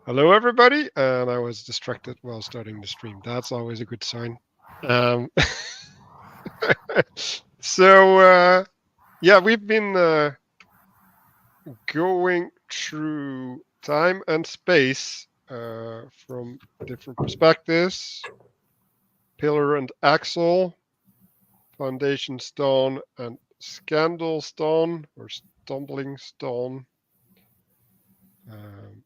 Hello, everybody. And I was distracted while starting the stream. That's always a good sign. Um, so, yeah, we've been going through time and space from different perspectives: pillar and axle, foundation stone, and scandal stone or stumbling stone. Um,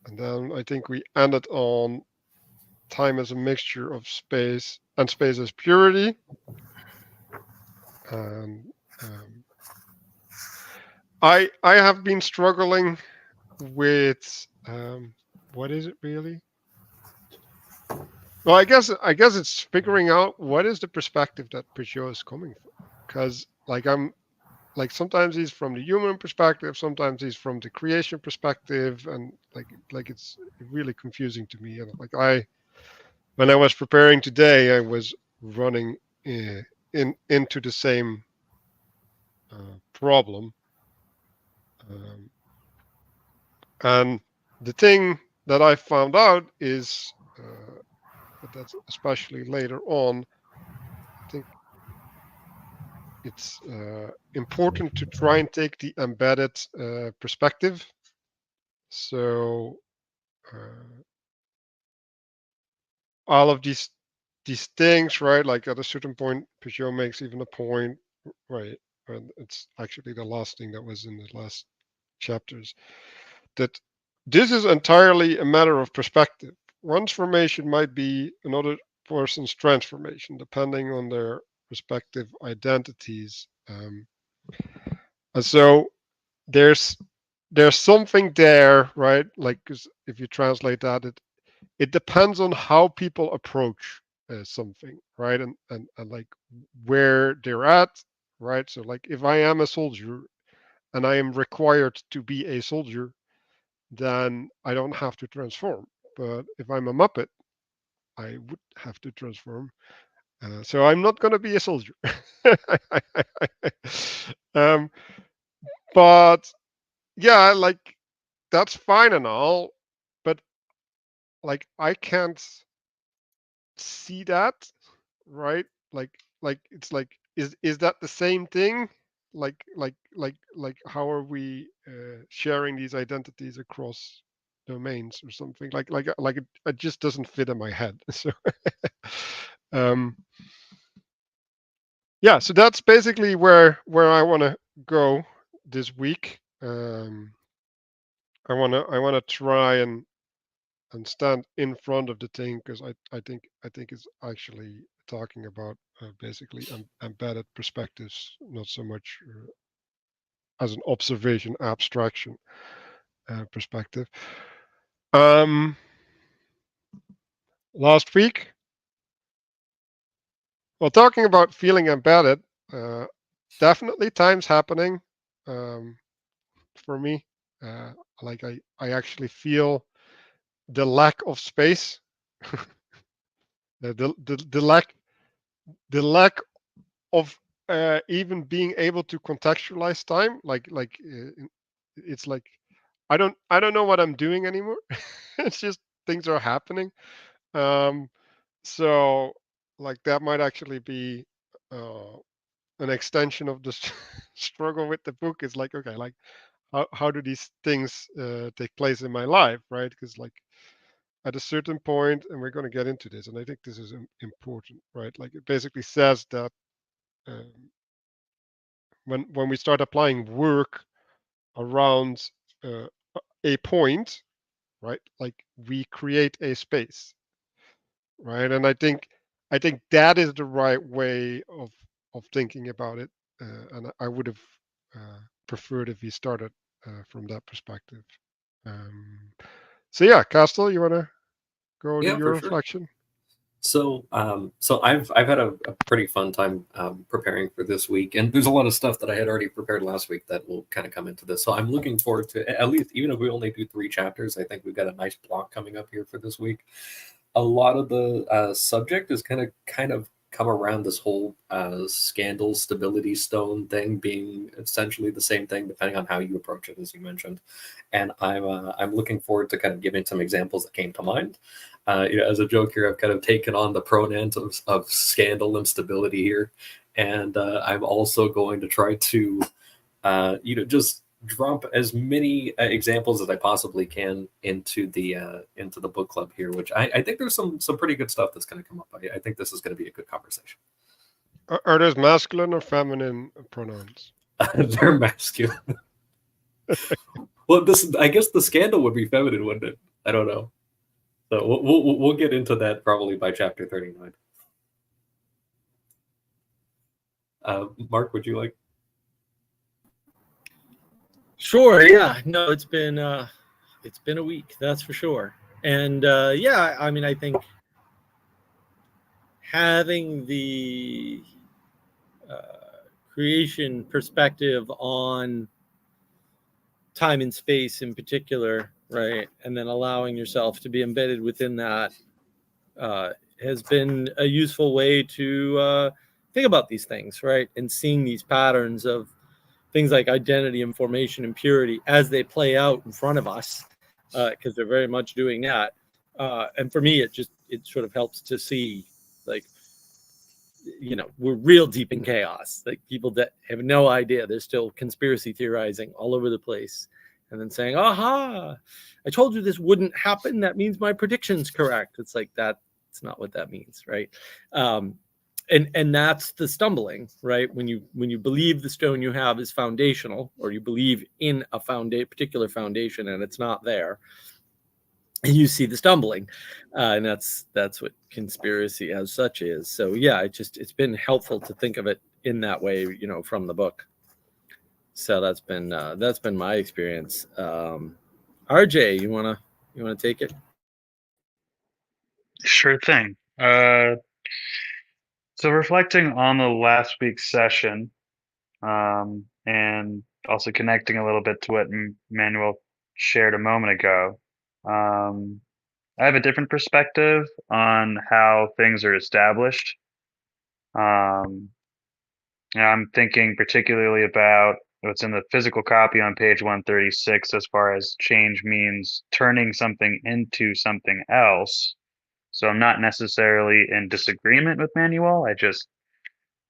and then I think we ended on time as a mixture of space and space as purity. And I have been struggling with what is it really? Well, I guess it's figuring out what is the perspective that Pageau is coming from. Because I'm like sometimes he's from the human perspective, sometimes he's from the creation perspective, and it's really confusing to me. And when I was preparing today, I was running into the same problem. Um, and the thing that I found out is, but that's especially later on, I think it's important to try and take the embedded perspective. So uh, all of these things, right? Like at a certain point, Peugeot makes even a point, right? And it's actually the last thing that was in the last chapters, that this is entirely a matter of perspective. One's formation might be another person's transformation, depending on their respective identities. And so there's there's something there, right? Like, 'cause if you translate that, it depends on how people approach something, right? And like where they're at, right? So like if I am a soldier and I am required to be a soldier, then I don't have to transform. But if I'm a Muppet, I would have to transform. So I'm not going to be a soldier. um, but yeah, like that's fine and all, but like I can't see that, right? Like it's like is that the same thing? Like how are we sharing these identities across domains or something? It just doesn't fit in my head. So um, yeah, so that's basically where I want to go this week. I want to try and stand in front of the thing because I think it's actually talking about basically embedded perspectives, not so much as an observation abstraction perspective. Um, Last week, well, talking about feeling embedded, uh, definitely times happening um, for me. Uh, I actually feel the lack of space, the lack of even being able to contextualize time. It's like I don't know what I'm doing anymore. It's just things are happening. Um, so like that might actually be uh, an extension of the struggle with the book. Is like, okay, like how do these things take place in my life, right? Because like at a certain point, and we're going to get into this, and I think this is important, right? Like it basically says that um, when we start applying work around uh, a point, right? Like we create a space, right? And I think that is the right way of thinking about it, and I would have preferred if we started from that perspective. Um, so yeah, Castle, you want to go to Yeah, your for sure. reflection? So I've had a pretty fun time preparing for this week, and there's a lot of stuff that I had already prepared last week that will kind of come into this. So I'm looking forward to at least, even if we only do 3 chapters, I think we've got a nice block coming up here for this week. A lot of the subject is kind of come around this whole scandal stability stone thing being essentially the same thing, depending on how you approach it, as you mentioned. And I'm looking forward to kind of giving some examples that came to mind. As a joke here, I've kind of taken on the pronouns of scandal and stability here, and I'm also going to try to, just drop as many examples as I possibly can into the book club here, which I think there's some pretty good stuff that's going to come up. I think this is going to be a good conversation. Are those masculine or feminine pronouns? They're masculine. Well, I guess the scandal would be feminine, wouldn't it? I don't know. So we'll get into that probably by chapter 39. Mark, would you like? Sure. Yeah. No, it's been a week, that's for sure. And yeah, I mean, I think having the creation perspective on time and space in particular, right, and then allowing yourself to be embedded within that has been a useful way to think about these things, right, and seeing these patterns of things like identity and formation and purity as they play out in front of us, because they're very much doing that. And for me, it sort of helps to see, like, we're real deep in chaos. Like, people that have no idea, they're still conspiracy theorizing all over the place, and then saying, "Aha! I told you this wouldn't happen. That means my prediction's correct." It's like that's not what that means, right? And that's the stumbling, right? When you believe the stone you have is foundational, or you believe in a particular foundation and it's not there, and you see the stumbling, and that's what conspiracy as such is. So yeah, it's been helpful to think of it in that way, from the book. So that's been my experience. RJ, you wanna take it? Sure thing. So reflecting on the last week's session, and also connecting a little bit to what Manuel shared a moment ago, I have a different perspective on how things are established. I'm thinking particularly about what's in the physical copy on page 136 as far as change means turning something into something else. So I'm not necessarily in disagreement with Manuel. I just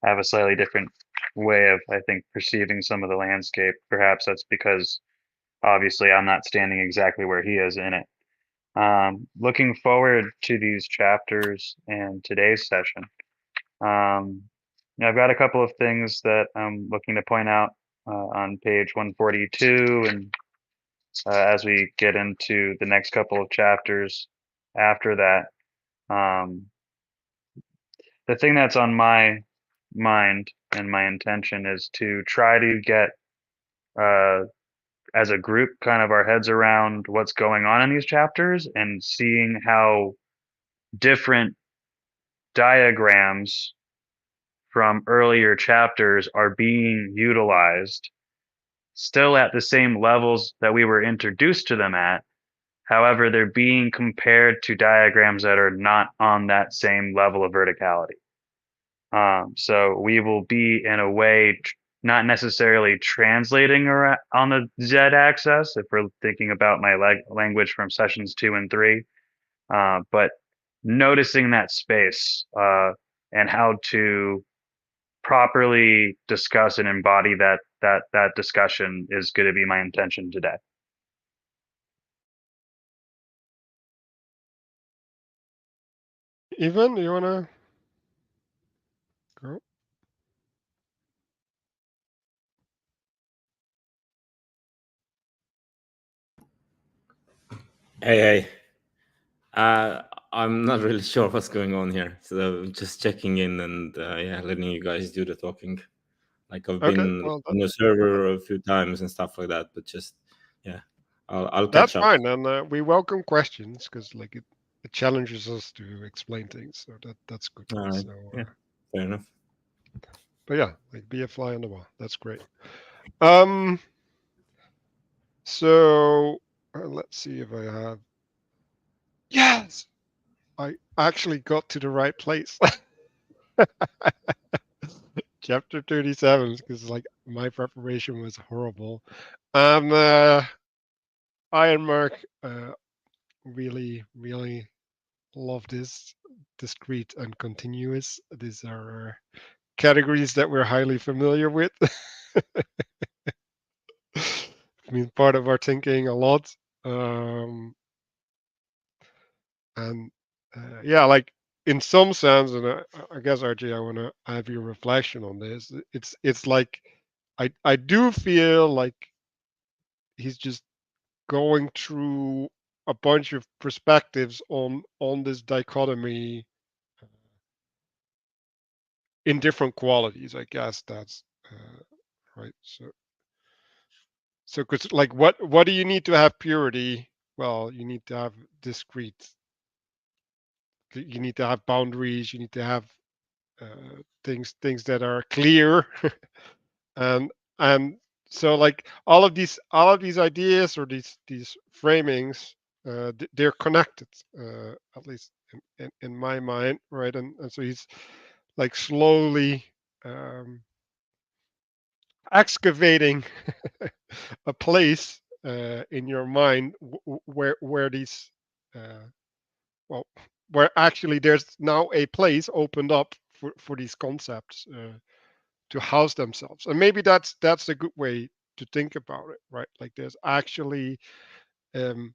have a slightly different way of, I think, perceiving some of the landscape. Perhaps that's because obviously I'm not standing exactly where he is in it. Looking forward to these chapters and today's session. I've got a couple of things that I'm looking to point out on page 142, and as we get into the next couple of chapters after that. The thing that's on my mind and my intention is to try to get, as a group, kind of our heads around what's going on in these chapters and seeing how different diagrams from earlier chapters are being utilized, still at the same levels that we were introduced to them at. However, they're being compared to diagrams that are not on that same level of verticality. So we will be, in a way, not necessarily translating on the z-axis, if we're thinking about my language from sessions 2 and 3, but noticing that space and how to properly discuss and embody that discussion is going to be my intention today. Ivan, you wanna go? Hey. I'm not really sure what's going on here, so just checking in and letting you guys do the talking. Like, I've been on the server a few times and stuff like that, but just I'll catch That's up. fine, and we welcome questions because like it challenges us to explain things, so that's good. All right. So, Fair enough. But yeah, like be a fly on the wall. That's great. So let's see if I have. Yes, I actually got to the right place. Chapter 37, because like my preparation was horrible. Iron Mark really love this. Discrete and continuous. These are categories that we're highly familiar with. I mean, part of our thinking a lot. And yeah, like in some sense, and I guess RJ, I want to have your reflection on this. It's like I do feel like he's just going through a bunch of perspectives on this dichotomy in different qualities. I guess that's right. So because like what do you need to have purity? Well, you need to have discrete. You need to have boundaries. You need to have things that are clear, and and so like all of these ideas or these framings, they're connected, at least in my mind, right? And so he's like slowly excavating a place in your mind where these well where actually there's now a place opened up for these concepts to house themselves, and maybe that's a good way to think about it, right? Like there's actually um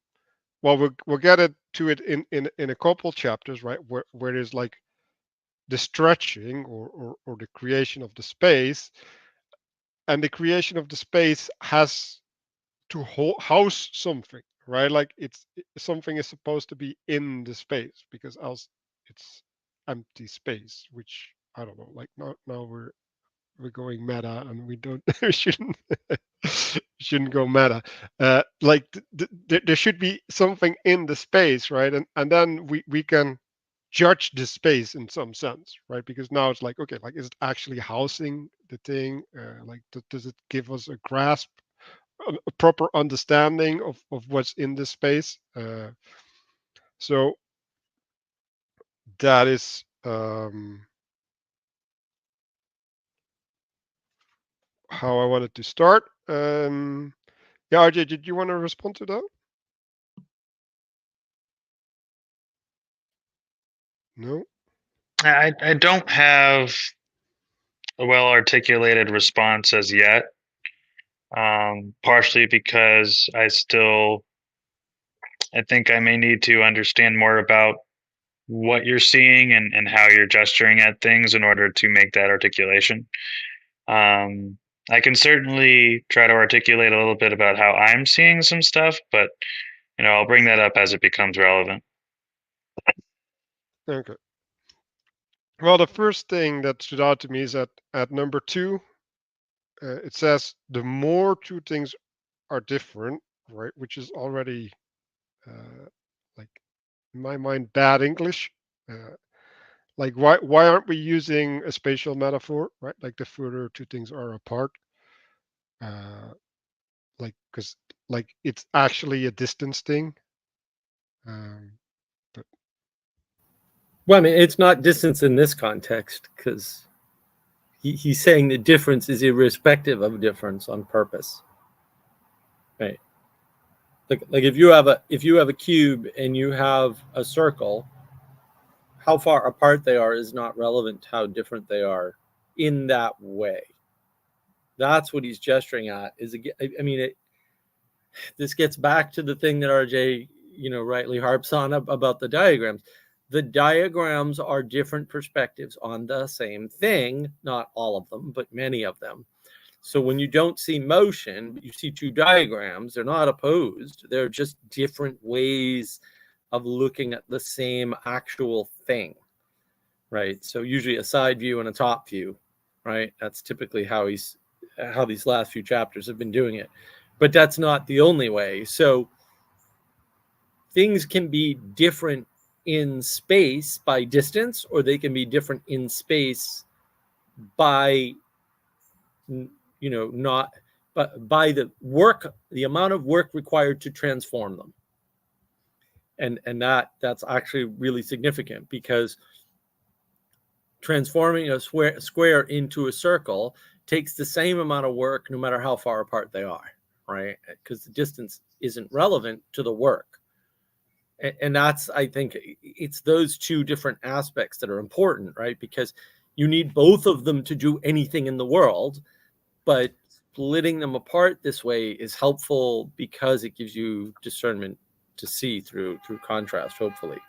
well we'll get it to it in a couple chapters, right, where there's like the stretching or the creation of the space, and the creation of the space has to house something, right? Like something is supposed to be in the space because else it's empty space, which I don't know. Like now we're going meta, and we don't we shouldn't go meta. Like there should be something in the space, right? And then we can judge the space in some sense, right? Because now it's like, okay, like is it actually housing the thing? Like does it give us a grasp, a proper understanding of what's in the space? So that is how I wanted to start. Yeah, RJ, did you want to respond to that? No. I don't have a well articulated response as yet. Partially because I think I may need to understand more about what you're seeing and how you're gesturing at things in order to make that articulation. I can certainly try to articulate a little bit about how I'm seeing some stuff, but I'll bring that up as it becomes relevant. Okay. Well, the first thing that stood out to me is that at number 2, it says the more two things are different, right? Which is already like in my mind bad English. Like why aren't we using a spatial metaphor, right? Like the further two things are apart, like because like it's actually a distance thing. But well, I mean, it's not distance in this context because he's saying the difference is irrespective of difference on purpose, right? Like if you have a cube and you have a circle, how far apart they are is not relevant to how different they are in that way. That's what he's gesturing at. I mean, this gets back to the thing that RJ, rightly harps on about the diagrams. The diagrams are different perspectives on the same thing, not all of them, but many of them. So when you don't see motion, you see two diagrams, they're not opposed. They're just different ways of looking at the same actual thing, right? So usually a side view and a top view, right? That's typically how these last few chapters have been doing it. But that's not the only way. So things can be different in space by distance, or they can be different in space by not but by the amount of work required to transform them. And that's actually really significant, because transforming a square into a circle takes the same amount of work no matter how far apart they are, right? Because the distance isn't relevant to the work. And that's, I think, it's those two different aspects that are important, right? Because you need both of them to do anything in the world, but splitting them apart this way is helpful because it gives you discernment to see through contrast, hopefully.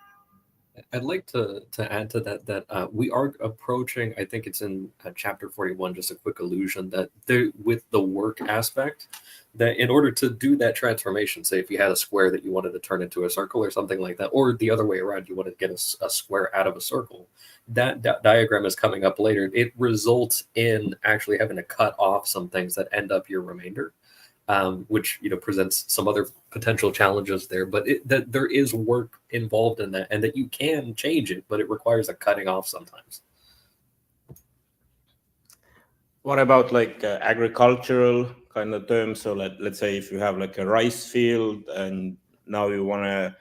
I'd like to add to that we are approaching, I think it's in chapter 41, just a quick allusion that with the work aspect, that in order to do that transformation, say if you had a square that you wanted to turn into a circle or something like that, or the other way around, you want to get a square out of a circle, that diagram is coming up later. It results in actually having to cut off some things that end up your remainder. Which presents some other potential challenges there, but that there is work involved in that, and that you can change it, but it requires a cutting off sometimes. What about like agricultural kind of terms? So let's say if you have like a rice field and now you want to,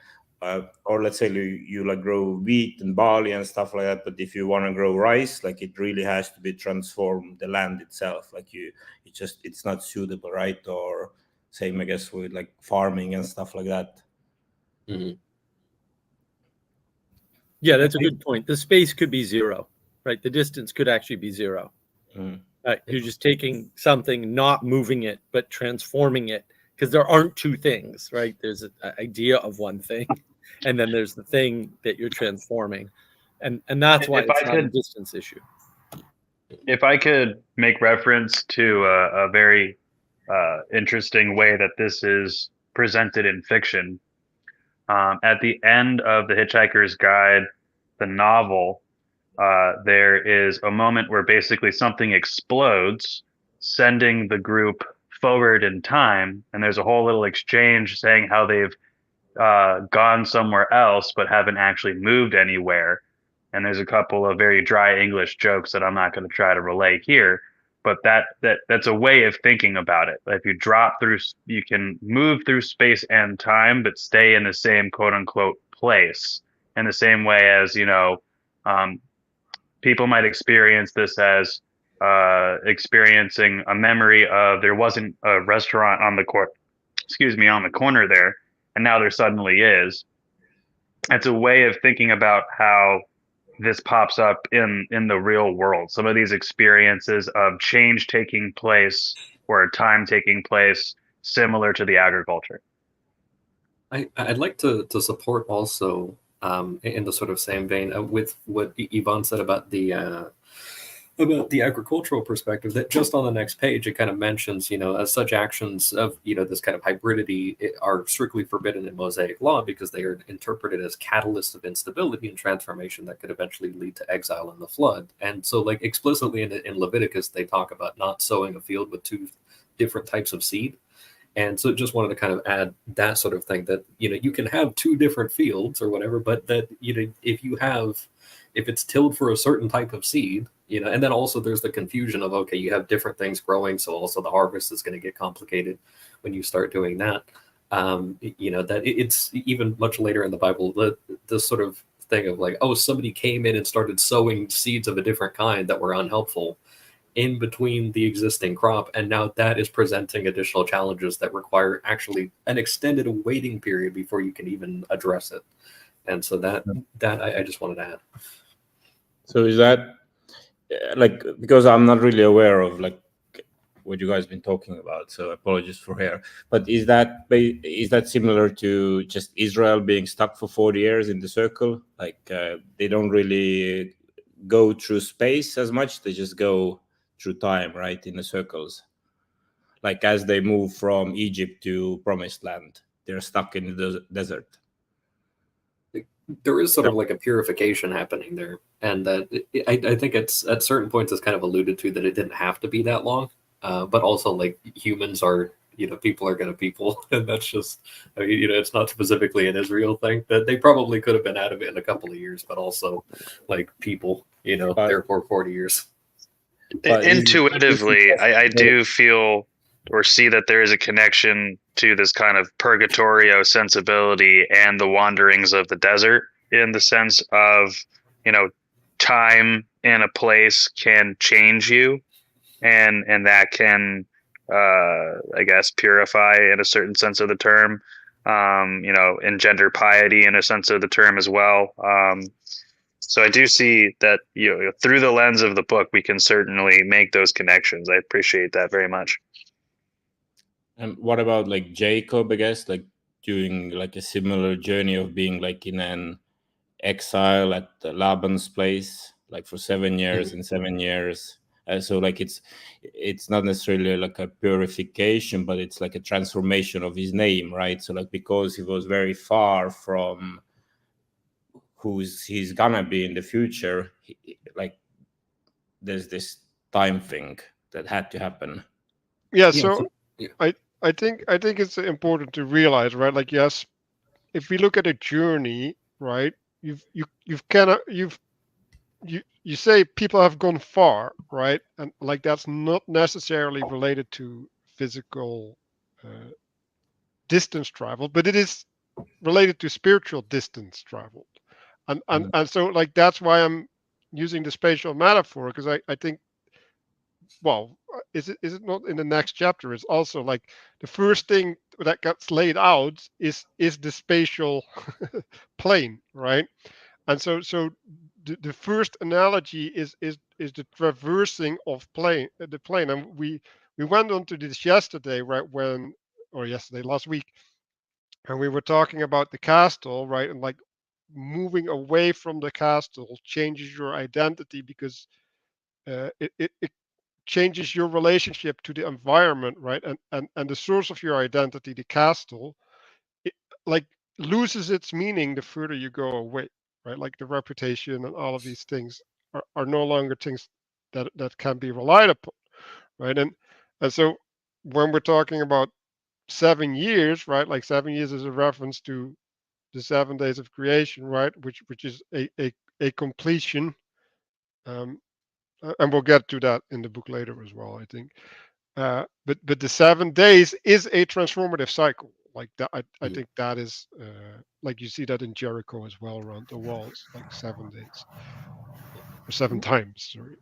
or let's say you like grow wheat and barley and stuff like that. But if you want to grow rice, like it really has to be transformed, the land itself. Like it's not suitable, right? Or same, I guess, with like farming and stuff like that. Mm-hmm. Yeah, that's a good point. The space could be zero, right? The distance could actually be zero. Mm. You're just taking something, not moving it, but transforming it, because there aren't two things, right? There's an idea of one thing, and then there's the thing that you're transforming, and that's why it's not a distance issue. If I could make reference to a very interesting way that this is presented in fiction, at the end of The Hitchhiker's Guide, the novel, there is a moment where basically something explodes, sending the group forward in time, and there's a whole little exchange saying how they've gone somewhere else but haven't actually moved anywhere. And there's a couple of very dry English jokes that I'm not going to try to relay here, but that's a way of thinking about it. If you drop through, you can move through space and time, but stay in the same quote unquote place, in the same way as people might experience this as experiencing a memory of there wasn't a restaurant on the corner there, and now there suddenly is. It's a way of thinking about how this pops up in the real world. Some of these experiences of change taking place or time taking place, similar to the agriculture. I'd like to support also in the sort of same vein with what Yvonne said about the agricultural perspective, that just on the next page it kind of mentions, as such actions of this kind of hybridity are strictly forbidden in Mosaic law because they are interpreted as catalysts of instability and transformation that could eventually lead to exile and the flood. And so, like explicitly in Leviticus, they talk about not sowing a field with two different types of seed. And so just wanted to kind of add that sort of thing, that you can have two different fields or whatever, but that if it's tilled for a certain type of seed, and then also there's the confusion of, okay, you have different things growing, so also the harvest is going to get complicated when you start doing that. That it's even much later in the Bible, the sort of thing of like, oh, somebody came in and started sowing seeds of a different kind that were unhelpful in between the existing crop, and now that is presenting additional challenges that require actually an extended waiting period before you can even address it. And so that I just wanted to add. So is that like, because I'm not really aware of like what you guys been talking about, so apologies for here, but is that similar to just Israel being stuck for 40 years in the circle? Like they don't really go through space as much, they just go through time, right, in the circles. Like as they move from Egypt to Promised Land, they're stuck in the desert. There is sort of like a purification happening there, and that I think it's at certain points it's kind of alluded to that it didn't have to be that long, but also like humans are, people are gonna people, and that's just, it's not specifically an Israel thing, that they probably could have been out of it in a couple of years, but also like people, therefore 40 years. But intuitively, I do feel or see that there is a connection to this kind of purgatorio sensibility and the wanderings of the desert, in the sense of, time in a place can change you, and that can, I guess, purify in a certain sense of the term, engender piety in a sense of the term as well. So I do see that, through the lens of the book, we can certainly make those connections. I appreciate that very much. And what about like Jacob, I guess, like doing like a similar journey of being like in an exile at Laban's place, like for 7 years and 7 years. So like it's not necessarily like a purification, but it's like a transformation of his name, right? So like because he was very far from he's gonna be in the future, like there's this time thing that had to happen. Yeah. I think it's important to realize, right? Like, yes, if we look at a journey, right? You say people have gone far, right? And like that's not necessarily related to physical distance travel, but it is related to spiritual distance travel. And so like that's why I'm using the spatial metaphor, because I think, well, is it not in the next chapter? It's also like the first thing that gets laid out is the spatial plane, right? And so the first analogy is the traversing of the plane. And we went on to this yesterday, right? Last week, and we were talking about the castle, right? And like moving away from the castle changes your identity, because it changes your relationship to the environment, right? And the source of your identity, the castle, it like loses its meaning the further you go away, right? Like the reputation and all of these things are no longer things that can be relied upon, right? And so when we're talking about 7 years, right? Like 7 years is a reference to the 7 days of creation, right? Which is a completion. Um, and we'll get to that in the book later as well, I think. But the 7 days is a transformative cycle. Like that, I think that is like you see that in Jericho as well, around the walls, like 7 days or 7 times. Sorry.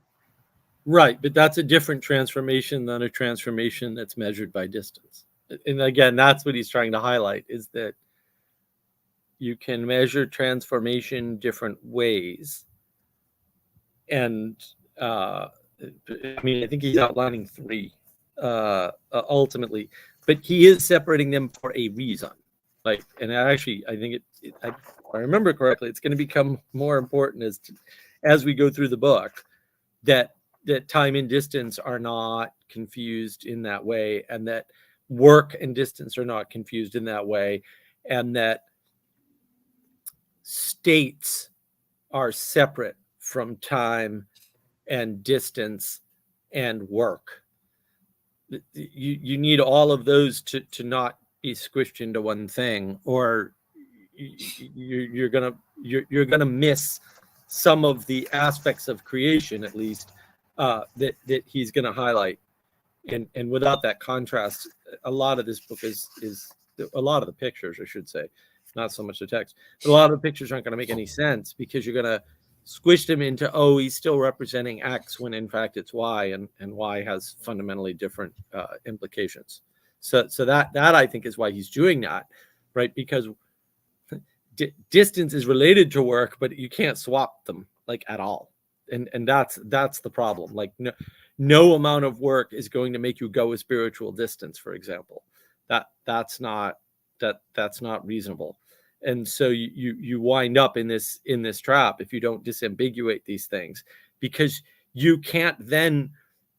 Right, but that's a different transformation than a transformation that's measured by distance. And again, that's what he's trying to highlight, is that you can measure transformation different ways. And I think he's outlining three ultimately, but he is separating them for a reason. Like, and actually, I think if I remember correctly, it's going to become more important as we go through the book, that time and distance are not confused in that way, and that work and distance are not confused in that way, and that states are separate from time and distance and work. You need all of those to not be squished into one thing, or you're gonna miss some of the aspects of creation, at least, that he's gonna highlight. And without that contrast, a lot of this book is a lot of the pictures, I should say, not so much the text, but a lot of the pictures aren't going to make any sense, because you're going to squish them into, oh, he's still representing X, when in fact it's Y, and Y has fundamentally different implications. So that I think is why he's doing that, right? Because distance is related to work, but you can't swap them like at all, and that's the problem. Like no amount of work is going to make you go a spiritual distance, for example. That's not reasonable. And so you wind up in this trap if you don't disambiguate these things, because you can't then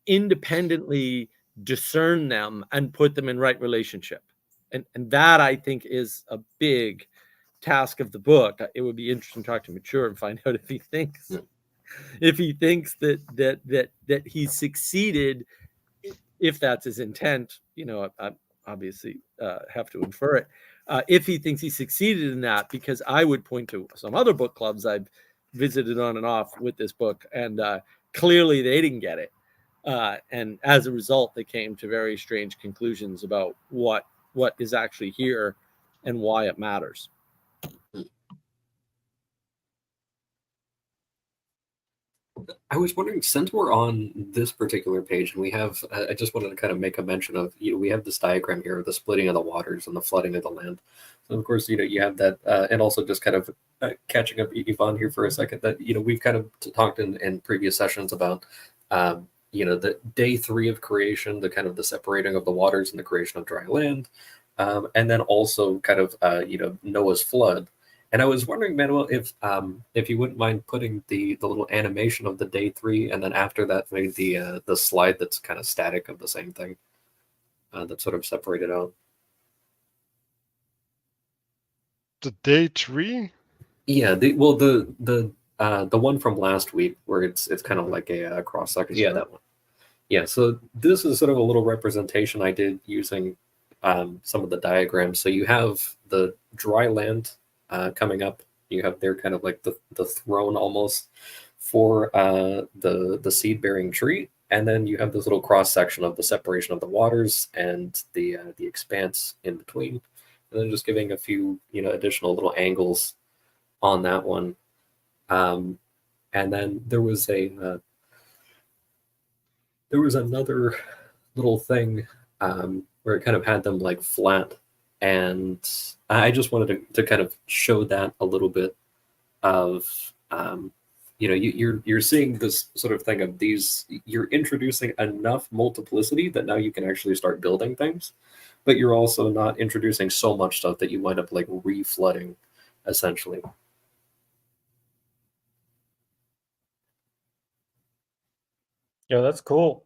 independently discern them and put them in right relationship. And that, I think, is a big task of the book. It would be interesting to talk to Matthieu and find out if he thinks that he's succeeded, if that's his intent. I obviously have to infer it. If he thinks he succeeded in that, because I would point to some other book clubs I've visited on and off with this book, and clearly they didn't get it. And as a result, they came to very strange conclusions about what is actually here and why it matters. I was wondering, since we're on this particular page, and we have, I just wanted to kind of make a mention of, we have this diagram here of the splitting of the waters and the flooding of the land. So of course, you have that, and also just kind of catching up Yvonne here for a second, that, we've kind of talked in previous sessions about, the day 3 of creation, the kind of the separating of the waters and the creation of dry land. And then also kind of, Noah's flood. And I was wondering, Manuel, if you wouldn't mind putting the little animation of the day 3, and then after that, maybe the slide that's kind of static of the same thing, that's sort of separated out. The day 3? Yeah, the one from last week where it's kind of like a cross section. Yeah, that one. Yeah, so this is sort of a little representation I did using some of the diagrams. So you have the dry land coming up. You have there kind of like the throne almost for the seed bearing tree, and then you have this little cross section of the separation of the waters and the expanse in between, and then just giving a few additional little angles on that one. And then there was another little thing where it kind of had them like flat, and I just wanted to kind of show that a little bit of you're seeing this sort of thing of these, you're introducing enough multiplicity that now you can actually start building things, but you're also not introducing so much stuff that you wind up like reflooding essentially. Yeah, that's cool.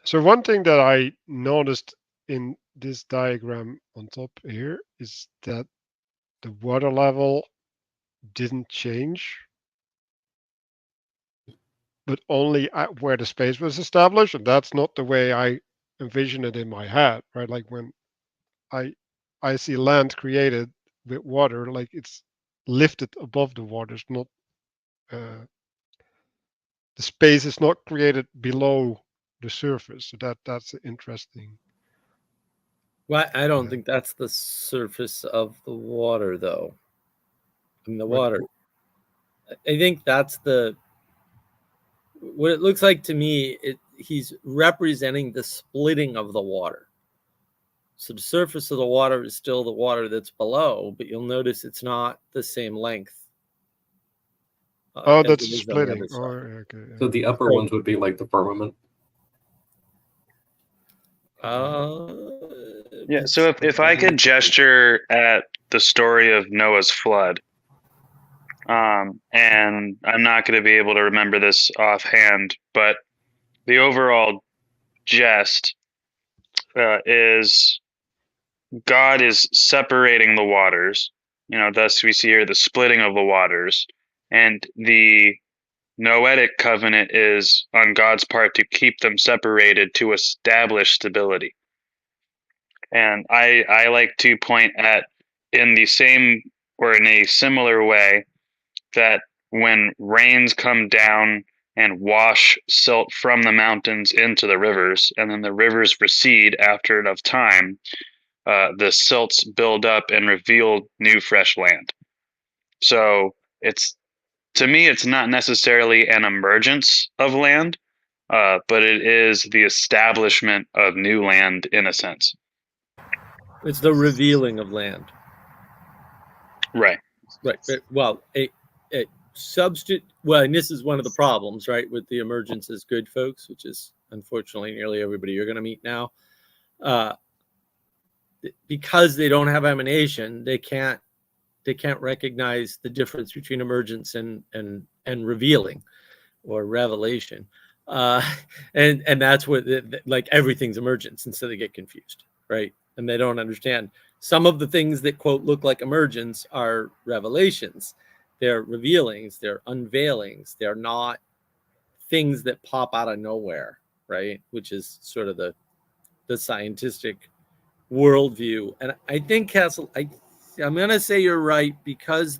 So one thing that I noticed in this diagram on top here is that the water level didn't change, but only at where the space was established, and that's not the way I envision it in my head, right? Like when I see land created with water, like it's lifted above the water. It's not the space is not created below the surface. So that's interesting. Well, I don't think that's the surface of the water, though. I mean, the water. I think that's what it looks like to me. He's representing the splitting of the water. So the surface of the water is still the water that's below, but you'll notice it's not the same length. Oh, that's splitting. Oh, okay. Yeah. So the upper ones would be like the firmament. Yeah. So if I could gesture at the story of Noah's flood, and I'm not going to be able to remember this offhand, but the overall gist is God is separating the waters. Thus we see here the splitting of the waters, and the Noetic covenant is on God's part to keep them separated to establish stability. And I like to point at, in the same or in a similar way, that when rains come down and wash silt from the mountains into the rivers, and then the rivers recede after enough time, the silts build up and reveal new fresh land. So to me, it's not necessarily an emergence of land, but it is the establishment of new land in a sense. It's the revealing of land. Right. Well, a substitute. Well, and this is one of the problems, right, with the emergence as good folks, which is unfortunately nearly everybody you're going to meet now. Because they don't have emanation, they can't recognize the difference between emergence and revealing or revelation, and that's what like everything's emergence, and so they get confused, right? And they don't understand some of the things that quote look like emergence are revelations. They're revealings, they're unveilings, they're not things that pop out of nowhere, right? Which is sort of the scientific worldview. And I think Castle, I I'm going to say you're right because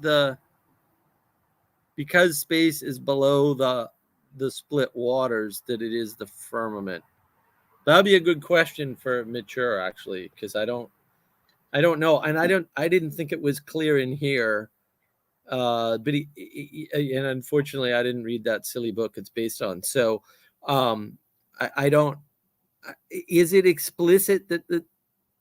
space is below the split waters, that it is the firmament. That'd be a good question for Mature, actually, because I don't know, and I didn't think it was clear in here. But and unfortunately, I didn't read that silly book it's based on. So, I don't. Is it explicit that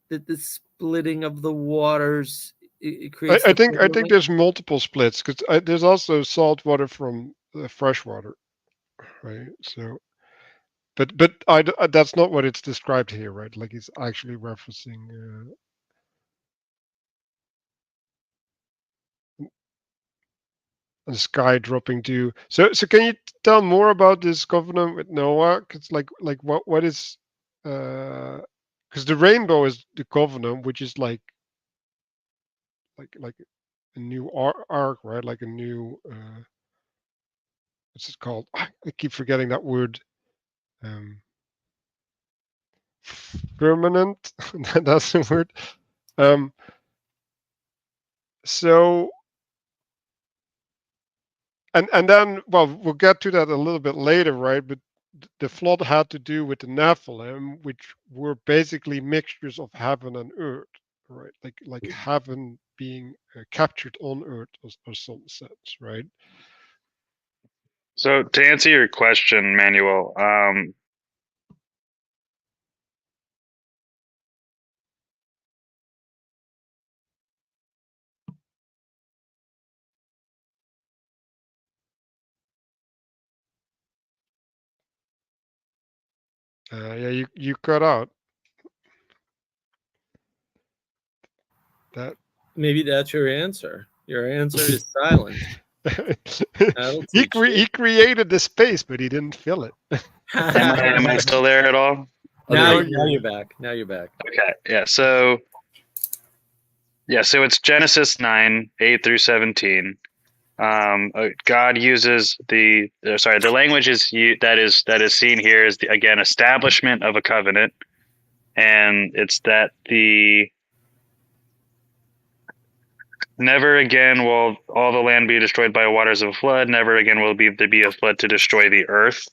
the splitting of the waters it creates? I think there's multiple splits because there's also salt water from fresh water, right? So, but that's not what it's described here, right? Like it's actually referencing. The sky dropping dew. So can you tell more about this covenant with Noah? Cause like what is because the rainbow is the covenant, which is like a new arc, right? Like a new what's it called? I keep forgetting that word. Permanent. That's the word. So and then we'll get to that a little bit later, right? But the flood had to do with the Nephilim, which were basically mixtures of heaven and earth, right? Like heaven being captured on earth or some sense, right? So to answer your question, Manuel, Yeah, you cut out. That maybe that's your answer. Your answer is silent. he created the space, but he didn't fill it. am I still there at all? Now you're back. Now you're back. Okay. Yeah. So it's Genesis 9:8-17. God uses the language that is seen here is again establishment of a covenant, and it's that never again will all the land be destroyed by waters of a flood. Never again will there be a flood to destroy the earth.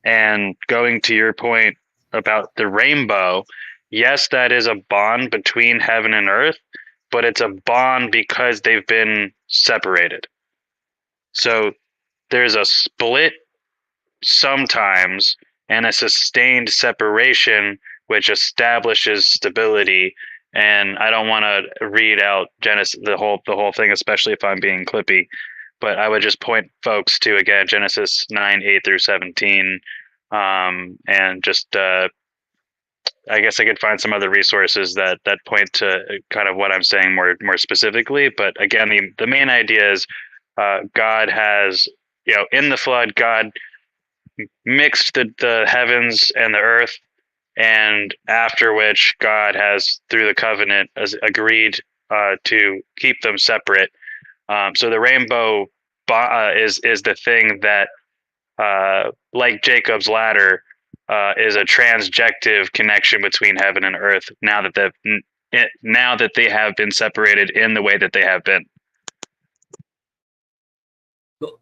And going to your point about the rainbow, yes, that is a bond between heaven and earth, but it's a bond because they've been separated. So there's a split sometimes and a sustained separation, which establishes stability. And I don't want to read out Genesis the whole thing, especially if I'm being clippy, but I would just point folks to again Genesis 9:8-17, and just I guess I could find some other resources that point to kind of what I'm saying more specifically. But again, the main idea is God has, in the flood, God mixed the heavens and the earth, and after which God has, through the covenant, has agreed to keep them separate. So the rainbow is the thing that, like Jacob's ladder, is a transjective connection between heaven and earth. Now that they have been separated in the way that they have been.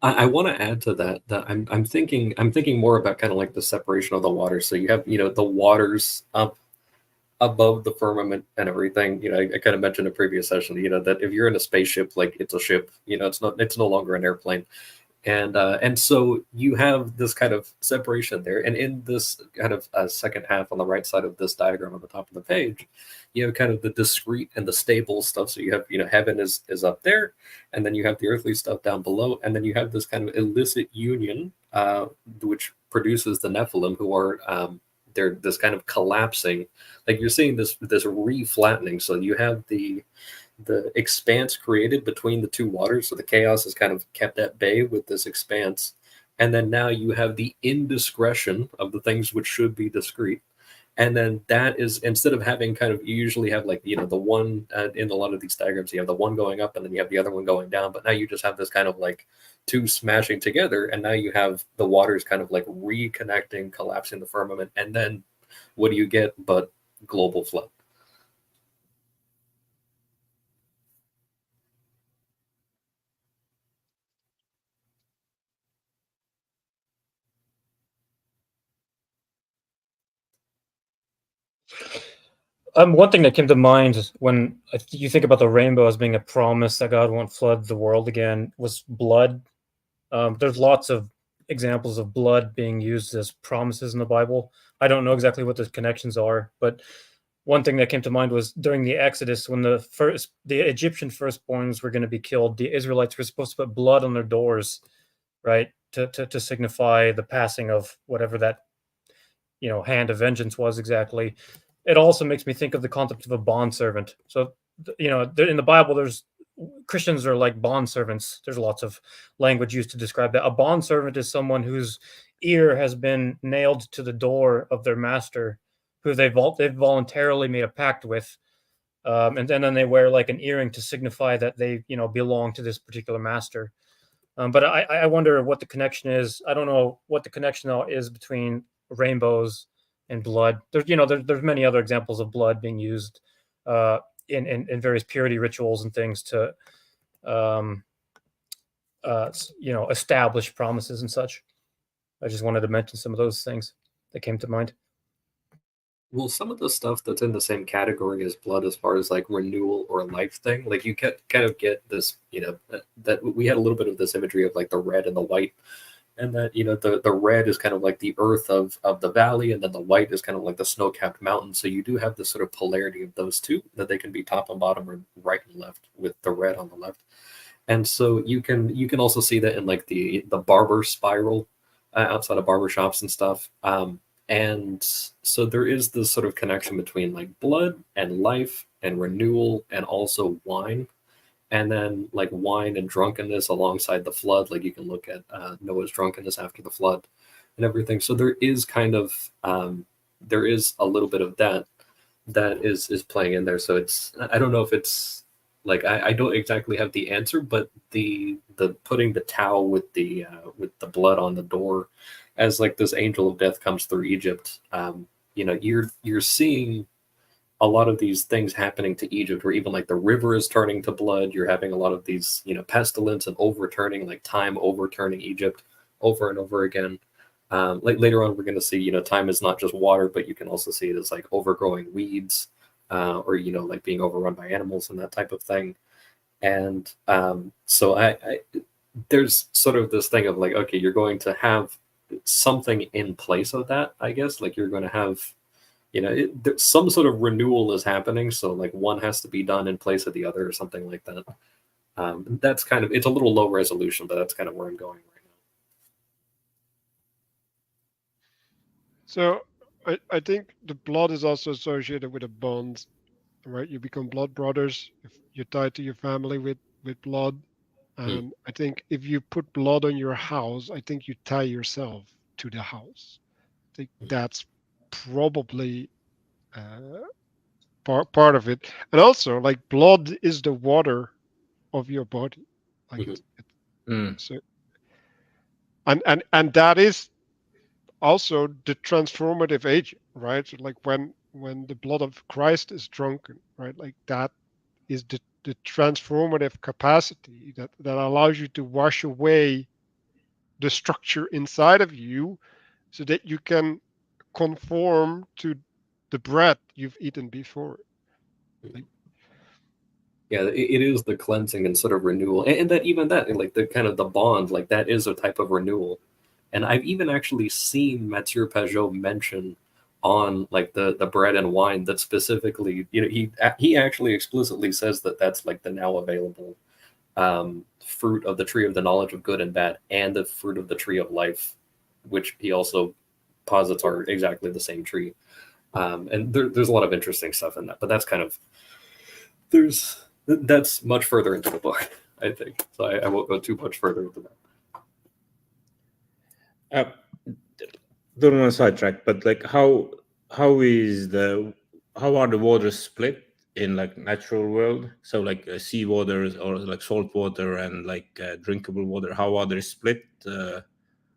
I want to add to that I'm thinking more about kind of like the separation of the waters. So you have the waters up above the firmament and everything. I kind of mentioned in a previous session that if you're in a spaceship, like it's a ship, it's no longer an airplane. And so you have this kind of separation there. And in this kind of second half on the right side of this diagram on the top of the page, you have kind of the discrete and the stable stuff. So you have, heaven is up there, and then you have the earthly stuff down below. And then you have this kind of illicit union, which produces the Nephilim, who are, they're this kind of collapsing, like you're seeing this re-flattening. So you have the expanse created between the two waters. So the chaos is kind of kept at bay with this expanse. And then now you have the indiscretion of the things which should be discrete. And then that is, instead of having kind of, you usually have like, the one in a lot of these diagrams, you have the one going up and then you have the other one going down. But now you just have this kind of like two smashing together. And now you have the waters kind of like reconnecting, collapsing the firmament. And then what do you get but global flood? One thing that came to mind when you think about the rainbow as being a promise that God won't flood the world again was blood. There's lots of examples of blood being used as promises in the Bible. I don't know exactly what the connections are, but one thing that came to mind was during the Exodus, when the Egyptian firstborns were going to be killed, the Israelites were supposed to put blood on their doors, right, to signify the passing of whatever that hand of vengeance was exactly. It also makes me think of the concept of a bondservant. So in the Bible, there's Christians are like bond servants. There's lots of language used to describe that. A bond servant is someone whose ear has been nailed to the door of their master, who they've voluntarily made a pact with, and then they wear like an earring to signify that they belong to this particular master. But I wonder what the connection is. I don't know what the connection is between rainbows and blood. There's many other examples of blood being used in various purity rituals and things to establish promises and such. I just wanted to mention some of those things that came to mind. Well, some of the stuff that's in the same category as blood, as far as like renewal or life thing, like you kind of get this, that we had a little bit of this imagery of like the red and the white, and that the red is kind of like the earth of the valley, and then the white is kind of like the snow-capped mountain. So you do have this sort of polarity of those two, that they can be top and bottom or right and left, with the red on the left. And so you can also see that in like the barber spiral outside of barber shops and stuff. And so there is this sort of connection between like blood and life and renewal and also wine. And then like wine and drunkenness alongside the flood. Like you can look at Noah's drunkenness after the flood and everything. So there is kind of there is a little bit of that is playing in there. So it's, I don't know if it's like, I don't exactly have the answer, but the putting the towel with the blood on the door as like this angel of death comes through Egypt, you're seeing a lot of these things happening to Egypt, where even like the river is turning to blood. You're having a lot of these, pestilence and overturning, like time overturning Egypt over and over again. Like later on, we're going to see, time is not just water, but you can also see it as like overgrowing weeds, or like being overrun by animals and that type of thing. And so I there's sort of this thing of like, okay, you're going to have something in place of that, I guess. Like you're going to have, some sort of renewal is happening. So like one has to be done in place of the other or something like that. That's kind of, it's a little low resolution, but that's kind of where I'm going right now. So I think the blood is also associated with a bond, right? You become blood brothers if you're tied to your family with blood. And I think if you put blood on your house, I think you tie yourself to the house. I think that's probably part of it. And also, like, blood is the water of your body. Like so, and that is also the transformative agent, right? So like when the blood of Christ is drunken, right? Like that is the transformative capacity that allows you to wash away the structure inside of you, so that you can conform to the bread you've eaten before. Like, yeah, it is the cleansing and sort of renewal, and that even that, like the kind of the bond, like that is a type of renewal. And I've even actually seen Matthieu Pageau mention on like the bread and wine that specifically, he actually explicitly says that that's like the now available fruit of the tree of the knowledge of good and bad, and the fruit of the tree of life, which he also posits are exactly the same tree. And there's a lot of interesting stuff in that, but that's kind of, that's much further into the book, I think. So I won't go too much further into that. Don't want to sidetrack, but like how are the waters split in like natural world? So like sea waters or like salt water and like drinkable water, how are they split?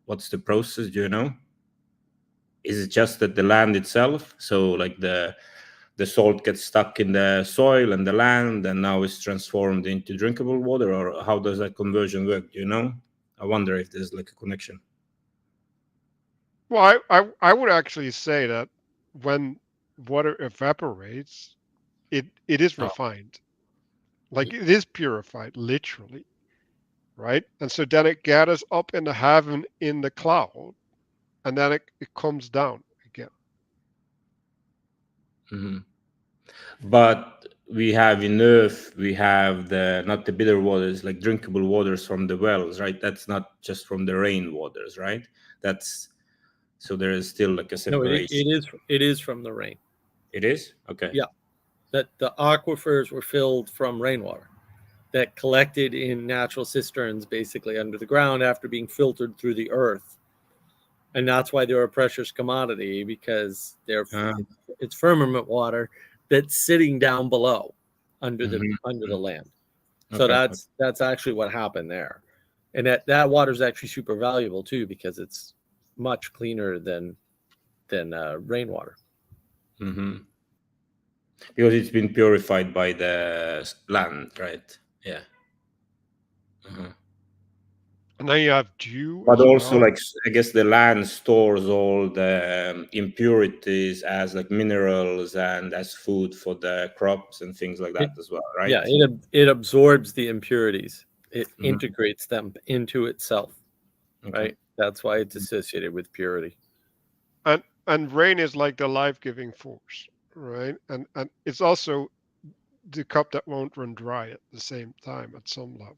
What's the process? Do you know? Is it just that the land itself? So like the salt gets stuck in the soil and the land, and now it's transformed into drinkable water, or how does that conversion work? Do you know? I wonder if there's like a connection. well, I would actually say that when water evaporates, it is refined. Like it is purified, literally, right? And so then it gathers up in the heaven in the cloud, and then it comes down again. Mm-hmm. But we have enough. We have not the bitter waters, like drinkable waters from the wells, right? That's not just from the rain waters, right? So there is still like a separation. No, it is from the rain. It is? Okay. Yeah. That the aquifers were filled from rainwater that collected in natural cisterns basically under the ground after being filtered through the earth. And that's why they're a precious commodity, because it's firmament water that's sitting down below under the land. So that's actually what happened there. And that water is actually super valuable too, because it's much cleaner than rainwater. Mm-hmm. Because it's been purified by the land, right? Yeah. Uh-huh. And then you have dew. But also, like, I guess the land stores all the impurities as like minerals and as food for the crops and things like that as well, right? Yeah, it absorbs the impurities. It integrates them into itself, right? That's why it's associated with purity. And rain is like the life-giving force, right? And it's also the cup that won't run dry at the same time at some level,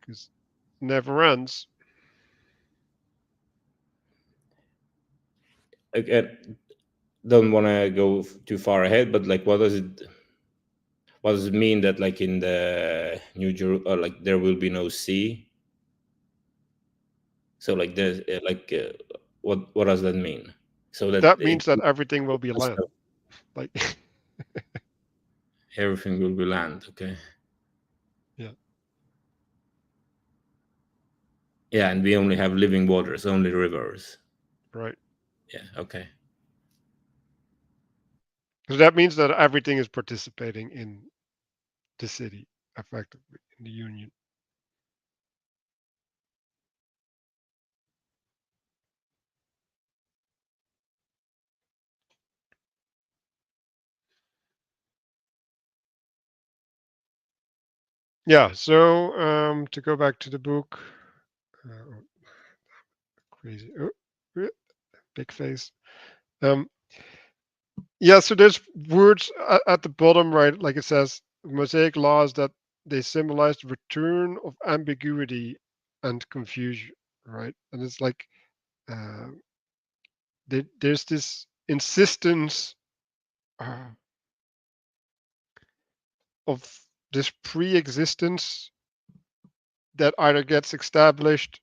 because it never ends. I don't want to go too far ahead, but like, what does it mean that like in the New Jerusalem, like there will be no sea? So like there's what does that mean? So that means that everything will be land. Like everything will be land. Okay. Yeah. Yeah, and we only have living waters, only rivers. Right. Yeah. Okay. So that means that everything is participating in the city, effectively, in the union. Yeah. So to go back to the book, crazy, big face. Yeah. So there's words at the bottom, right? Like it says, Mosaic laws that they symbolize the return of ambiguity and confusion, right? And it's like there's this insistence of this pre-existence that either gets established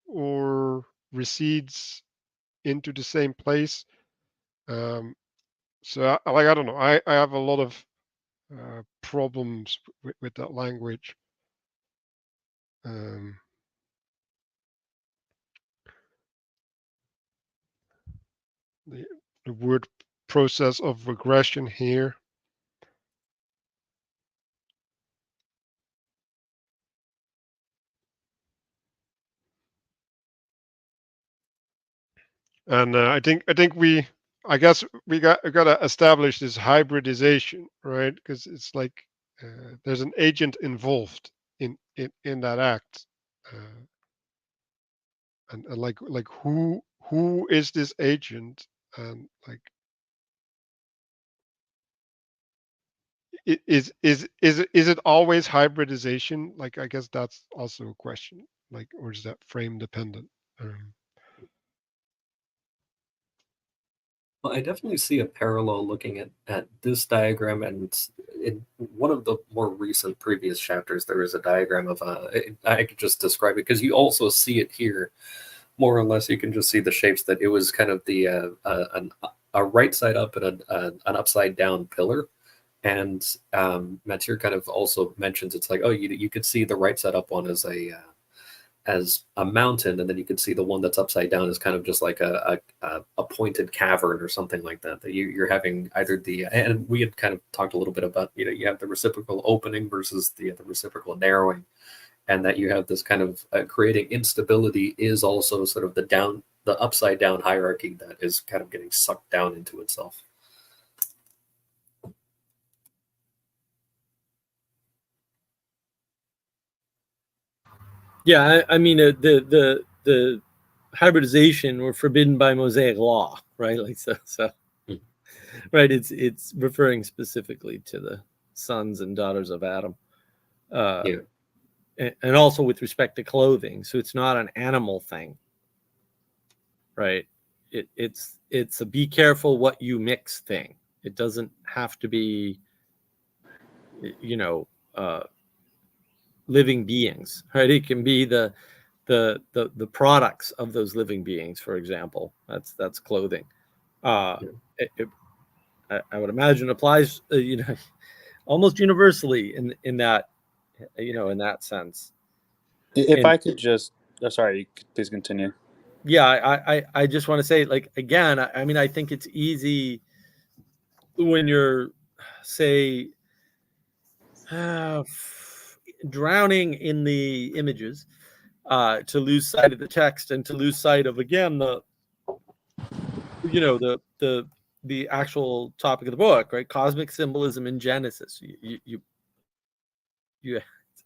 or recedes into the same place. So I don't know. I have a lot of problems with that language. The word process of regression here. And I guess we got to establish this hybridization, right? Because it's like there's an agent involved in that act, and like who is this agent, and like is it always hybridization? Like I guess that's also a question. Like, or is that frame dependent? Well, I definitely see a parallel looking at this diagram, and in one of the more recent previous chapters, there is a diagram of I could just describe it because you also see it here, more or less. You can just see the shapes that it was kind of the a right side up and an upside down pillar. And Matthieu kind of also mentions it's like, oh, you could see the right side up one as a mountain, and then you could see the one that's upside down is kind of just like a pointed cavern or something like that. That you're having either and we had kind of talked a little bit about, you have the reciprocal opening versus the reciprocal narrowing, and that you have this kind of creating instability is also sort of the the upside down hierarchy that is kind of getting sucked down into itself. Yeah, I mean the hybridization were forbidden by Mosaic law, right? Like so right. It's referring specifically to the sons and daughters of Adam, Yeah. and also with respect to clothing. So it's not an animal thing, right? It's a be careful what you mix thing. It doesn't have to be, living beings, right? It can be the products of those living beings, for example. That's clothing. I would imagine applies, almost universally in that, in that sense. If I could just, sorry, please continue. Yeah, I just want to say, like, again, I mean, I think it's easy when you're, say, drowning in the images, to lose sight of the text and to lose sight of, again, the actual topic of the book, right? Cosmic symbolism in Genesis.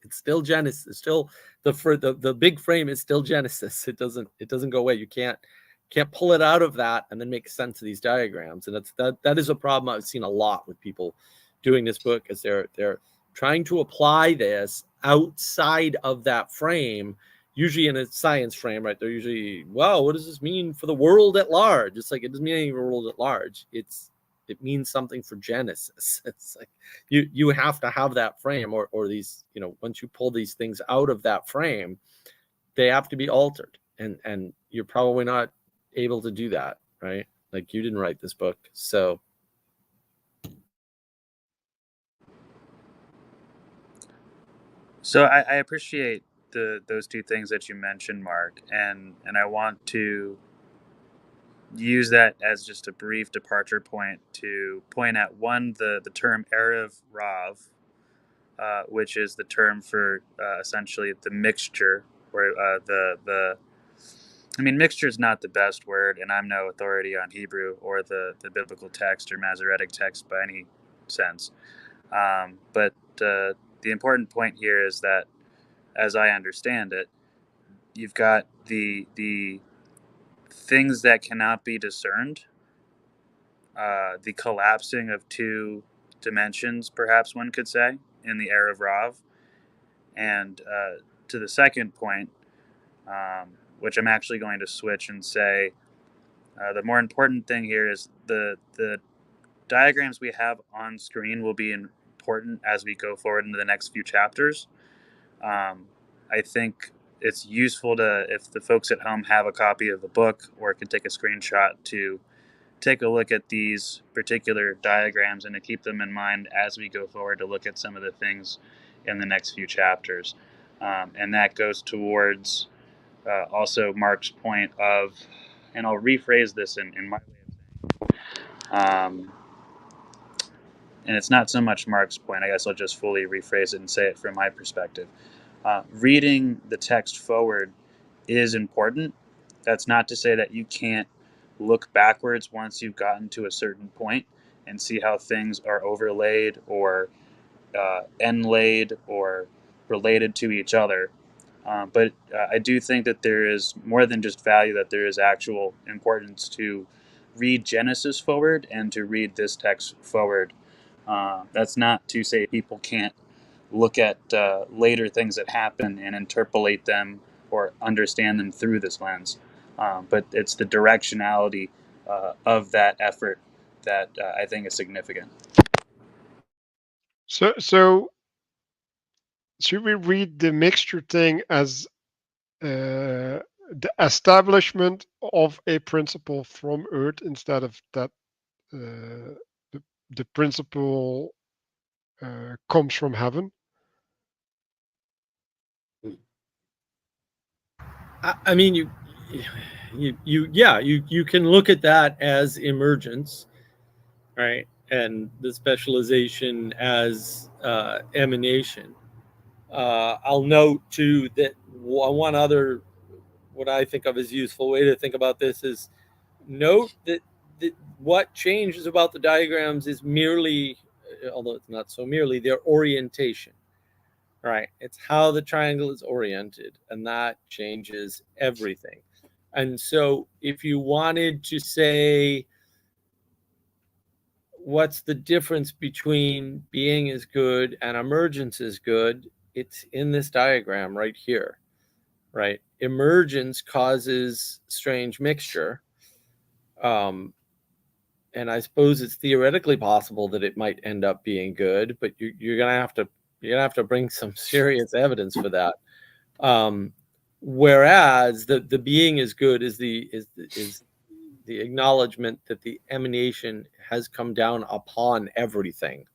It's still Genesis. It's still the big frame is still Genesis. It doesn't go away. You can't pull it out of that and then make sense of these diagrams. And that is a problem I've seen a lot with people doing this book, is they're trying to apply this outside of that frame, usually in a science frame, right? They're usually, well, what does this mean for the world at large? It's like, it doesn't mean anything for the world at large. It means something for Genesis. It's like you have to have that frame, or these, once you pull these things out of that frame, they have to be altered. And you're probably not able to do that, right? Like, you didn't write this book. So I appreciate those two things that you mentioned, Mark, and I want to use that as just a brief departure point to point at one, the term Erev Rav, which is the term for essentially the mixture, where mixture is not the best word, and I'm no authority on Hebrew or the biblical text or Masoretic text by any sense. But the important point here is that, as I understand it, you've got the things that cannot be discerned, the collapsing of two dimensions, perhaps one could say, in the Erev Rav. And to the second point, which I'm actually going to switch and say, the more important thing here is the diagrams we have on screen will be important as we go forward into the next few chapters. I think it's useful if the folks at home have a copy of the book or can take a screenshot, to take a look at these particular diagrams and to keep them in mind as we go forward to look at some of the things in the next few chapters. And that goes towards also Mark's point of, and I'll rephrase this in my way of saying, and it's not so much Mark's point, I guess I'll just fully rephrase it and say it from my perspective. Reading the text forward is important. That's not to say that you can't look backwards once you've gotten to a certain point and see how things are overlaid or inlaid or related to each other. But I do think that there is more than just value, that there is actual importance to read Genesis forward and to read this text forward. That's not to say people can't look at later things that happen and interpolate them or understand them through this lens. But it's the directionality of that effort that I think is significant. So should we read the mixture thing as the establishment of a principle from Earth, instead of that the principle comes from heaven? I mean, you can look at that as emergence, right? And the specialization as emanation. I'll note too that one other what I think of as useful way to think about this is note that what changes about the diagrams is merely, although it's not so merely, their orientation, right? It's how the triangle is oriented, and that changes everything. And so if you wanted to say, what's the difference between being is good and emergence is good, it's in this diagram right here, right? Emergence causes strange mixture. And I suppose it's theoretically possible that it might end up being good, but you're gonna have to bring some serious evidence for that. Whereas the being is good is the acknowledgement that the emanation has come down upon everything,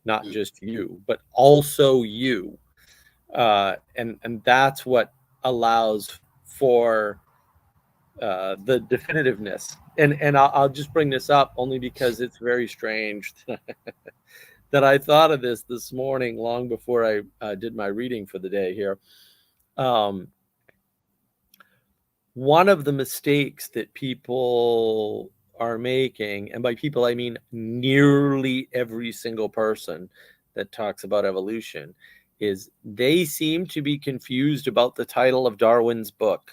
not just you, but also you, and that's what allows for the definitiveness. And I'll just bring this up only because it's very strange that I thought of this morning, long before I did my reading for the day here. One of the mistakes that people are making, and by people I mean nearly every single person that talks about evolution, is they seem to be confused about the title of Darwin's book.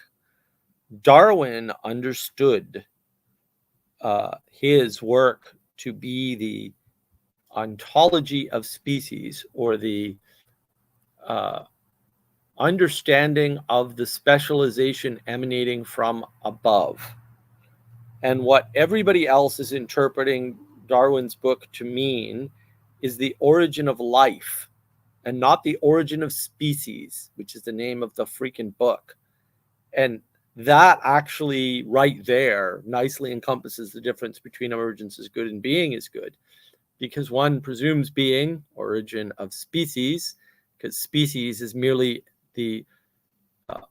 Darwin understood his work to be the ontology of species, or the understanding of the specialization emanating from above. And what everybody else is interpreting Darwin's book to mean is the origin of life, and not the origin of species, which is the name of the freaking book. And that actually right there nicely encompasses the difference between emergence is good and being is good, because one presumes being, origin of species, because species is merely the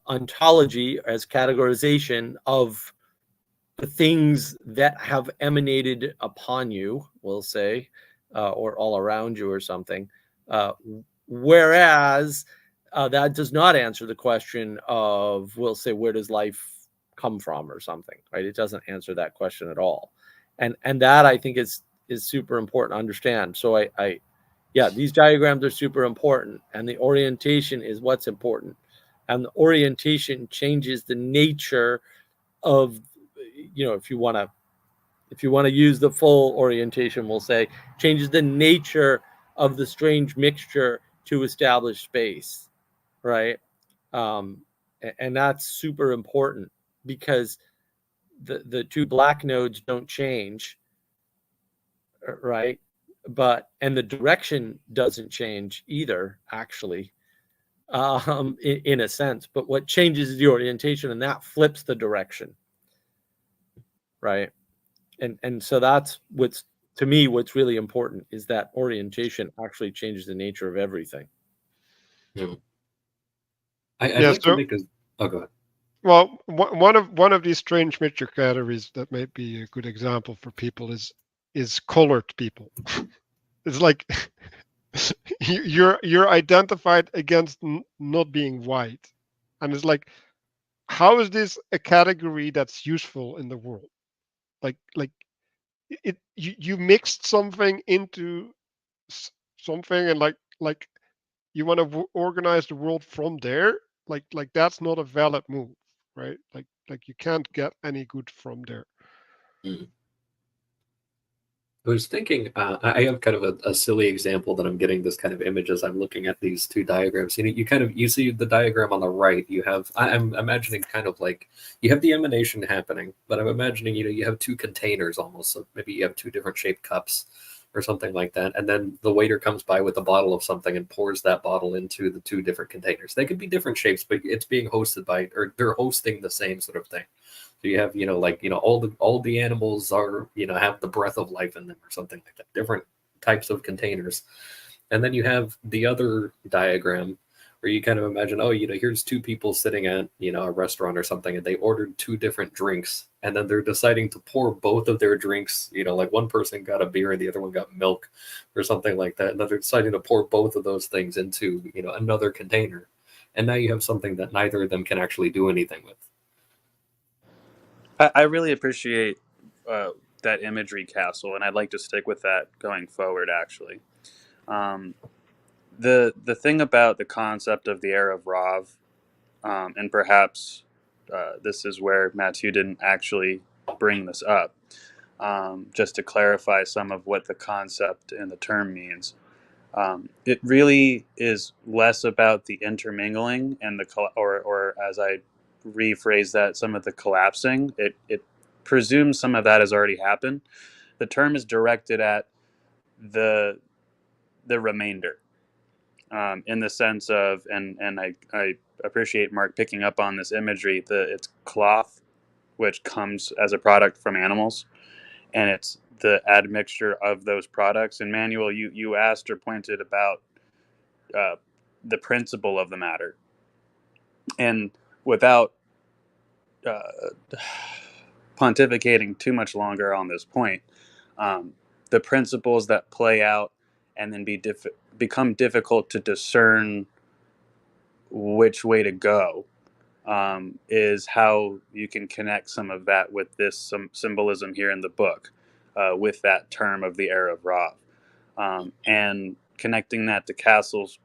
ontology as categorization of the things that have emanated upon you, we'll say, or all around you or something. Whereas that does not answer the question of, we'll say, where does life come from or something, right? It doesn't answer that question at all. And that I think is super important to understand. So yeah, these diagrams are super important, and the orientation is what's important. And the orientation changes the nature of, if you want to use the full orientation, we'll say, changes the nature of the strange mixture to establish space, right? And that's super important, because the two black nodes don't change, right? And the direction doesn't change either, actually, in a sense. But what changes is the orientation, and that flips the direction, right? And so that's what's really important, is that orientation actually changes the nature of everything. Yeah. I'd like to make a... Oh, go ahead. Well, one of these strange mixture categories that might be a good example for people is colored people. It's like you're identified against not being white, and it's like, how is this a category that's useful in the world? Like you mixed something into something, and like you want to organize the world from there. Like that's not a valid move, right? Like you can't get any good from there. I was thinking, I have kind of a silly example that I'm getting this kind of image as I'm looking at these two diagrams. You see the diagram on the right. I'm imagining kind of like you have the emanation happening, but I'm imagining you have two containers almost. So maybe you have two different shaped cups or something like that, and then the waiter comes by with a bottle of something and pours that bottle into the two different containers. They could be different shapes, but it's being hosted by, or they're hosting the same sort of thing. So you have, all the animals are, have the breath of life in them or something like that, different types of containers. And then you have the other diagram where you kind of imagine, here's two people sitting at, a restaurant or something, and they ordered two different drinks. And then they're deciding to pour both of their drinks, like one person got a beer and the other one got milk or something like that. And then they're deciding to pour both of those things into, another container. And now you have something that neither of them can actually do anything with. I really appreciate that imagery, Castle, and I'd like to stick with that going forward. Actually, um, the thing about the concept of the era of Rav, and perhaps this is where Matthieu didn't actually bring this up, just to clarify some of what the concept and the term means. It really is less about the intermingling and or as I rephrase that, some of the collapsing. It presumes some of that has already happened. The term is directed at the the remainder, in the sense of, and I appreciate Mark picking up on this imagery. It's cloth, which comes as a product from animals, and it's the admixture of those products. And Manuel, you asked or pointed about uh, the principle of the matter, and without uh, pontificating too much longer on this point, um, the principles that play out and then become difficult to discern which way to go, is how you can connect some of that with some symbolism here in the book, with that term of the era of Ra, and connecting that to Castle's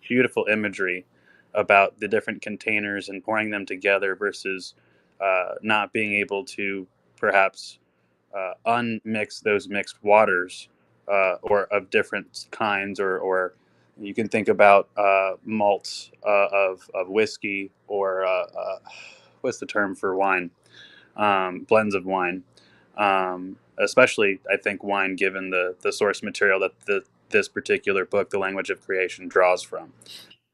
beautiful imagery about the different containers and pouring them together versus not being able to perhaps unmix those mixed waters, or of different kinds, or you can think about malts of whiskey, or what's the term for wine? Blends of wine. Especially, I think, wine, given the source material that this particular book, The Language of Creation, draws from.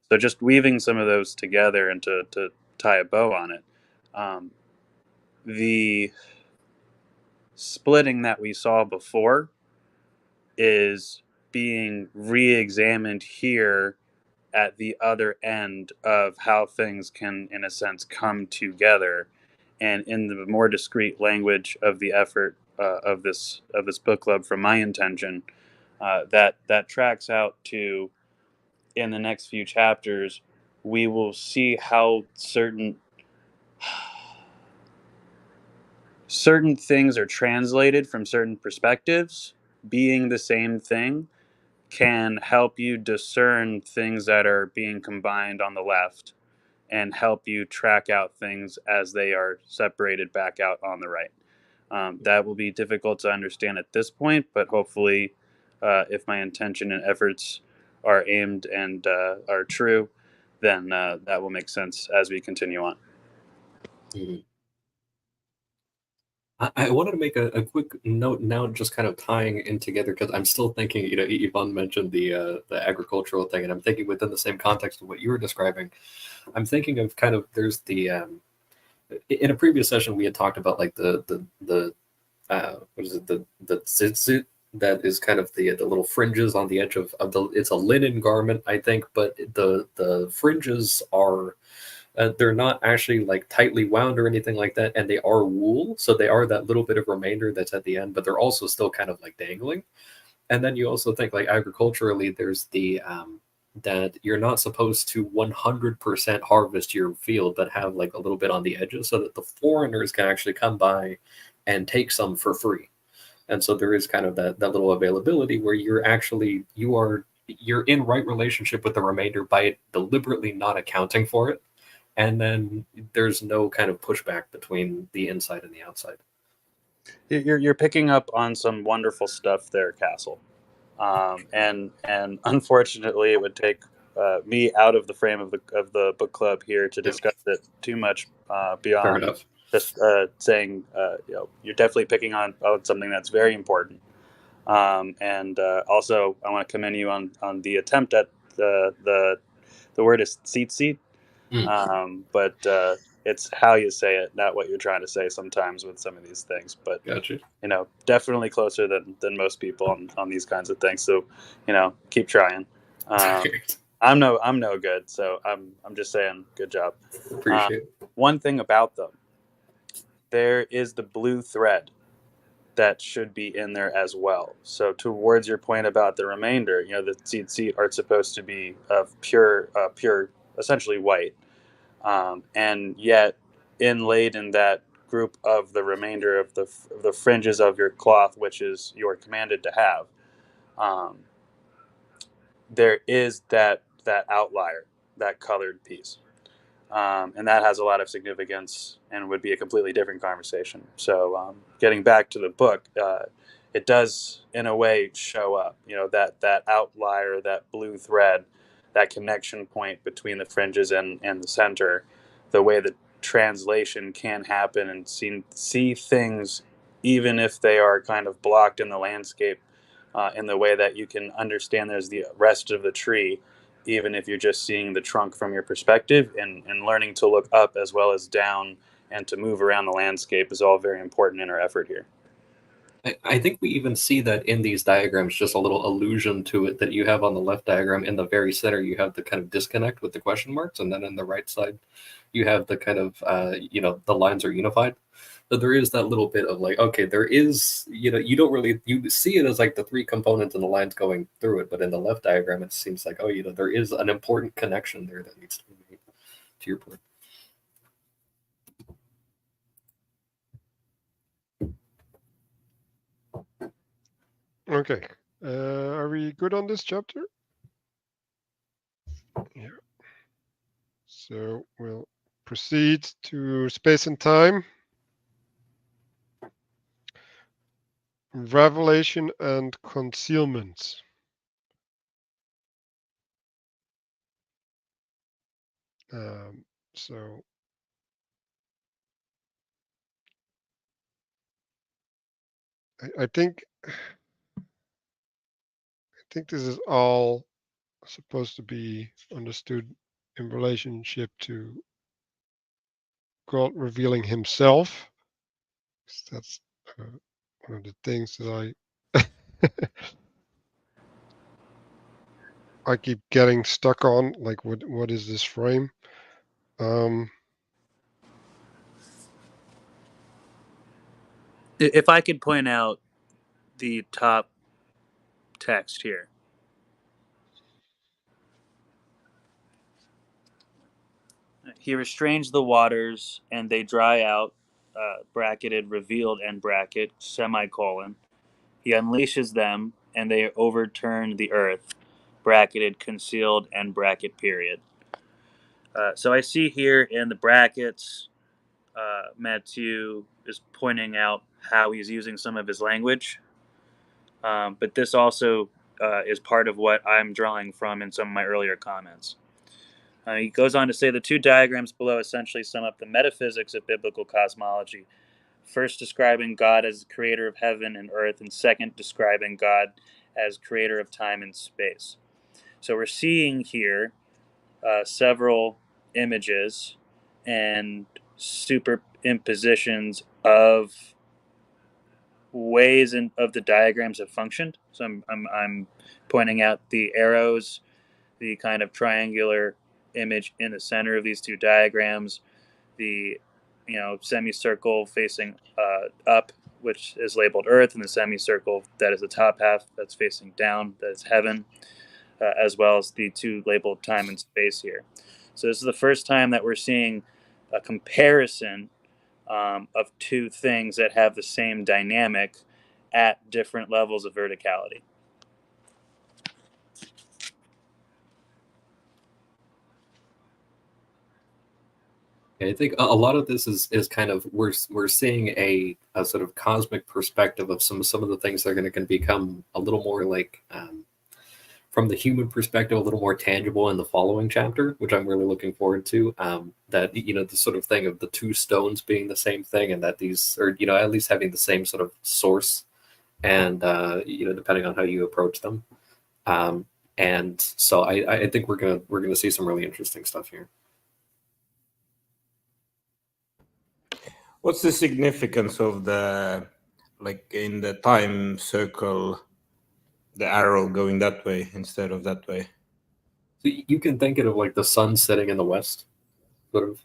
So just weaving some of those together and to tie a bow on it. The splitting that we saw before is being re-examined here at the other end of how things can, in a sense, come together, and in the more discrete language of the effort of this book club, from my intention, that tracks out to, in the next few chapters, we will see how certain things are translated from certain perspectives, being the same thing, can help you discern things that are being combined on the left and help you track out things as they are separated back out on the right. That will be difficult to understand at this point, but hopefully, if my intention and efforts are aimed and are true, then that will make sense as we continue on. Mm-hmm. I wanted to make a quick note now, just kind of tying in together, because I'm still thinking, Yvonne mentioned the agricultural thing, and I'm thinking within the same context of what you were describing. I'm thinking of kind of, there's the in a previous session we had talked about like the what is it, the tzitzit, that is kind of the little fringes on the edge of the, it's a linen garment, I think, but the fringes are they're not actually like tightly wound or anything like that, and they are wool, so they are that little bit of remainder that's at the end, but they're also still kind of like dangling. And then you also think like agriculturally, there's the that you're not supposed to 100% harvest your field, but have like a little bit on the edges so that the foreigners can actually come by and take some for free. And so there is kind of that little availability where you're in right relationship with the remainder by deliberately not accounting for it, and then there's no kind of pushback between the inside and the outside. You're picking up on some wonderful stuff there, Castle. And unfortunately, it would take me out of the frame of the book club here to discuss it too much, beyond just saying, you're definitely picking on something that's very important. And also, I want to commend you on the attempt at the word is tzitzit, but it's how you say it, not what you're trying to say sometimes with some of these things. But gotcha. Definitely closer than most people on these kinds of things. So, keep trying. I'm no good, so I'm just saying, good job. Appreciate it. One thing about them, there is the blue thread that should be in there as well. So towards your point about the remainder, the tzitzit are supposed to be of pure, essentially white, and yet inlaid in that group of the remainder of the fringes of your cloth, which is you're commanded to have, there is that outlier, that colored piece. And that has a lot of significance and would be a completely different conversation. So getting back to the book, it does in a way show up, that outlier, that blue thread, that connection point between the fringes and the center, the way that translation can happen and see things even if they are kind of blocked in the landscape, in the way that you can understand there's the rest of the tree even if you're just seeing the trunk from your perspective, and learning to look up as well as down and to move around the landscape is all very important in our effort here. I think we even see that in these diagrams, just a little allusion to it that you have on the left diagram. In the very center, you have the kind of disconnect with the question marks, and then in the right side, you have the kind of, the lines are unified. So there is that little bit of like, okay, there is, you don't really, you see it as like the three components and the lines going through it, but in the left diagram, it seems like, there is an important connection there that needs to be made, to your point. Okay. Are we good on this chapter? Yeah. So we'll proceed to space and time. Revelation and concealment. So I think this is all supposed to be understood in relationship to God revealing himself. That's one of the things that I keep getting stuck on, like what is this frame? If I could point out the top text here. He restrains the waters and they dry out, bracketed, revealed, and bracket, semicolon. He unleashes them and they overturn the earth, bracketed, concealed, and bracket, period. So I see here in the brackets, Matthieu is pointing out how he's using some of his language. But this also is part of what I'm drawing from in some of my earlier comments. He goes on to say the two diagrams below essentially sum up the metaphysics of biblical cosmology. First, describing God as the creator of heaven and earth, and second, describing God as creator of time and space. So we're seeing here several images and superimpositions of ways of the diagrams have functioned. So I'm pointing out the arrows, the kind of triangular image in the center of these two diagrams, the semicircle facing up, which is labeled Earth, and the semicircle that is the top half that's facing down, that is heaven, as well as the two labeled time and space here. So this is the first time that we're seeing a comparison of two things that have the same dynamic at different levels of verticality. I think a lot of this is kind of we're seeing a sort of cosmic perspective of some of the things that are going to become a little more like from the human perspective, a little more tangible in the following chapter, which I'm really looking forward to. That the sort of thing of the two stones being the same thing, and that these are at least having the same sort of source, and depending on how you approach them. And so I think we're gonna see some really interesting stuff here. What's the significance of the, like in the time circle, the arrow going that way instead of that way? So you can think of like the sun setting in the west, sort of.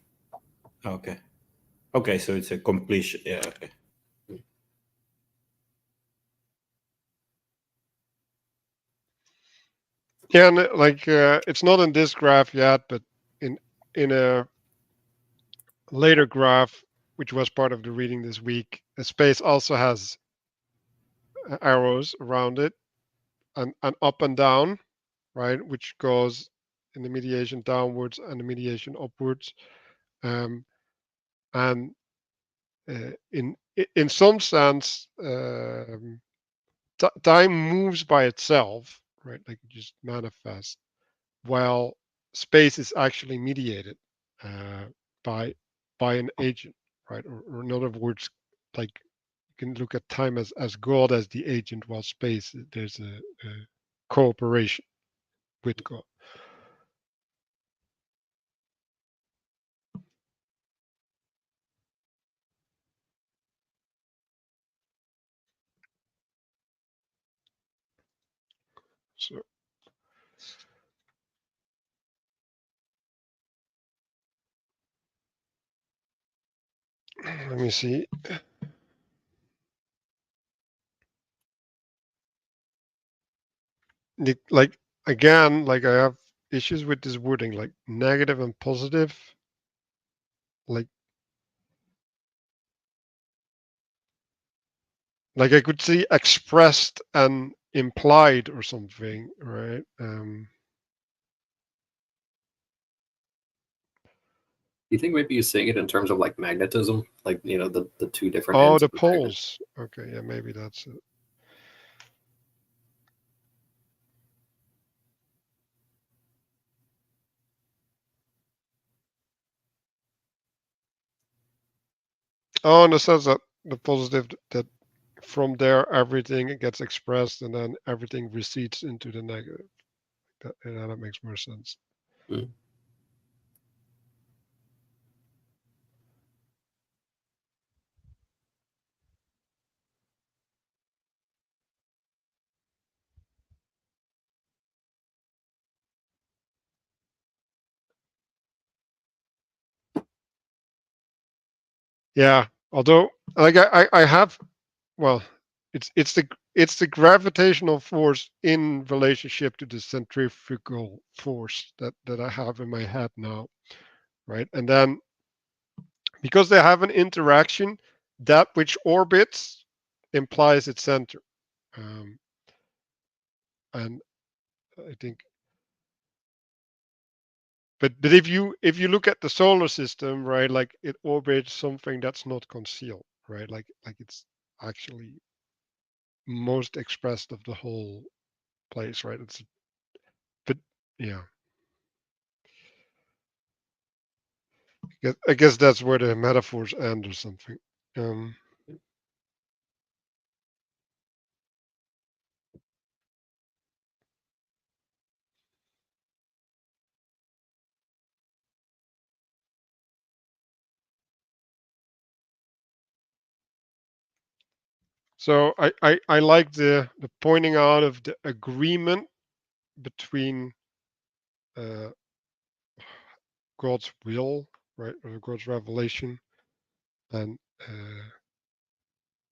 Okay. Okay, so it's a completion. Yeah. Okay. Yeah, and like it's not in this graph yet, but in a later graph, which was part of the reading this week, a space also has arrows around it, and up and down, right, which goes in the mediation downwards and the mediation upwards, and in some sense, time moves by itself, right? Like it just manifests, while space is actually mediated by an agent, right? Or in other words, like you can look at time as God as the agent, while space there's a cooperation with God. So let me see. Like again, like I have issues with this wording, like negative and positive. Like I could see expressed and implied or something, right? You think maybe you're seeing it in terms of like magnetism, like the two different Oh, ends the of the magnet? poles. Okay, yeah, maybe that's it. Oh, in the sense that the positive, that from there everything gets expressed and then everything recedes into the negative. That makes more sense. Mm. Yeah, although like I have, well, it's the gravitational force in relationship to the centrifugal force that I have in my head now, right? And then because they have an interaction, that which orbits implies its center, and I think. But if you look at the solar system, right, like it orbits something that's not concealed, right? Like it's actually most expressed of the whole place, right? But yeah, I guess that's where the metaphors end or something. So I like the pointing out of the agreement between God's will, right, or God's revelation, and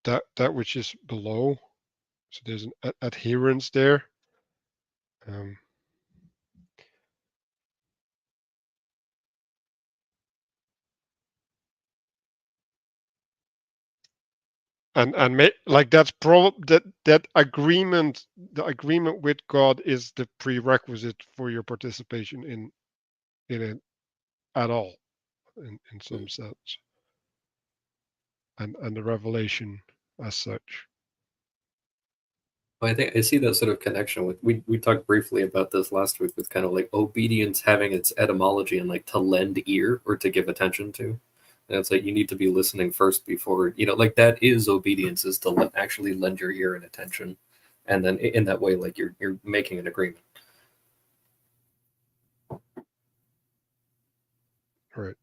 that which is below. So there's an adherence there. And like that's that agreement, the agreement with God is the prerequisite for your participation in it at all, in some sense, and the revelation as such. Well, I think I see that sort of connection with we talked briefly about this last week with kind of like obedience having its etymology and like to lend ear or to give attention to. And it's like you need to be listening first before like that is obedience, is to actually lend your ear and attention, and then in that way like you're making an agreement. Right.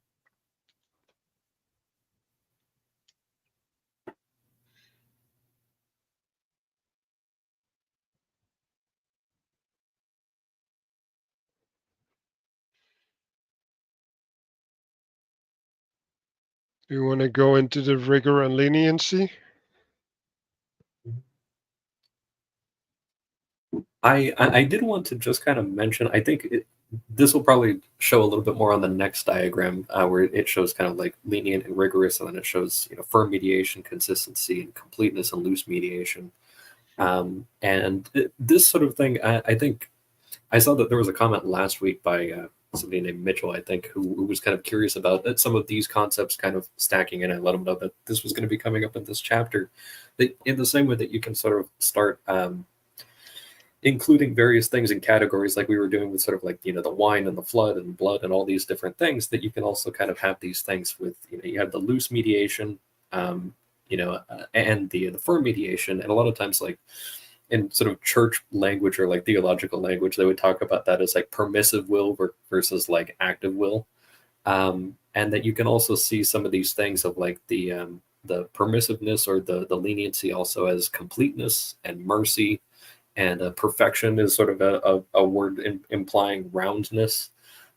Do you want to go into the rigor and leniency? I did want to just kind of mention, I think this will probably show a little bit more on the next diagram, where it shows kind of like lenient and rigorous, and then it shows, you know, firm mediation, consistency, and completeness, and loose mediation. This sort of thing, I think I saw that there was a comment last week by somebody named Mitchell, I think, who was kind of curious about some of these concepts kind of stacking, and I let him know that this was going to be coming up in this chapter. That in the same way that you can sort of start including various things in categories, like we were doing with sort of like, you know, the wine and the flood and blood and all these different things, that you can also kind of have these things with, you know, you have the loose mediation, you know, and the firm mediation. And a lot of times, like in sort of church language or like theological language, they would talk about that as like permissive will versus like active will. And that you can also see some of these things of like the permissiveness or the leniency also as completeness and mercy. And perfection is sort of a word implying roundness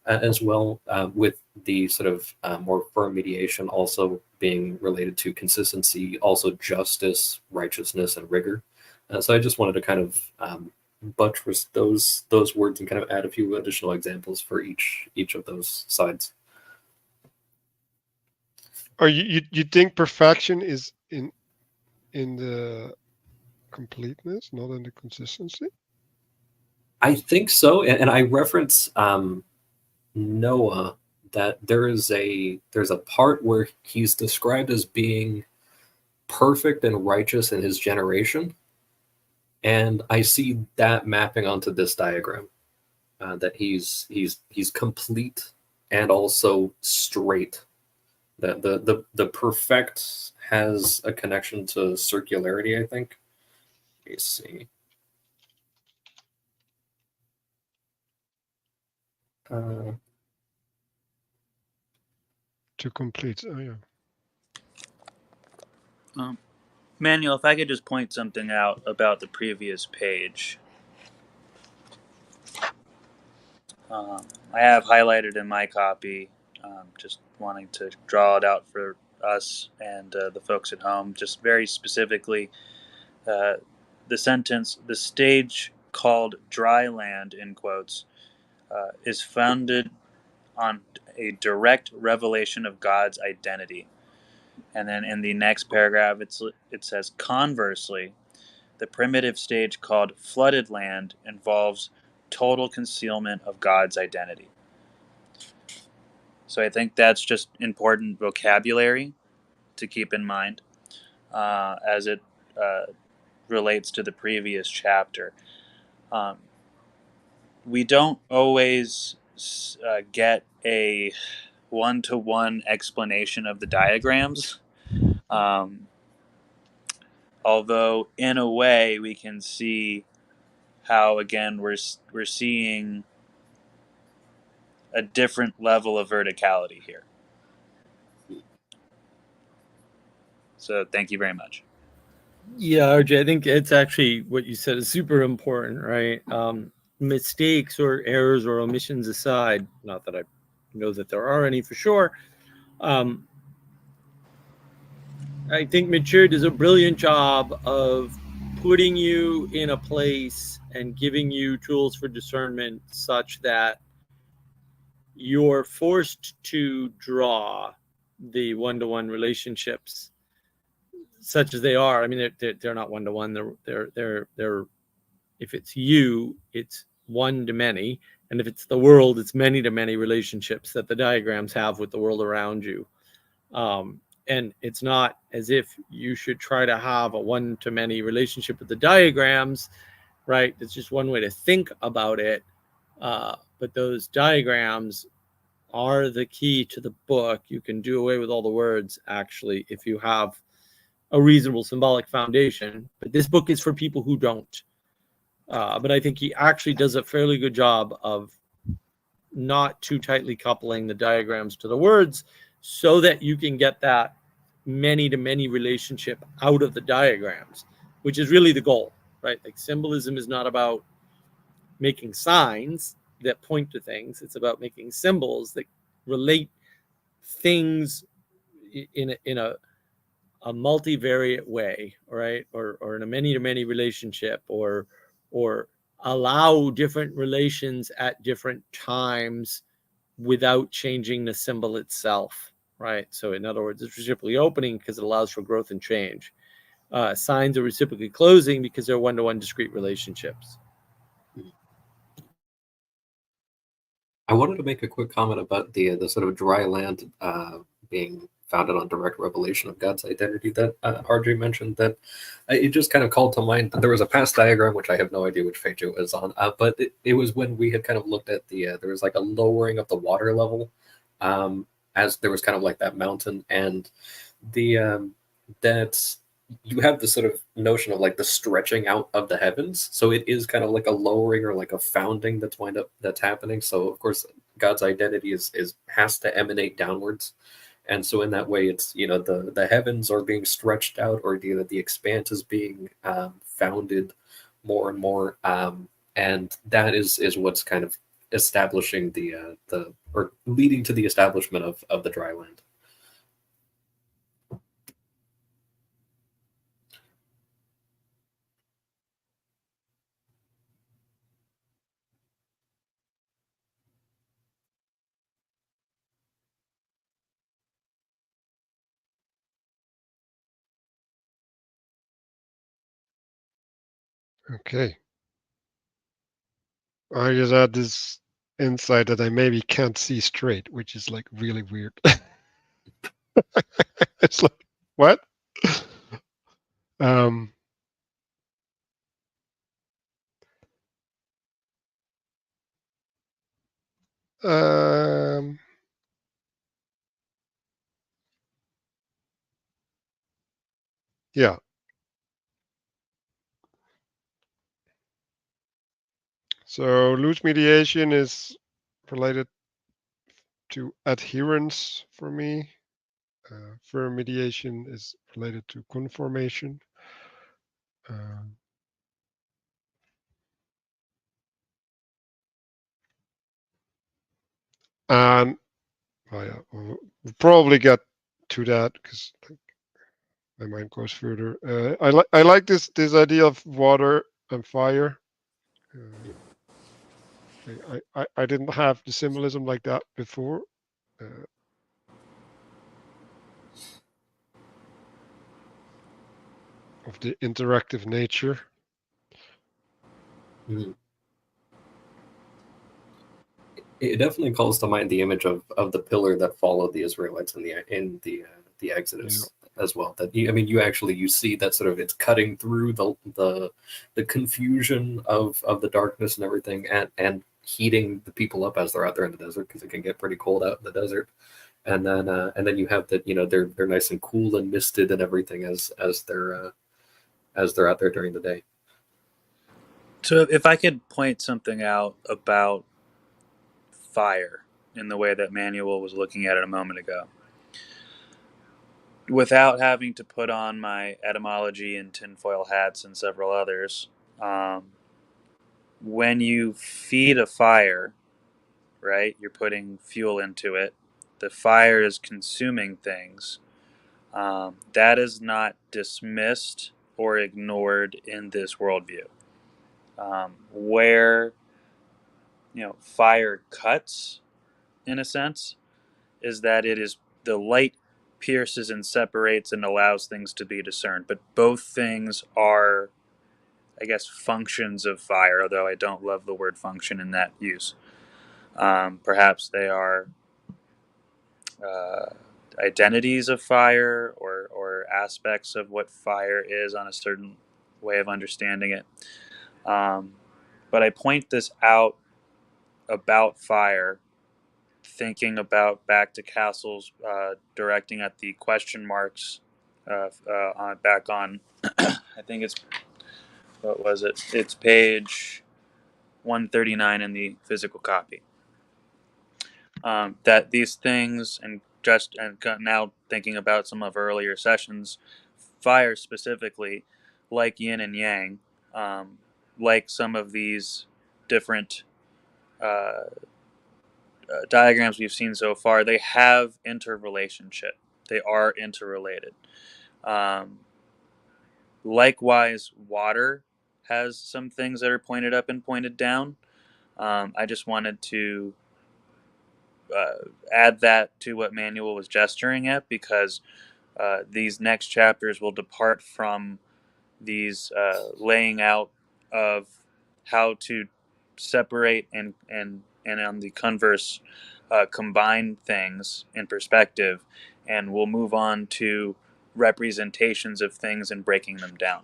as well, with the sort of more firm mediation also being related to consistency, also justice, righteousness, and rigor. So I just wanted to kind of buttress those words and kind of add a few additional examples for each of those sides. Or you think perfection is in the completeness, not in the consistency? I think so, and I reference Noah, that there's a part where he's described as being perfect and righteous in his generation, and I see that mapping onto this diagram, that he's complete and also straight. That the perfect has a connection to circularity, I think. Let me see. To complete. Oh yeah. Manuel, if I could just point something out about the previous page. I have highlighted in my copy, just wanting to draw it out for us and the folks at home, just very specifically, the sentence, "the stage called dry land," in quotes, is founded on a direct revelation of God's identity. And then in the next paragraph, it says, conversely, the primitive stage called flooded land involves total concealment of God's identity. So I think that's just important vocabulary to keep in mind as it relates to the previous chapter. We don't always get a one-to-one explanation of the diagrams. Although in a way we can see how, again, we're seeing a different level of verticality here. So thank you very much. Yeah, RJ, I think it's actually what you said is super important, right? Mistakes or errors or omissions aside, not that I know that there are any for sure, I think Matthieu does a brilliant job of putting you in a place and giving you tools for discernment such that you're forced to draw the one-to-one relationships such as they are. I mean, they're not one-to-one. They're if it's you, it's one to many, and if it's the world, it's many to many relationships that the diagrams have with the world around you. And it's not as if you should try to have a one-to-many relationship with the diagrams, right? It's just one way to think about it. But those diagrams are the key to the book. You can do away with all the words, actually, if you have a reasonable symbolic foundation. But this book is for people who don't. But I think he actually does a fairly good job of not too tightly coupling the diagrams to the words, so that you can get that many-to-many relationship out of the diagrams, which is really the goal, right? Like, symbolism is not about making signs that point to things. It's about making symbols that relate things in a multivariate way, right? Or in a many-to-many relationship, or allow different relations at different times without changing the symbol itself, right? So in other words, it's reciprocally opening because it allows for growth and change. Signs are reciprocally closing because they're one-to-one discrete relationships. I wanted to make a quick comment about the sort of dry land being founded on direct revelation of God's identity that RJ mentioned. That it just kind of called to mind that there was a past diagram, which I have no idea which page it was on, but it was when we had kind of looked at there was like a lowering of the water level as there was kind of like that mountain, and that you have this sort of notion of like the stretching out of the heavens. So it is kind of like a lowering or like a founding that's happening. So of course God's identity is has to emanate downwards. And so in that way, it's, the heavens are being stretched out, or the expanse is being founded more and more. And that is what's kind of establishing or leading to the establishment of the dry land. Okay. I just had this insight that I maybe can't see straight, which is like really weird. It's like, what? Um, um, yeah. So loose mediation is related to adherence for me. Firm mediation is related to conformation. And we'll probably get to that because my mind goes further. I like this idea of water and fire. I didn't have the symbolism like that before. Of the interactive nature. Mm-hmm. It definitely calls to mind the image of the pillar that followed the Israelites in the Exodus as well. That you actually you see that sort of it's cutting through the confusion of the darkness and everything, and heating the people up as they're out there in the desert, because it can get pretty cold out in the desert. And then you have that they're nice and cool and misted and everything as they're out there during the day. So if I could point something out about fire in the way that Manuel was looking at it a moment ago, without having to put on my etymology and tinfoil hats and several others, when you feed a fire, right, you're putting fuel into it. The fire is consuming things. That is not dismissed or ignored in this worldview. Where fire cuts, in a sense, is that it is the light pierces and separates and allows things to be discerned. But both things are, I guess, functions of fire, although I don't love the word function in that use. Perhaps they are identities of fire, or aspects of what fire is on a certain way of understanding it. But I point this out about fire, thinking about back to Castle's directing at the question marks back on, I think it's, what was it? It's page 139 in the physical copy. That these things, and now thinking about some of earlier sessions, fire specifically, like yin and yang, like some of these different diagrams we've seen so far, they have interrelationship. They are interrelated. Likewise, water has some things that are pointed up and pointed down. I just wanted to add that to what Manuel was gesturing at, because these next chapters will depart from these laying out of how to separate and on the converse combine things in perspective, and we'll move on to representations of things and breaking them down.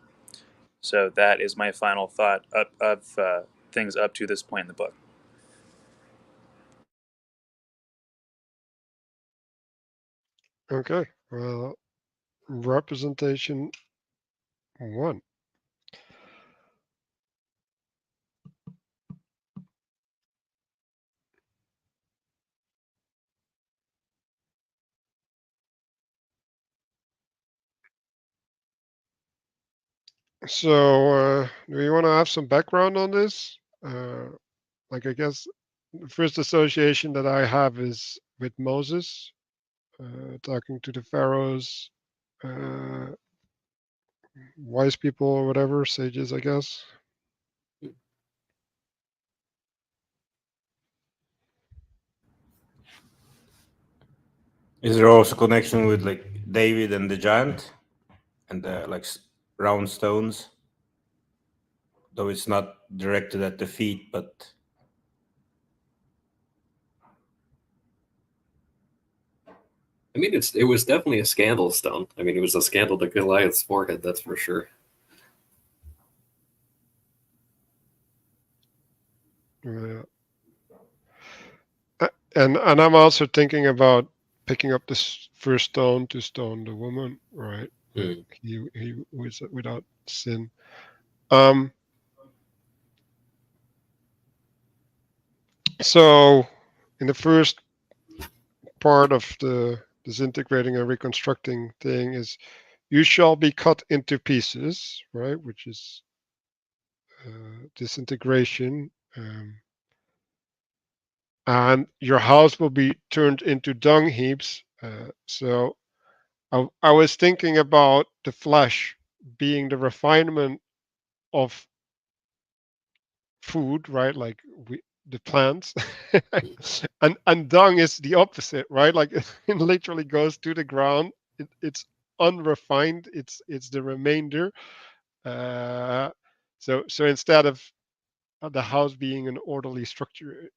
So that is my final thought of things up to this point in the book. Okay, well, representation 1. So, do you want to have some background on this? Like, I guess the first association that I have is with Moses, talking to the pharaohs, uh, wise people or whatever, sages, I guess. Is there also connection with like David and the giant and the like round stones? Though it's not directed at the feet, but I mean, it was definitely a scandal stone. I mean, it was a scandal to Goliath's forehead, that's for sure. Yeah. And I'm also thinking about picking up this first stone to stone the woman, right? Mm. He was without sin. So in the first part of the disintegrating and reconstructing thing is, you shall be cut into pieces, right? Which is disintegration. And your house will be turned into dung heaps. So I was thinking about the flesh being the refinement of food, right? Like the plants, and dung is the opposite, right? Like it literally goes to the ground. It's unrefined. It's the remainder. So instead of the house being an orderly structure,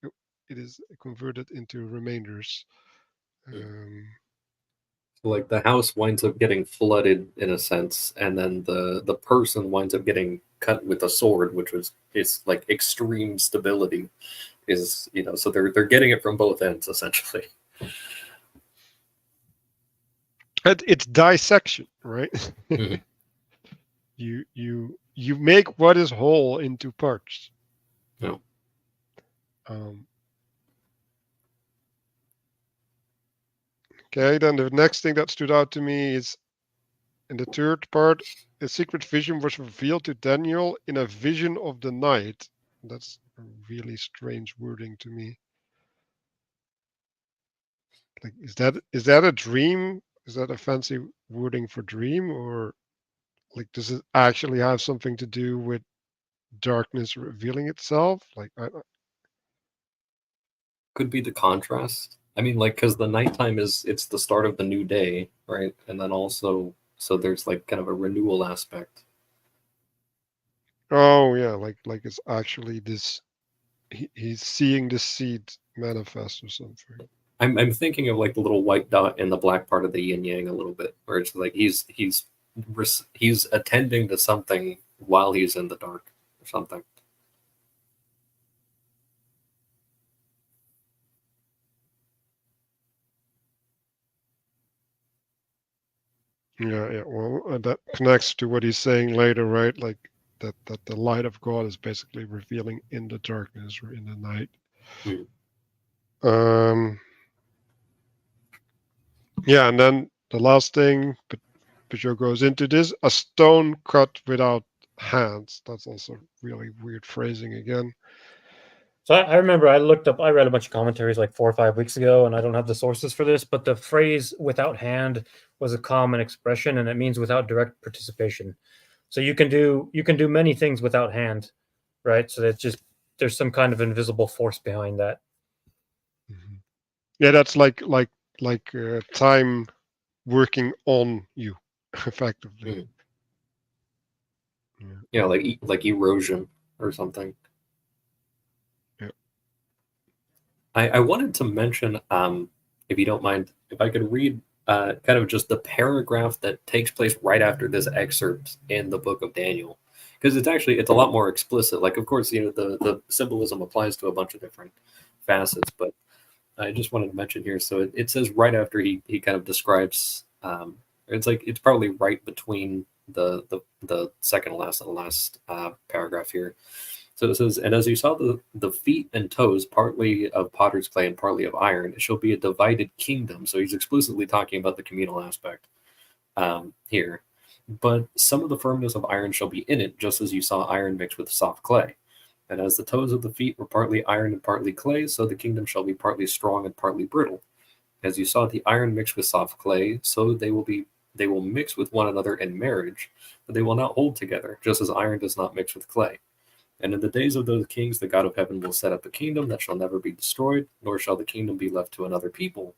it is converted into remainders. Like the house winds up getting flooded in a sense, and then the person winds up getting cut with a sword, which is like extreme stability. Is so they're getting it from both ends essentially. It's dissection, right? Mhm. You make what is whole into parts. No. Okay, then the next thing that stood out to me is in the third part, a secret vision was revealed to Daniel in a vision of the night. That's really strange wording to me. Like, is that a dream? Is that a fancy wording for dream, or like does it actually have something to do with darkness revealing itself? Like, Could be the contrast. I mean, like, because the nighttime it's the start of the new day, right? And then also, so there's like kind of a renewal aspect. oh yeah, like it's actually this. He's seeing the seed manifest or something. I'm thinking of like the little white dot in the black part of the yin yang a little bit, where it's like he's attending to something while he's in the dark or something. Yeah. Well, that connects to what he's saying later, right? Like that the light of God is basically revealing in the darkness or in the night. Mm. Yeah, and then the last thing, Pageau goes into this: a stone cut without hands. That's also really weird phrasing again. So I remember I read a bunch of commentaries like 4 or 5 weeks ago, and I don't have the sources for this, but the phrase "without hand" was a common expression, and it means without direct participation. So you can do many things without hand, right? So that's just there's some kind of invisible force behind that. Mm-hmm. Yeah, that's like time working on you, effectively. Yeah, like erosion or something. Yeah. I wanted to mention, if you don't mind, if I could read kind of just the paragraph that takes place right after this excerpt in the book of Daniel, because it's a lot more explicit. Like, of course, the symbolism applies to a bunch of different facets, but I just wanted to mention here. So it says right after he kind of describes, it's probably right between the second to last and the last paragraph here. So it says, and as you saw the feet and toes, partly of potter's clay and partly of iron, it shall be a divided kingdom. So he's explicitly talking about the communal aspect here. But some of the firmness of iron shall be in it, just as you saw iron mixed with soft clay. And as the toes of the feet were partly iron and partly clay, so the kingdom shall be partly strong and partly brittle. As you saw the iron mixed with soft clay, so they will mix with one another in marriage, but they will not hold together, just as iron does not mix with clay. And in the days of those kings, the God of heaven will set up a kingdom that shall never be destroyed, nor shall the kingdom be left to another people.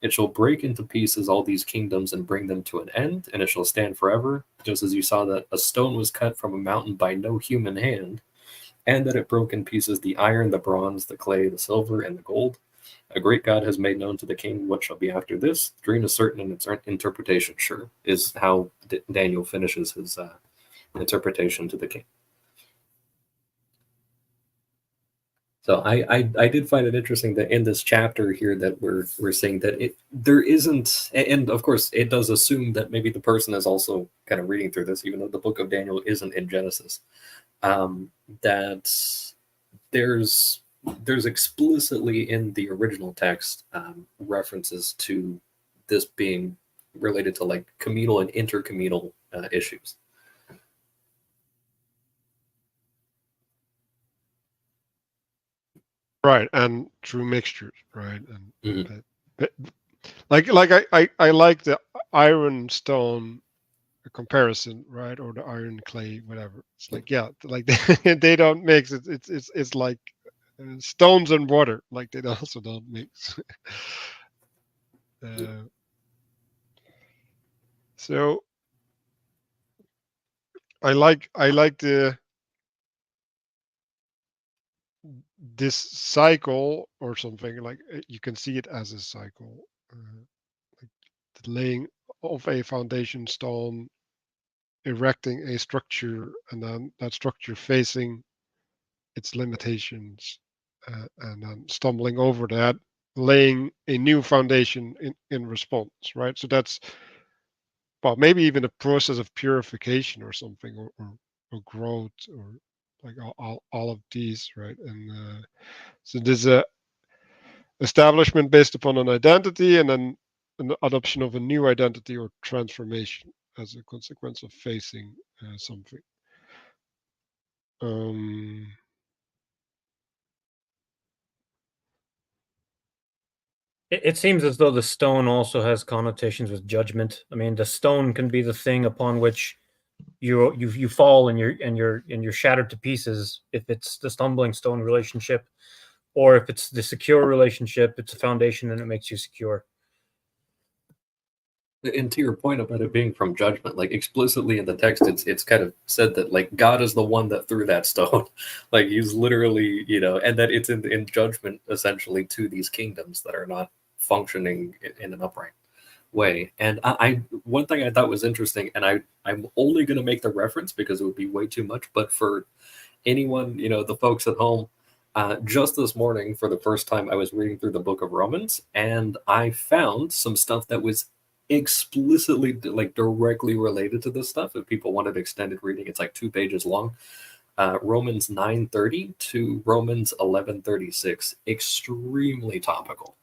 It shall break into pieces all these kingdoms and bring them to an end, and it shall stand forever, just as you saw that a stone was cut from a mountain by no human hand, and that it broke in pieces the iron, the bronze, the clay, the silver, and the gold. A great God has made known to the king what shall be after this. The dream is certain and its interpretation sure, is how Daniel finishes his interpretation to the king. So I did find it interesting that in this chapter here that we're seeing that there isn't, and of course it does assume that maybe the person is also kind of reading through this, even though the book of Daniel isn't in Genesis, that there's explicitly in the original text references to this being related to like communal and intercommunal issues. Right, and through mixtures, right, and Mm-hmm. like I like the iron stone comparison, right, or the iron clay, whatever. It's like, yeah, like they don't mix. It's like stones and water, like they also don't mix. So I like this cycle or something, like you can see it as a cycle, like the laying of a foundation stone, erecting a structure, and then that structure facing its limitations, and then stumbling over that, laying a new foundation in response, right? So that's, well, maybe even a process of purification or something, or growth, or like all of these, right? And so there's a establishment based upon an identity, and then an adoption of a new identity or transformation as a consequence of facing something. It seems as though the stone also has connotations with judgment. I mean, the stone can be the thing upon which you fall and you're shattered to pieces if it's the stumbling stone relationship, or if it's the secure relationship, it's a foundation and it makes you secure. And to your point about it being from judgment, like explicitly in the text, it's kind of said that like God is the one that threw that stone, like he's literally, and that it's in judgment essentially to these kingdoms that are not functioning in an upright way. And I one thing I thought was interesting, and I'm only going to make the reference because it would be way too much, but for anyone, the folks at home, just this morning for the first time I was reading through the book of Romans, and I found some stuff that was explicitly like directly related to this stuff. If people wanted extended reading, it's like 2 pages long. Romans 9:30 to Romans 11:36, extremely topical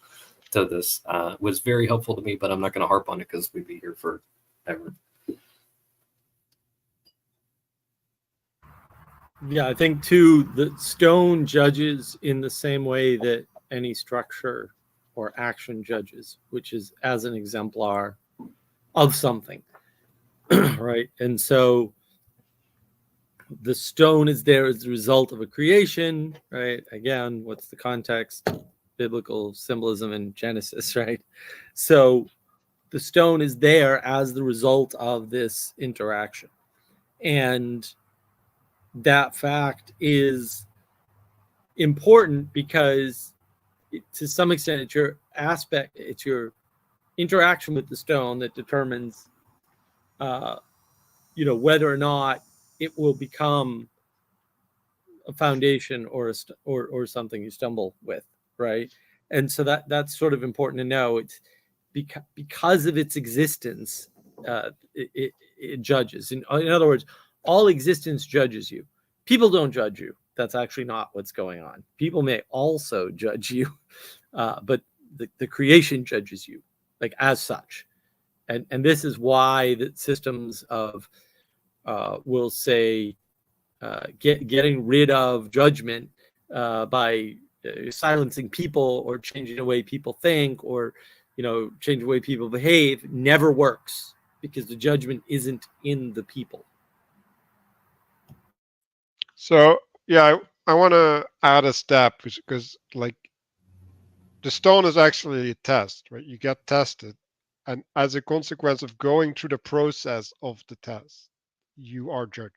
to this. Was very helpful to me, but I'm not going to harp on it because we'd be here forever. Yeah, I think too, the stone judges in the same way that any structure or action judges, which is as an exemplar of something, right? And so the stone is there as the result of a creation, right? Again, what's the context? Biblical symbolism in Genesis, right? So the stone is there as the result of this interaction. And that fact is important because to some extent it's your aspect, it's your interaction with the stone that determines whether or not it will become a foundation or something you stumble with, right? And so that's sort of important to know. It's because of its existence, it judges. In other words, all existence judges you. People don't judge you. That's actually not what's going on. People may also judge you, but the creation judges you, like as such. And this is why the systems of will say getting rid of judgment by silencing people or changing the way people think or changing the way people behave never works, because the judgment isn't in the people. So yeah, I want to add a step, because like the stone is actually a test, right? You get tested, and as a consequence of going through the process of the test, you are judged.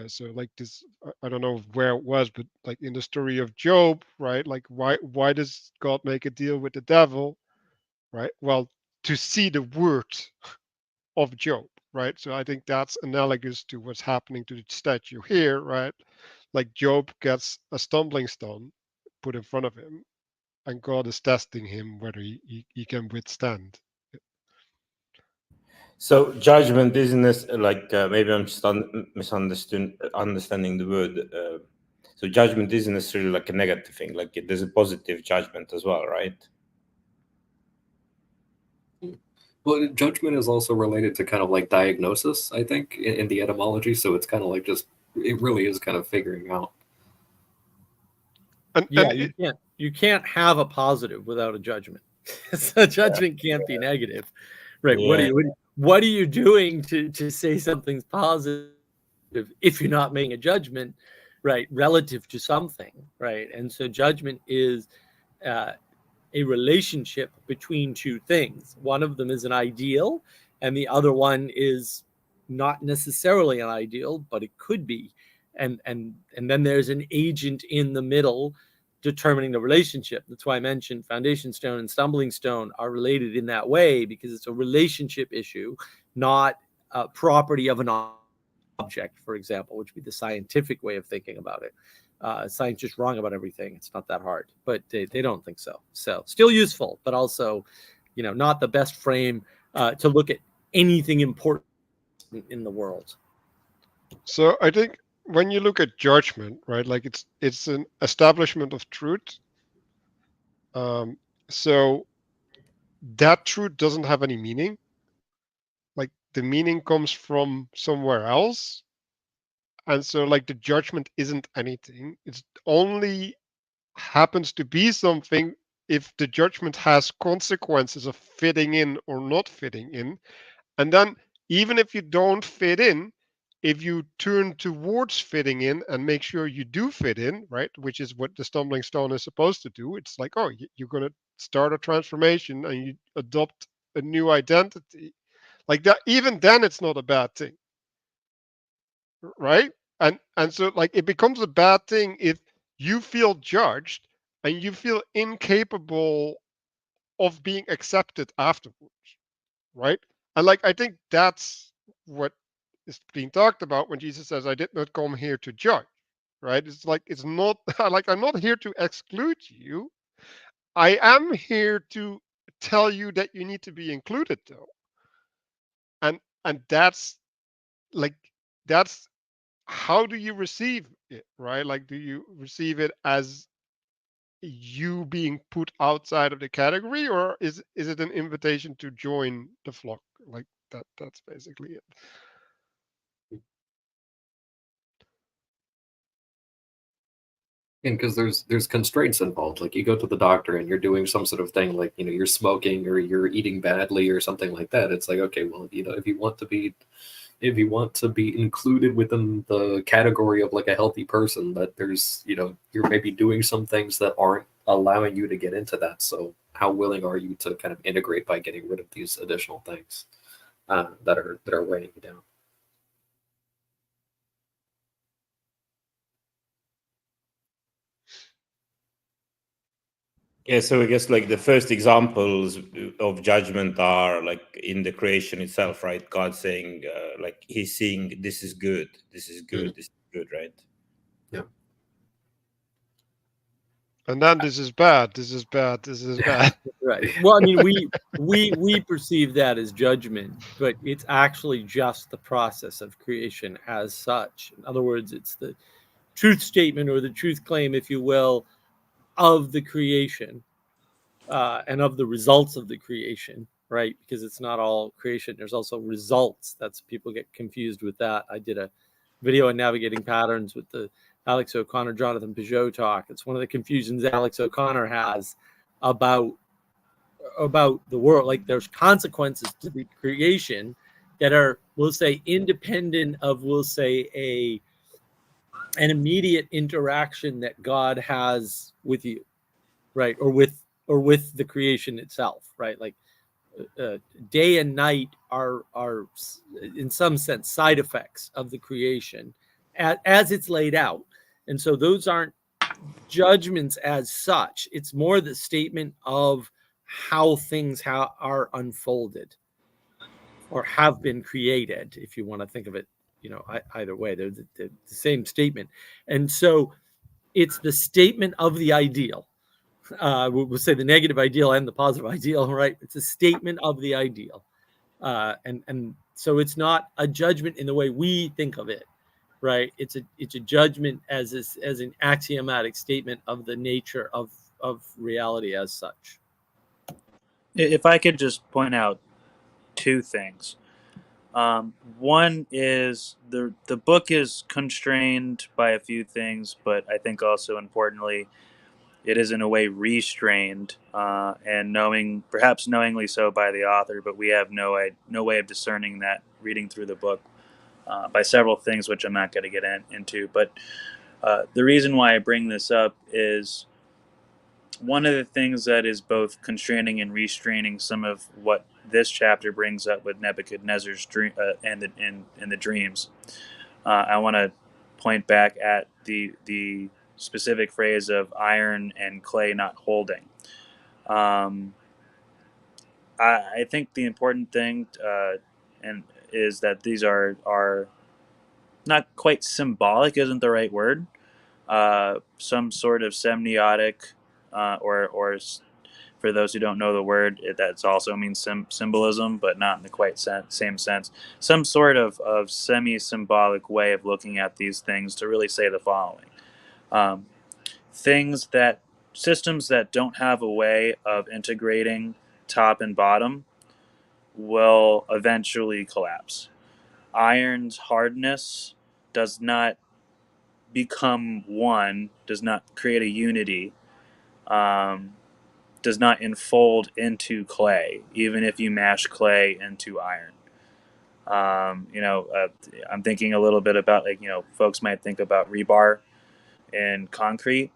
So like this, I don't know where it was, but like in the story of Job, right? Like why does God make a deal with the devil, right? Well, to see the word of Job, right? So I think that's analogous to what's happening to the statue here, right? Like Job gets a stumbling stone put in front of him, and God is testing him whether he can withstand. So judgment isn't this like maybe I'm just understanding the word. So judgment isn't necessarily like a negative thing. Like there's a positive judgment as well, right? Well, judgment is also related to kind of like diagnosis, I think, in the etymology. So it's kind of like it really is kind of figuring out. You can't have a positive without a judgment. So judgment can't be negative, right? Yeah. What are you doing to say something's positive if you're not making a judgment, right, relative to something, right? And so judgment is a relationship between two things. One of them is an ideal, and the other one is not necessarily an ideal, but it could be. And then there's an agent in the middle determining the relationship. That's why I mentioned foundation stone and stumbling stone are related in that way, because it's a relationship issue, not a property of an object, for example, which would be the scientific way of thinking about it. Science is wrong about everything. It's not that hard, but they don't think so. So still useful, but also, not the best frame to look at anything important in the world. So I think when you look at judgment, right, like it's an establishment of truth. So that truth doesn't have any meaning. Like the meaning comes from somewhere else. And so like the judgment isn't anything. It's only happens to be something if the judgment has consequences of fitting in or not fitting in. And then even if you don't fit in, if you turn towards fitting in and make sure you do fit in, right, which is what the stumbling stone is supposed to do, it's like, oh, you're going to start a transformation and you adopt a new identity. Like that, even then it's not a bad thing, right? And so like it becomes a bad thing if you feel judged and you feel incapable of being accepted afterwards, right? And like I think that's what is being talked about when Jesus says, I did not come here to judge, right? It's like it's not like I'm not here to exclude you. I am here to tell you that you need to be included, though. And that's like that's how do you receive it, right? Like do you receive it as you being put outside of the category, or is it an invitation to join the flock? Like that's basically it. And because there's constraints involved, like you go to the doctor and you're doing some sort of thing, like you're smoking or you're eating badly or something like that. It's like, okay, well, if you want to be if you want to be included within the category of like a healthy person, that there's, you know, you're maybe doing some things that aren't allowing you to get into that. So how willing are you to kind of integrate by getting rid of these additional things that are weighing you down? Yeah, so I guess like the first examples of judgment are like in the creation itself, right? God saying, like He's seeing this is good, this is good, this is good, right? Yeah. And then this is bad, this is bad, this is bad. Right. Well, I mean, we perceive that as judgment, but it's actually just the process of creation as such. In other words, it's the truth statement or the truth claim, if you will, of the creation and of the results of the creation, right? Because it's not all creation. There's also results. That's people get confused with that. I did a video on navigating patterns with the Alex O'Connor, Jonathan Pageau talk. It's one of the confusions Alex O'Connor has about the world. Like there's consequences to the creation that are, we'll say, independent of, we'll say, an immediate interaction that God has with you, right? Or with the creation itself, right? Like day and night are in some sense side effects of the creation as it's laid out. And so those aren't judgments as such. It's more the statement of how things are unfolded or have been created, if you want to think of it, you know, either way, they're the same statement. And so it's the statement of the ideal. We'll say the negative ideal and the positive ideal, right? It's a statement of the ideal. And so it's not a judgment in the way we think of it, right? It's a judgment as an axiomatic statement of the nature of reality as such. If I could just point out two things. One is the book is constrained by a few things, but I think also importantly, it is in a way restrained and perhaps knowingly so by the author, but we have no way of discerning that reading through the book by several things, which I'm not going to get into. But the reason why I bring this up is one of the things that is both constraining and restraining some of what this chapter brings up with Nebuchadnezzar's dream and the dreams. I want to point back at the specific phrase of iron and clay not holding. I think the important thing and is that these are not quite symbolic, isn't the right word. Some sort of semiotic, or for those who don't know the word, that also means symbolism, but not in the quite same sense. Some sort of semi-symbolic way of looking at these things to really say the following. Systems that don't have a way of integrating top and bottom will eventually collapse. Iron's hardness does not become one, does not create a unity, does not enfold into clay, even if you mash clay into iron. I'm thinking a little bit about, like, folks might think about rebar in concrete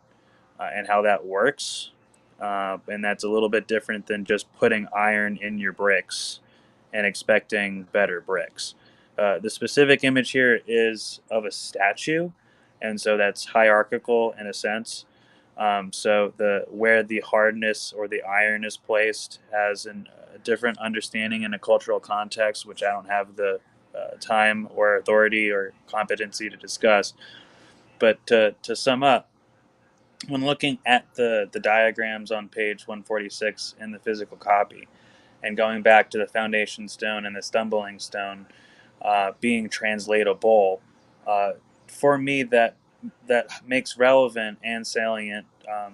and how that works. And that's a little bit different than just putting iron in your bricks and expecting better bricks. The specific image here is of a statue, and so that's hierarchical in a sense. So where the hardness or the iron is placed has a different understanding in a cultural context, which I don't have the time or authority or competency to discuss. But to sum up, when looking at the diagrams on page 146 in the physical copy, and going back to the foundation stone and the stumbling stone being translatable, for me that makes relevant and salient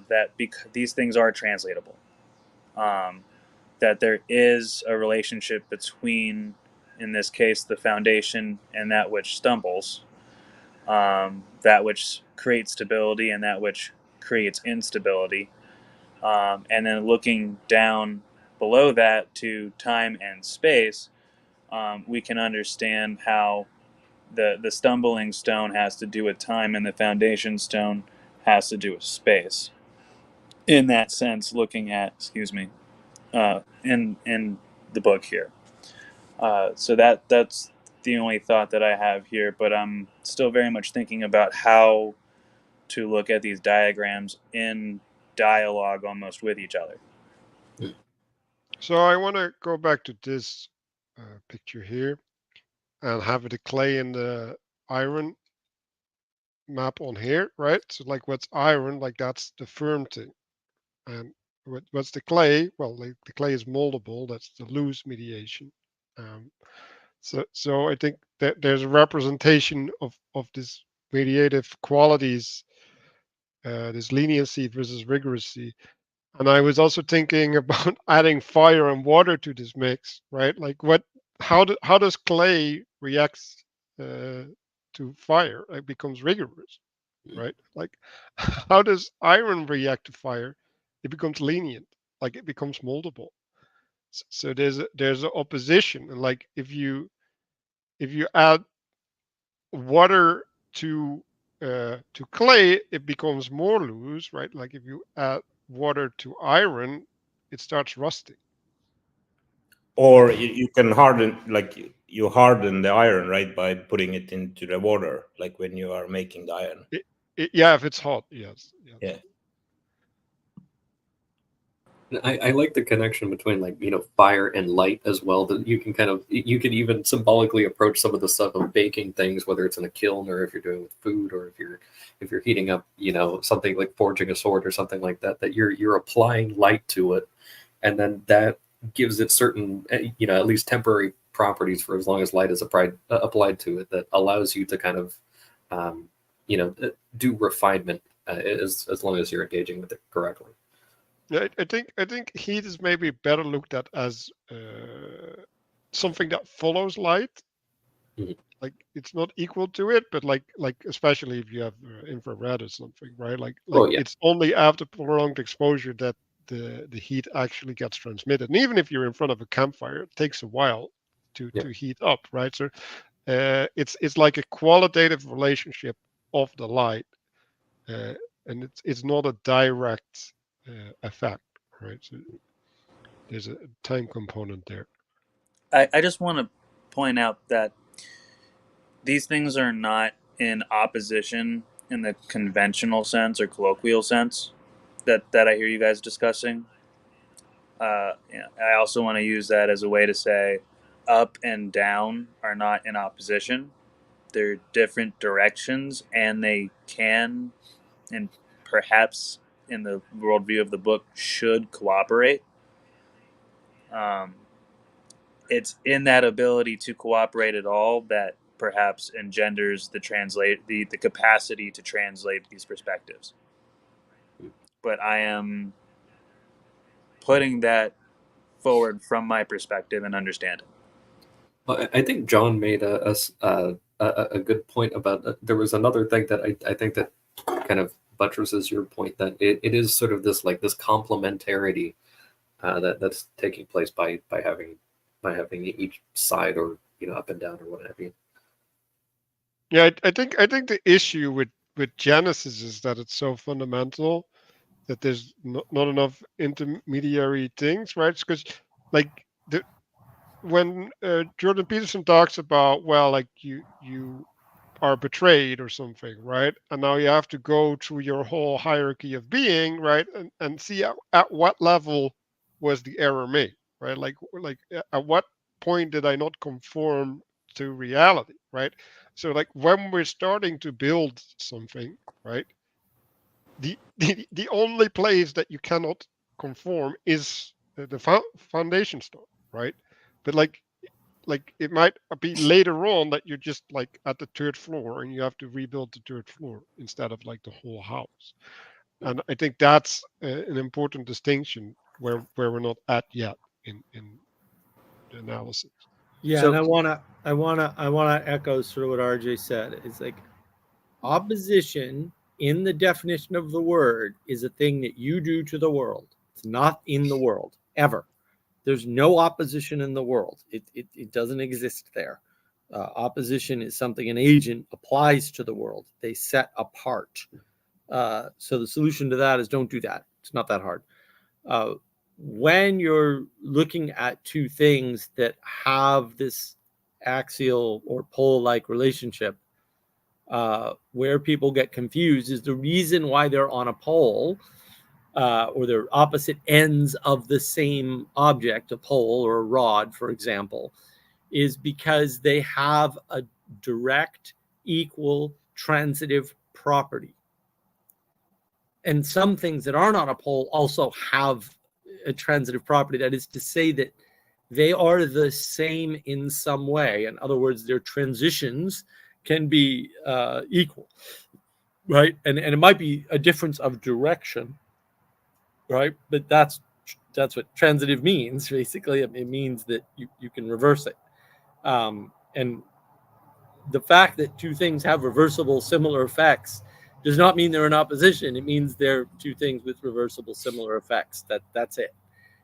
that these things are translatable. That there is a relationship between, in this case, the foundation and that which stumbles, that which creates stability and that which creates instability. And then looking down below that to time and space, we can understand how the stumbling stone has to do with time and the foundation stone has to do with space. In that sense, looking at, in the book here. So that's the only thought that I have here, but I'm still very much thinking about how to look at these diagrams in dialogue almost with each other. So I want to go back to this picture here and have the clay and the iron map on here, right? So like what's iron, like that's the firm thing. And what's the clay? Well, like the clay is moldable, that's the loose mediation. So I think that there's a representation of this mediative qualities, this leniency versus rigorously. And I was also thinking about adding fire and water to this mix, right? Like how does clay react to fire? It becomes rigorous, right? Like how does iron react to fire? It becomes lenient, like it becomes moldable. So there's an opposition, and like if you add water to clay, it becomes more loose, right? Like if you add water to iron, it starts rusting. Or you can harden, like you harden the iron, right, by putting it into the water, like when you are making the iron. Yeah, if it's hot, yes. Yeah. I like the connection between, like, fire and light as well, that you can you could even symbolically approach some of the stuff of baking things, whether it's in a kiln or if you're doing with food, or if you're heating up, something like forging a sword or something like that, that you're applying light to it, and then that gives it certain, at least temporary properties for as long as light is applied to it, that allows you to kind of, do refinement as long as you're engaging with it correctly. Yeah, I think heat is maybe better looked at as something that follows light. Mm-hmm. Like it's not equal to it, but like especially if you have infrared or something, right? Like it's only after prolonged exposure that the heat actually gets transmitted. And even if you're in front of a campfire, it takes a while to heat up, right? So it's like a qualitative relationship of the light, and it's not a direct effect, right? So there's a time component there. I just want to point out that these things are not in opposition in the conventional sense or colloquial sense that I hear you guys discussing. I also want to use that as a way to say up and down are not in opposition. They're different directions, and they can, and perhaps in the worldview of the book, should cooperate. It's in that ability to cooperate at all that perhaps engenders the capacity to translate these perspectives. But I am putting that forward from my perspective and understanding. Well, I think John made a good point about there was another thing that I think that kind of buttresses your point, that it is sort of this complementarity that's taking place by having each side, or up and down, or what have you. Yeah, I think the issue with Genesis is that it's so fundamental that there's not enough intermediary things, right? Because like when Jordan Peterson talks about, well, like you are betrayed or something, right? And now you have to go through your whole hierarchy of being, right? And see at what level was the error made, right? Like at what point did I not conform to reality, right? So like when we're starting to build something, right? The only place that you cannot conform is the foundation stone, right? But like it might be later on that you're just like at the third floor and you have to rebuild the third floor instead of like the whole house. And I think that's an important distinction where we're not at yet in the analysis. Yeah, So, and I wanna echo sort of what RJ said. It's like opposition in the definition of the word is a thing that you do to the world. It's not in the world ever. There's no opposition in the world. It doesn't exist there. Opposition is something an agent applies to the world. They set apart. So the solution to that is don't do that. It's not that hard. When you're looking at two things that have this axial or pole-like relationship, where people get confused is the reason why they're on a pole, or they're opposite ends of the same object, a pole or a rod, for example, is because they have a direct, equal, transitive property. And some things that aren't on a pole also have a transitive property. That is to say that they are the same in some way. In other words, their transitions can be equal, right? And it might be a difference of direction, right? But that's what transitive means. Basically, it means that you can reverse it. And the fact that two things have reversible similar effects does not mean they're in opposition. It means they're two things with reversible similar effects. That's it.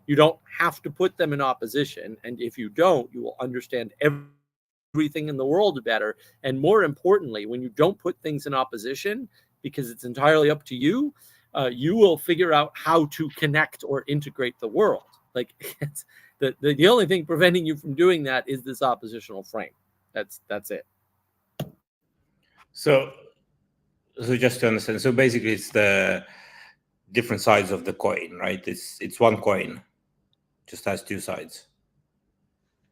You don't have to put them in opposition. And if you don't, you will understand everything in the world better. And more importantly, when you don't put things in opposition, because it's entirely up to you, you will figure out how to connect or integrate the world. Like it's the only thing preventing you from doing that is this oppositional frame. That's it. So just to understand, so basically it's the different sides of the coin, right? It's one coin, just has two sides.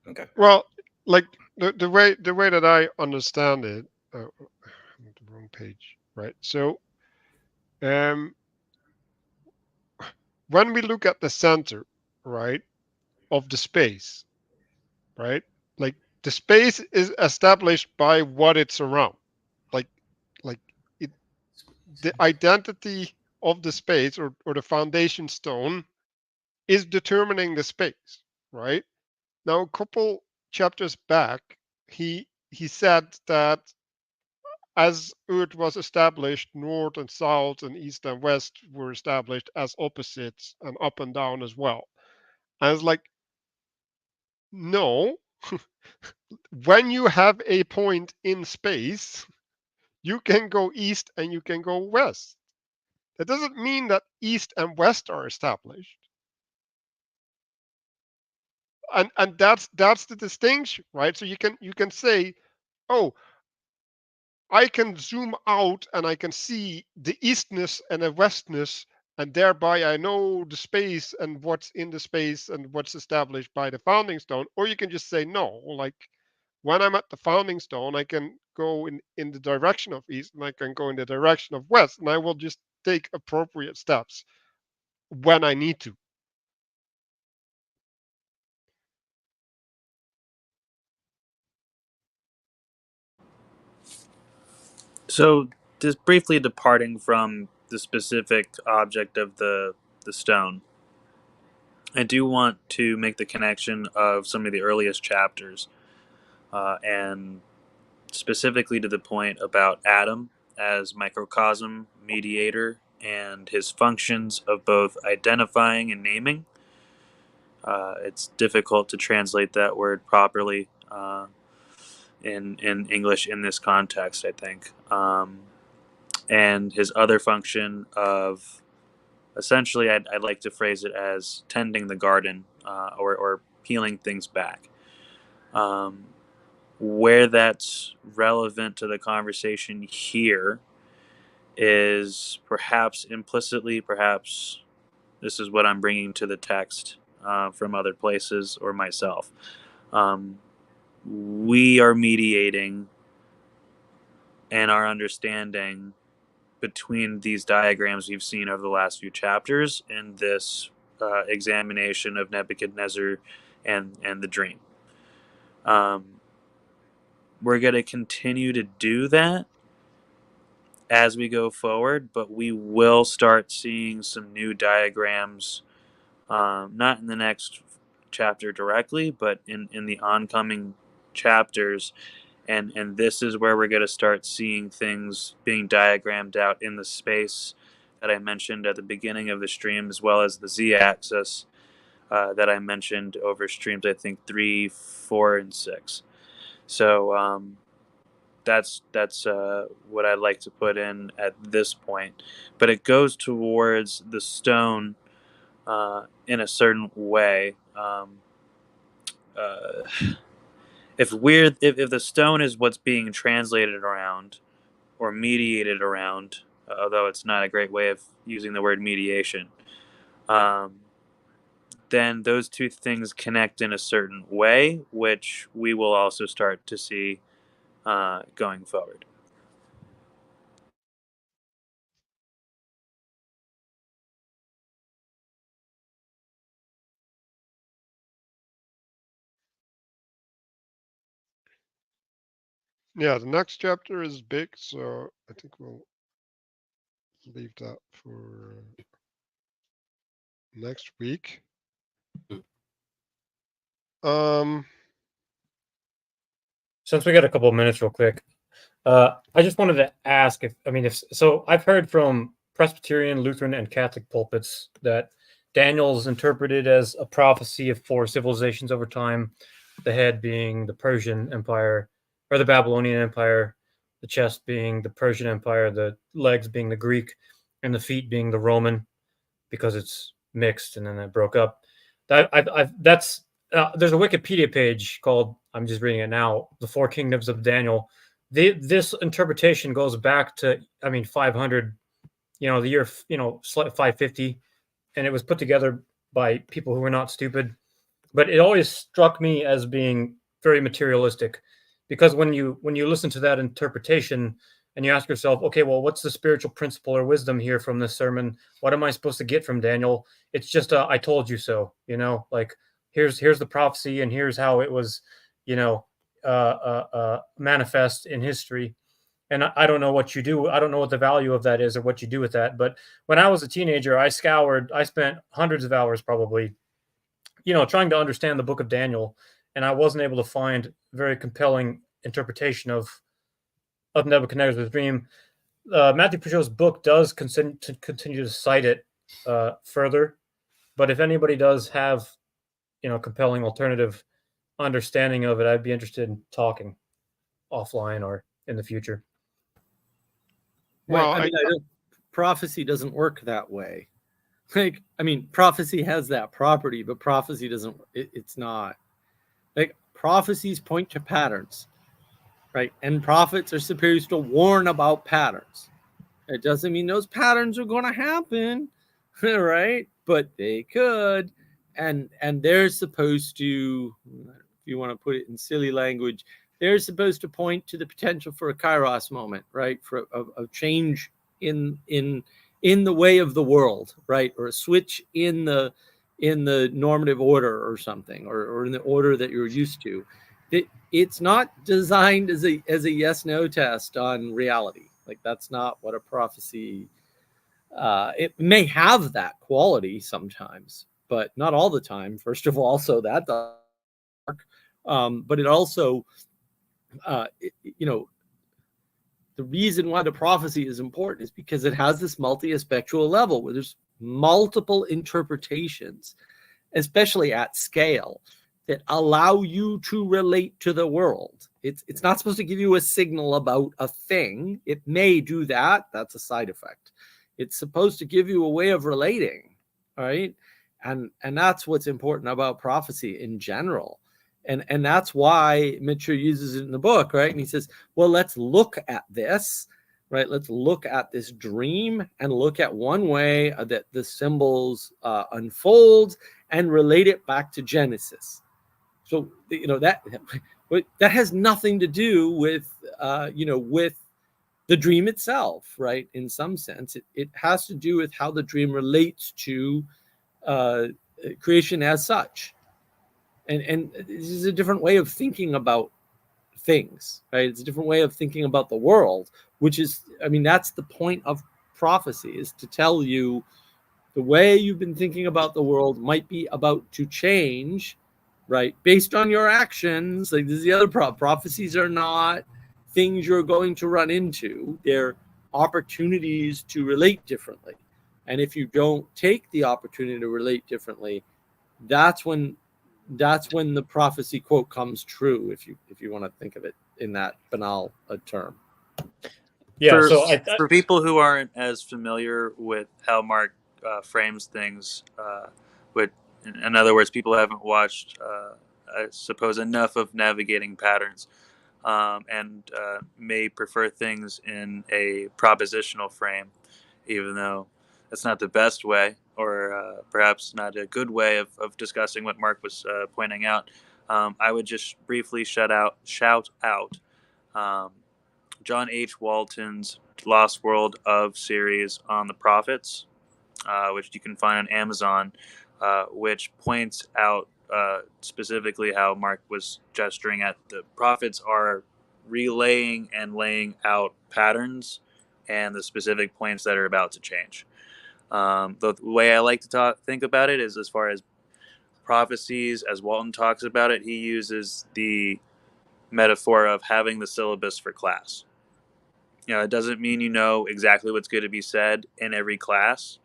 Okay. Well, like the way that I understand it, I'm on the wrong page, right? So, when we look at the center, right, of the space, right, like the space is established by what it's around, like it, the identity of the space or the foundation stone is determining the space, right? Now, a couple chapters back, he said that as Earth was established, north and south and east and west were established as opposites and up and down as well. I was like, no, when you have a point in space, you can go east and you can go west. That doesn't mean that east and west are established. And that's the distinction, right? So you can say, oh, I can zoom out and I can see the eastness and the westness, and thereby I know the space and what's in the space and what's established by the founding stone. Or you can just say no, like when I'm at the founding stone, I can go in the direction of east and I can go in the direction of west, and I will just take appropriate steps when I need to. So, just briefly departing from the specific object of the stone, I do want to make the connection of some of the earliest chapters, and specifically to the point about Adam as microcosm, mediator, and his functions of both identifying and naming. It's difficult to translate that word properly in English in this context, I think. And his other function of essentially, I'd like to phrase it as tending the garden, or peeling things back. Where that's relevant to the conversation here is perhaps implicitly, perhaps this is what I'm bringing to the text from other places or myself. We are mediating and our understanding between these diagrams we've seen over the last few chapters in this examination of Nebuchadnezzar and the dream. We're going to continue to do that as we go forward, but we will start seeing some new diagrams, not in the next chapter directly, but in the oncoming chapters. And this is where we're going to start seeing things being diagrammed out in the space that I mentioned at the beginning of the stream, as well as the z-axis, that I mentioned over streams, I think 3, 4, and 6. So that's what I'd like to put in at this point. But it goes towards the stone in a certain way. If the stone is what's being translated around or mediated around, although it's not a great way of using the word mediation, then those two things connect in a certain way, which we will also start to see going forward. Yeah, the next chapter is big, so I think we'll leave that for next week. Since we got a couple of minutes real quick, I just wanted to ask if so I've heard from Presbyterian, Lutheran, and Catholic pulpits that Daniel's interpreted as a prophecy of 4 civilizations over time, the head being the Persian Empire or the Babylonian Empire, the chest being the Persian Empire, the legs being the Greek, and the feet being the Roman, because it's mixed and then it broke up. There's a Wikipedia page called, I'm just reading it now, The Four Kingdoms of Daniel. This interpretation goes back to 500, the year 550, and it was put together by people who were not stupid. But it always struck me as being very materialistic, because when you listen to that interpretation and you ask yourself, okay, well, what's the spiritual principle or wisdom here from this sermon? What am I supposed to get from Daniel? It's just I told you so, like here's the prophecy and here's how it was, manifest in history. And I don't know what you do. I don't know what the value of that is or what you do with that. But when I was a teenager, I spent hundreds of hours probably, trying to understand the book of Daniel. And I wasn't able to find very compelling interpretation of Nebuchadnezzar's dream. Matthieu Pageau's book does continue to cite it further. But if anybody does have, compelling alternative understanding of it, I'd be interested in talking offline or in the future. Well, prophecy doesn't work that way. Prophecy has that property, but prophecy doesn't. It's not like prophecies point to patterns, right? And prophets are supposed to warn about patterns. It doesn't mean those patterns are going to happen, right? But they could, and they're supposed to, if you want to put it in silly language, they're supposed to point to the potential for a kairos moment, right? For a change in the way of the world, right? Or a switch in the normative order or something, or in the order that you're used to. It's not designed as a yes/no test on reality. Like, that's not what a prophecy. It may have that quality sometimes, but not all the time. First of all, so that doesn't work. But it also, the reason why the prophecy is important is because it has this multi-aspectual level where there's multiple interpretations, especially at scale, that allow you to relate to the world. It's not supposed to give you a signal about a thing. It may do that. That's a side effect. It's supposed to give you a way of relating, right? And that's what's important about prophecy in general. And that's why Matthieu uses it in the book, right? And he says, well, let's look at this, right? Let's look at this dream and look at one way that the symbols unfold and relate it back to Genesis. So, that has nothing to do with, with the dream itself, right? In some sense, it has to do with how the dream relates to creation as such. And this is a different way of thinking about things, right? It's a different way of thinking about the world, which is, that's the point of prophecy, is to tell you the way you've been thinking about the world might be about to change, right? Based on your actions. Like, this is the other problem. Prophecies are not things you're going to run into. They're opportunities to relate differently. And if you don't take the opportunity to relate differently, that's when the prophecy quote comes true, if you want to think of it in that banal term. Yeah. For people who aren't as familiar with how Mark frames things, in other words, people haven't watched, I suppose, enough of Navigating Patterns, and may prefer things in a propositional frame, even though that's not the best way, or perhaps not a good way of discussing what Mark was pointing out. I would just briefly shout out John H. Walton's Lost World of series on the prophets, which you can find on Amazon, which points out specifically how Mark was gesturing at. The prophets are relaying and laying out patterns and the specific points that are about to change. The way I like to think about it is, as far as prophecies, as Walton talks about it, he uses the metaphor of having the syllabus for class. It doesn't mean you know exactly what's going to be said in every class,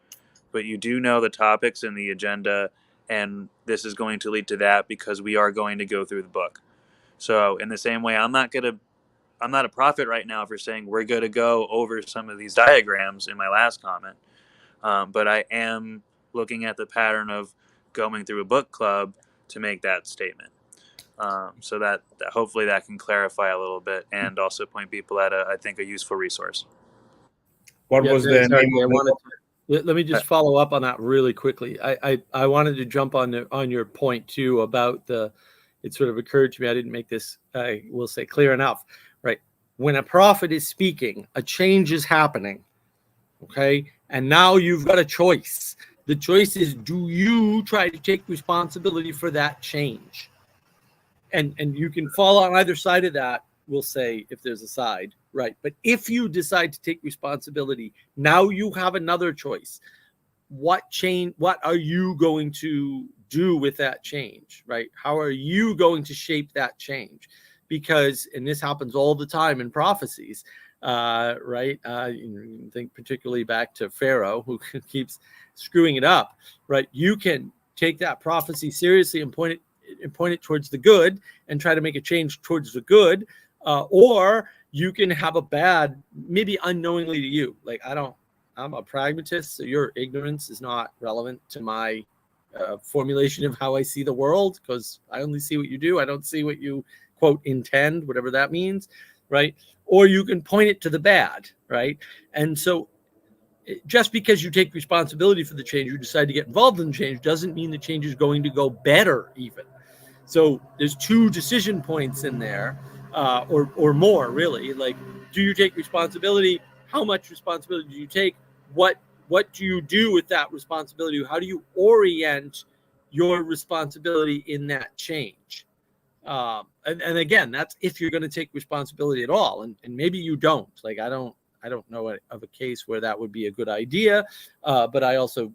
but you do know the topics and the agenda, and this is going to lead to that because we are going to go through the book. So in the same way, I'm not a prophet right now for saying we're going to go over some of these diagrams in my last comment, but I am looking at the pattern of going through a book club to make that statement. So that hopefully that can clarify a little bit and also point people at I think a useful resource. What was the name of the book? Let me just follow up on that really quickly. I wanted to jump on your point too about it sort of occurred to me, I didn't make this, I will say, clear enough, right? When a prophet is speaking, a change is happening, okay? And now you've got a choice. The choice is, do you try to take responsibility for that change? And you can fall on either side of that, we'll say, if there's a side, right? But if you decide to take responsibility, now you have another choice. What are you going to do with that change, right? How are you going to shape that change? Because, and this happens all the time in prophecies, right? You think particularly back to Pharaoh, who keeps screwing it up, right? You can take that prophecy seriously and point it towards the good and try to make a change towards the good, or you can have a bad, maybe unknowingly to you. Like, I'm a pragmatist, so your ignorance is not relevant to my formulation of how I see the world, because I only see what you do. I don't see what you, quote, intend, whatever that means, right? Or you can point it to the bad, right? And so just because you take responsibility for the change, you decide to get involved in the change, doesn't mean the change is going to go better even. So there's two decision points in there, or more, really. Like, do you take responsibility? How much responsibility do you take? What do you do with that responsibility? How do you orient your responsibility in that change? And again, that's if you're going to take responsibility at all, and maybe you don't. Like, I don't know of a case where that would be a good idea, but I also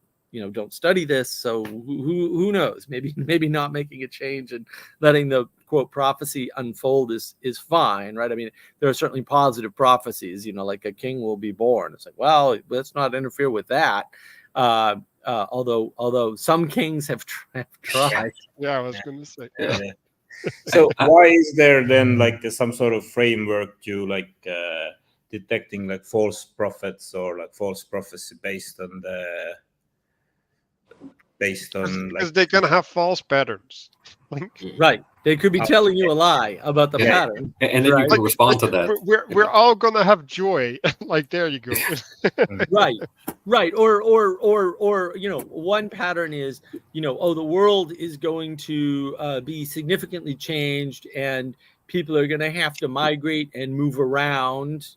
don't study this, so who knows? Maybe not making a change and letting the quote prophecy unfold is fine, right? I mean, there are certainly positive prophecies, like a king will be born. It's like, well, let's not interfere with that. Although some kings have tried. Yeah, I was going to say. Yeah. So why is there then like some sort of framework to detecting like false prophets or like false prophecy based on because they can have false patterns. Right, they could be telling you a lie about the pattern, and then you can respond to that. We're all gonna have joy. Like, there you go. right. Or one pattern is the world is going to be significantly changed and people are going to have to migrate and move around.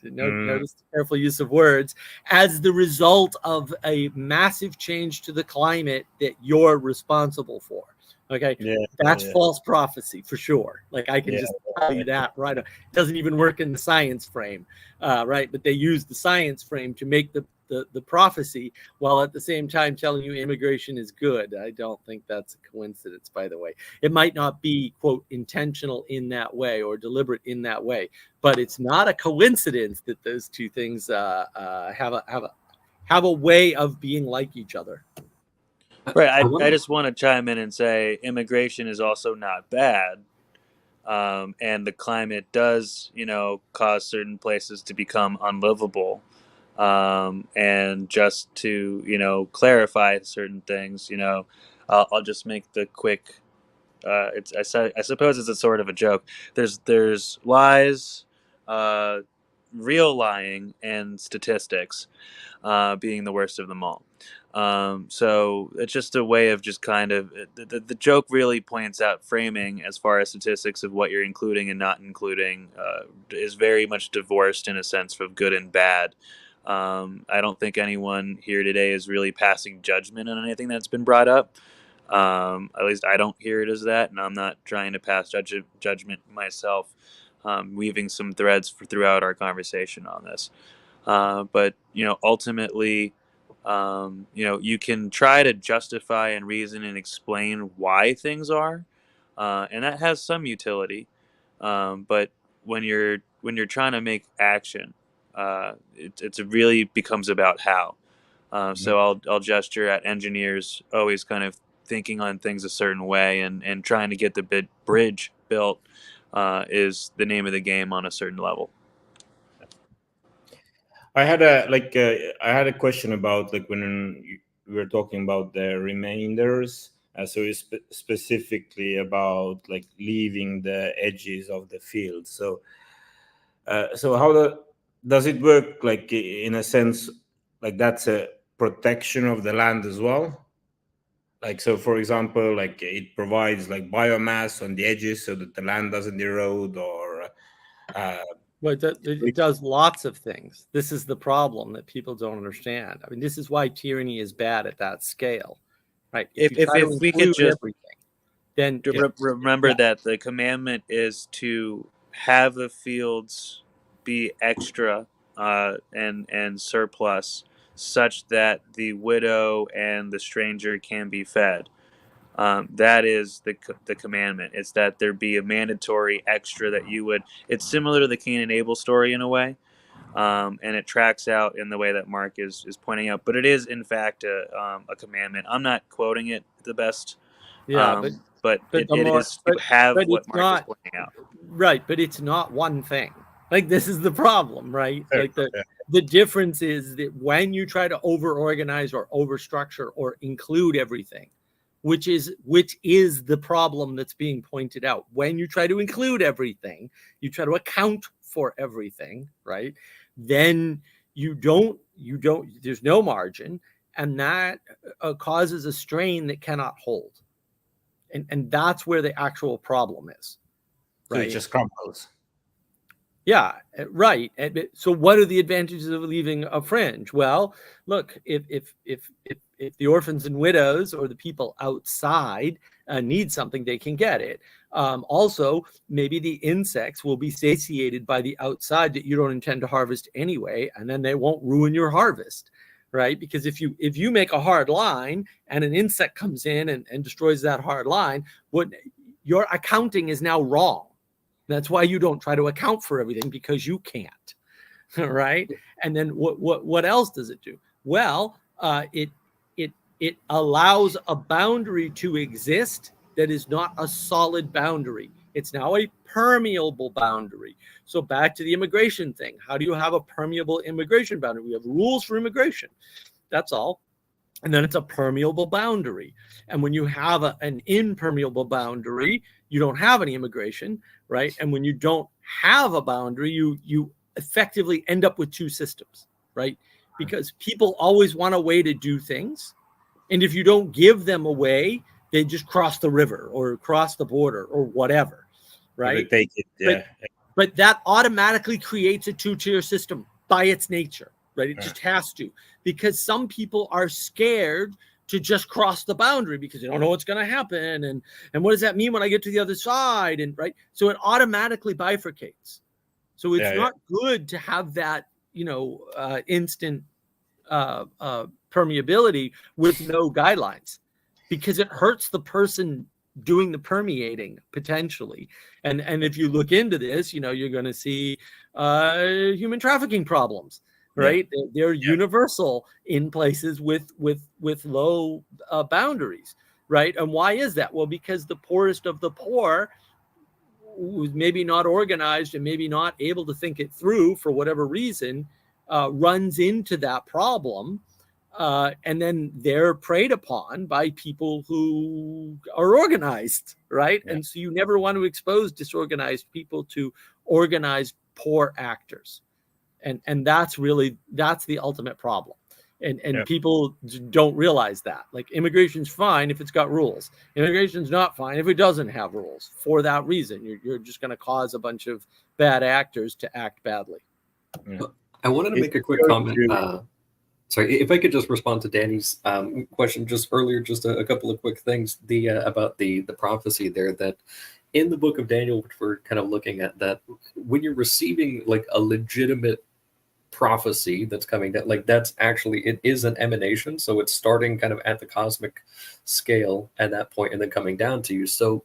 Notice the careful use of words, as the result of a massive change to the climate that you're responsible for. Okay, that's false prophecy for sure. Like, I can just tell you that right. It doesn't even work in the science frame, right? But they use the science frame to make the prophecy, while at the same time telling you immigration is good. I don't think that's a coincidence, by the way. It might not be, quote, intentional in that way or deliberate in that way, but it's not a coincidence that those two things have a way of being like each other. Right. I just want to chime in and say immigration is also not bad. And the climate does, cause certain places to become unlivable. And just to, clarify certain things, I'll just make the quick. I suppose it's a sort of a joke. There's lies, uh, real lying, and statistics being the worst of them all. So it's just a way of just kind of the joke really points out framing as far as statistics of what you're including and not including is very much divorced in a sense of good and bad. I don't think anyone here today is really passing judgment on anything that's been brought up. At least I don't hear it as that, and I'm not trying to pass judgment myself. Weaving some threads throughout our conversation on this. But ultimately, you can try to justify and reason and explain why things are, and that has some utility. But when you're trying to make action, it really becomes about how. So I'll gesture at engineers always kind of thinking on things a certain way and trying to get the bridge built is the name of the game on a certain level. I had a question about like when we were talking about the remainders. So specifically about like leaving the edges of the field. So how does it work? Like in a sense, like that's a protection of the land as well. Like so, for example, like it provides like biomass on the edges so that the land doesn't erode or. Well, it does lots of things. This is the problem that people don't understand. I mean, this is why tyranny is bad at that scale, right? If we could just everything, then remember that the commandment is to have the fields be extra and surplus, such that the widow and the stranger can be fed. That is the commandment. It's that there be a mandatory extra that you would. It's similar to the Cain and Abel story in a way, and it tracks out in the way that Mark is pointing out. But it is in fact a commandment. I'm not quoting it the best. Yeah, but it is to have what Mark is pointing out. Right, but it's not one thing. Like this is the problem, right? Like the difference is that when you try to over-organize or over-structure or include everything, which is the problem that's being pointed out. When you try to include everything, you try to account for everything, right? Then you don't, there's no margin, and that causes a strain that cannot hold. And that's where the actual problem is. Right? So it just crumbles. Yeah, right. So what are the advantages of leaving a fringe? Well, look, if the orphans and widows or the people outside need something, they can get it. Also, maybe the insects will be satiated by the outside that you don't intend to harvest anyway, and then they won't ruin your harvest, right? Because if you make a hard line and an insect comes in and destroys that hard line, your accounting is now wrong. That's why you don't try to account for everything, because you can't, right? And then what else does it do? Well, it allows a boundary to exist that is not a solid boundary. It's now a permeable boundary. So back to the immigration thing. How do you have a permeable immigration boundary? We have rules for immigration. That's all. And then it's a permeable boundary. And when you have an impermeable boundary, you don't have any immigration, right? And when you don't have a boundary, you effectively end up with two systems, right? Because people always want a way to do things. And if you don't give them a way, they just cross the river or cross the border or whatever, right? Take it, yeah. But that automatically creates a two-tier system by its nature, right? It just has to, because some people are scared to just cross the boundary because they don't know what's going to happen. And what does that mean when I get to the other side? And right. So it automatically bifurcates. So it's not good to have that, instant permeability with no guidelines, because it hurts the person doing the permeating potentially. And if you look into this, you're going to see human trafficking problems, right? They're universal in places with low boundaries, right? And why is that? Well, because the poorest of the poor, who's maybe not organized and maybe not able to think it through for whatever reason, runs into that problem. And then they're preyed upon by people who are organized, right? Yeah. And so you never want to expose disorganized people to organized poor actors. And that's the ultimate problem. And people don't realize that. Like, immigration's fine if it's got rules. Immigration's not fine if it doesn't have rules. For that reason, you're just going to cause a bunch of bad actors to act badly. Yeah. I wanted to make a quick comment. Sorry, if I could just respond to Danny's question just earlier, just a couple of quick things. About the prophecy there, that in the book of Daniel, which we're kind of looking at, that when you're receiving like a legitimate prophecy that's coming down, like that's actually, it is an emanation, so it's starting kind of at the cosmic scale at that point and then coming down to you. So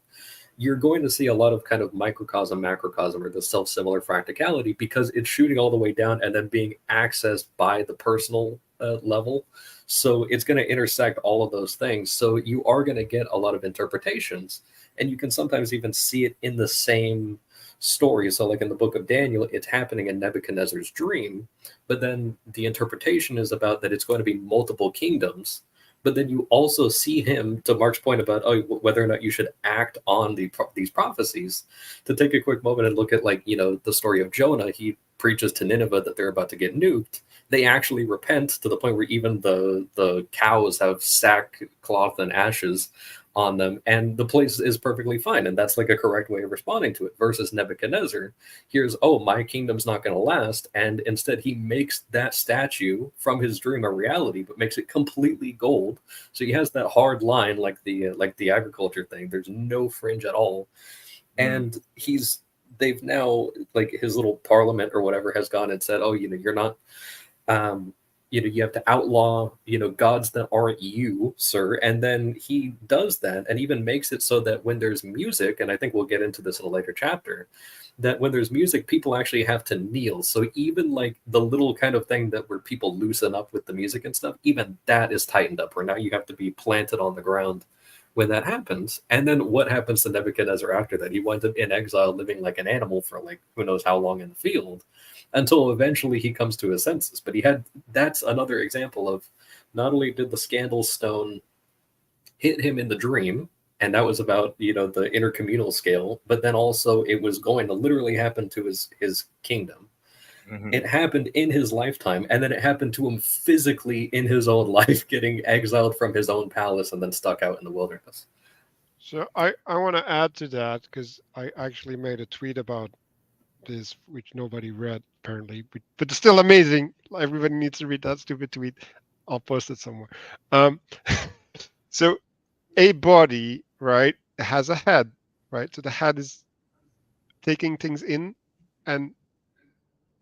you're going to see a lot of kind of microcosm, macrocosm, or the self-similar fractality, because it's shooting all the way down and then being accessed by the personal level. So it's going to intersect all of those things. So you are going to get a lot of interpretations, and you can sometimes even see it in the same story. So like in the book of Daniel, it's happening in Nebuchadnezzar's dream, but then the interpretation is about that it's going to be multiple kingdoms. But then you also see him, to Mark's point about whether or not you should act on these prophecies. To take a quick moment and look at, like, the story of Jonah, he preaches to Nineveh that they're about to get nuked. They actually repent to the point where even the cows have sackcloth and ashes on them, and the place is perfectly fine, and that's like a correct way of responding to it. Versus Nebuchadnezzar, here's, my kingdom's not going to last, and instead he makes that statue from his dream a reality, but makes it completely gold. So he has that hard line, like the agriculture thing. There's no fringe at all, and they've now, like, his little parliament or whatever has gone and said, you're not. You have to outlaw, gods that aren't you, sir. And then he does that and even makes it so that when there's music, and I think we'll get into this in a later chapter, that when there's music, people actually have to kneel. So even like the little kind of thing that where people loosen up with the music and stuff, even that is tightened up, where now you have to be planted on the ground when that happens. And then what happens to Nebuchadnezzar after that? He winds up in exile, living like an animal for like who knows how long in the field, until eventually he comes to his senses. But that's another example of, not only did the scandal stone hit him in the dream, and that was about, the intercommunal scale, but then also it was going to literally happen to his kingdom. Mm-hmm. It happened in his lifetime, and then it happened to him physically in his own life, getting exiled from his own palace and then stuck out in the wilderness. So I want to add to that, because I actually made a tweet about this, which nobody read apparently, but it's still amazing. Everybody needs to read that stupid tweet. I'll post it somewhere. So a body, right, has a head, right? So the head is taking things in and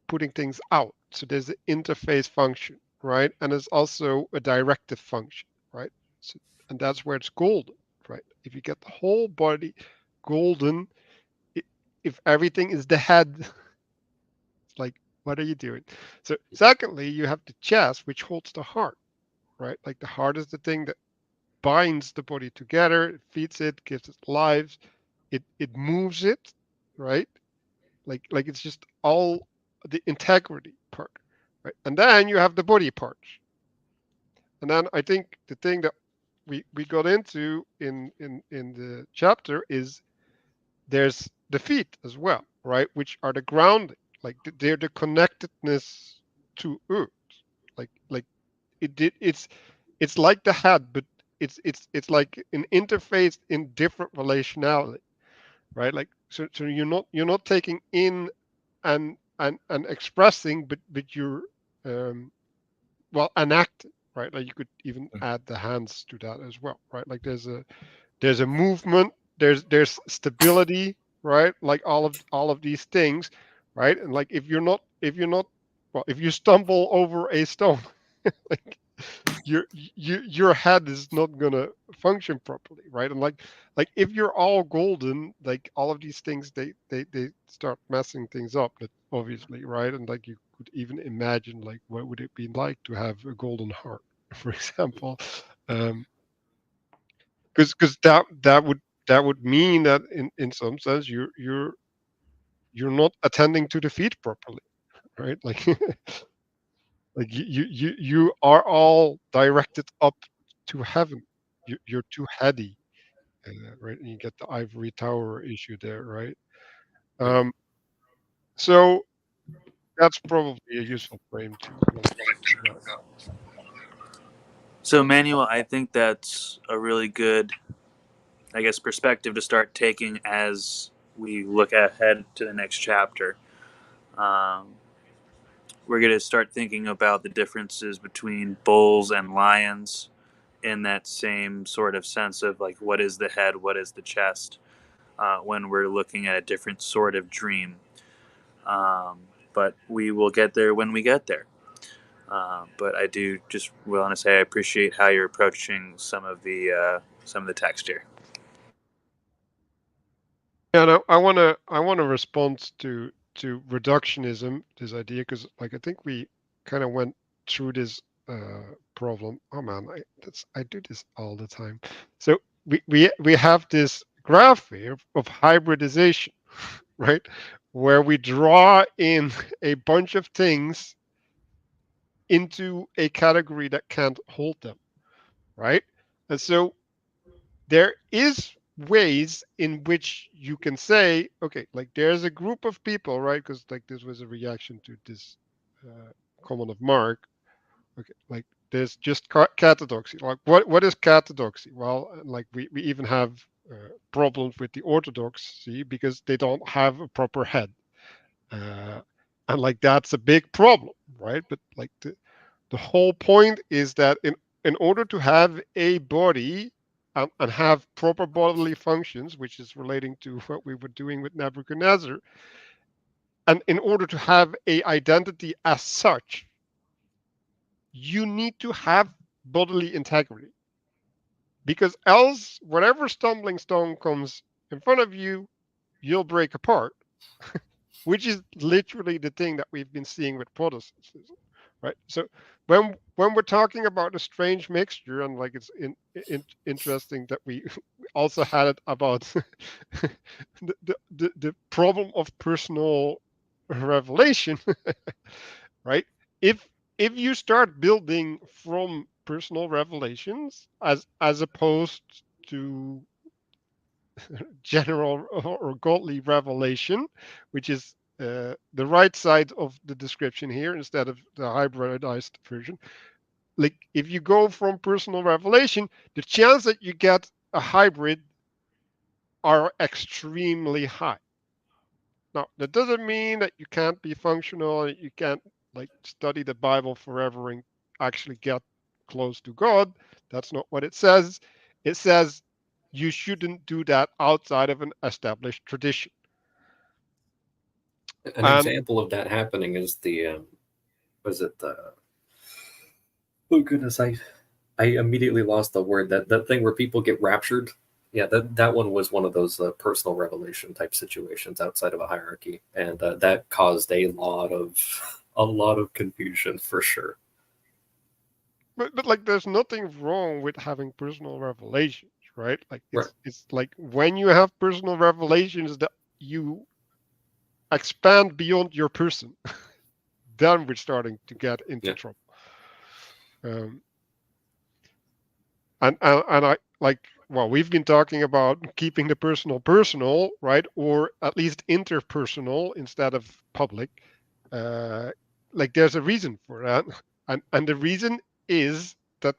putting things out. So there's an interface function, right? And there's also a directive function, right? So, and that's where it's golden, right? If you get the whole body golden, if everything is the head, it's like, what are you doing? So secondly, you have the chest, which holds the heart, right? Like the heart is the thing that binds the body together, it feeds it, gives it life, it moves it, right? Like it's just all the integrity part, right? And then you have the body part. And then I think the thing that we got into in the chapter is there's the feet as well, right? Which are the grounding, like they're the connectedness to earth. Like it's like the head, but it's like an interface in different relationality, right? Like so you're not taking in and expressing, but you're enacting, right? Like you could even add the hands to that as well, right? Like there's a movement, there's stability, right? Like all of these things, right? And like if you're not well, if you stumble over a stone, like your head is not gonna function properly, right? And like if you're all golden, like all of these things, they start messing things up, obviously, right? And like you could even imagine, like, what would it be like to have a golden heart, for example. Because that would mean that in some sense you're not attending to the feet properly, right? Like like you are all directed up to heaven. You're too heady, right? And you get the ivory tower issue there, right? Um, so that's probably a useful frame to look at that. So, Manuel, I think that's a really good, I guess, perspective to start taking as we look ahead to the next chapter. We're going to start thinking about the differences between bulls and lions in that same sort of sense of like, what is the head, what is the chest, when we're looking at a different sort of dream. But we will get there when we get there. But I do just want to say I appreciate how you're approaching some of the text here. Yeah, no, I want to respond to reductionism, this idea, because like I think we kind of went through this problem. Oh man, I do this all the time. So we have this graph here of hybridization, right, where we draw in a bunch of things into a category that can't hold them, right? And so there is ways in which you can say, okay, like there's a group of people, right? Because like this was a reaction to this comment of Mark. Okay, like there's just catadoxy. Like what is catadoxy? Well, like we even have problems with the orthodoxy because they don't have a proper head, and like that's a big problem, right? But like the whole point is that in order to have a body and have proper bodily functions, which is relating to what we were doing with Nebuchadnezzar, and in order to have a identity as such, you need to have bodily integrity, because else whatever stumbling stone comes in front of you, you'll break apart, which is literally the thing that we've been seeing with Protestantism, right? So when we're talking about a strange mixture, and like it's interesting that we also had it about the problem of personal revelation, right? If you start building from personal revelations as opposed to general or godly revelation, which is the right side of the description here instead of the hybridized version. Like if you go from personal revelation, the chance that you get a hybrid are extremely high. Now, that doesn't mean that you can't be functional and you can't like study the Bible forever and actually get close to God. That's not what it says. It says you shouldn't do that outside of an established tradition. An example of that happening is the was it the oh goodness, I immediately lost the word, that thing where people get raptured. Yeah, that one was one of those personal revelation type situations outside of a hierarchy, and that caused a lot of confusion for sure. But like there's nothing wrong with having personal revelations, right? Like it's like when you have personal revelations that you expand beyond your person, then we're starting to get into trouble. And I like, well, we've been talking about keeping the personal, right? Or at least interpersonal instead of public. Like there's a reason for that. And the reason is that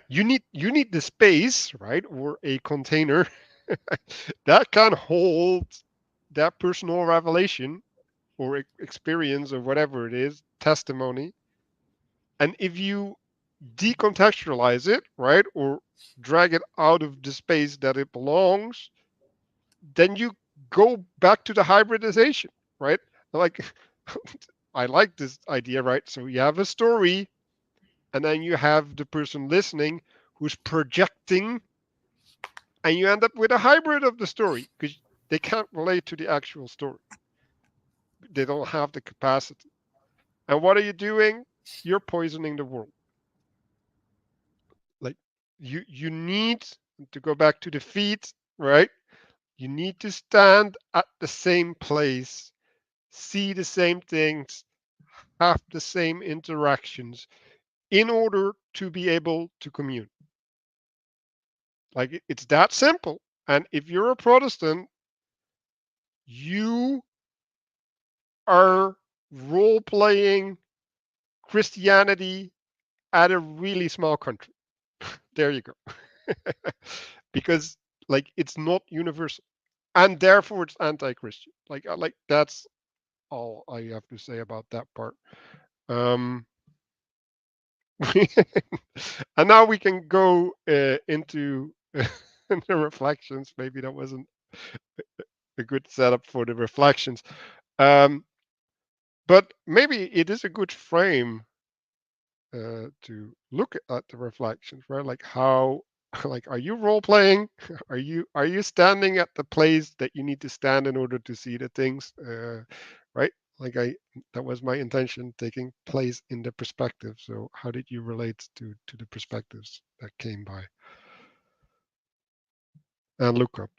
you need the space, right? Or a container that can hold that personal revelation or experience or whatever it is, testimony. And if you decontextualize it, right, or drag it out of the space that it belongs, then you go back to the hybridization, right? Like, I like this idea, right? So you have a story, and then you have the person listening who's projecting, and you end up with a hybrid of the story because they can't relate to the actual story. They don't have the capacity. And what are you doing? You're poisoning the world. Like you need to go back to the feet, right? You need to stand at the same place, see the same things, have the same interactions in order to be able to commune. Like it's that simple. And if you're a Protestant, you are role playing Christianity at a really small country. There you go. Because like it's not universal. And therefore it's anti-Christian. Like that's all I have to say about that part. Um and now we can go into the reflections. Maybe that wasn't a good setup for the reflections. Um, but maybe it is a good frame to look at the reflections, right? Like how, like, are you role playing? Are you standing at the place that you need to stand in order to see the things, right? Like that was my intention, taking place in the perspective. So how did you relate to the perspectives that came by? And look up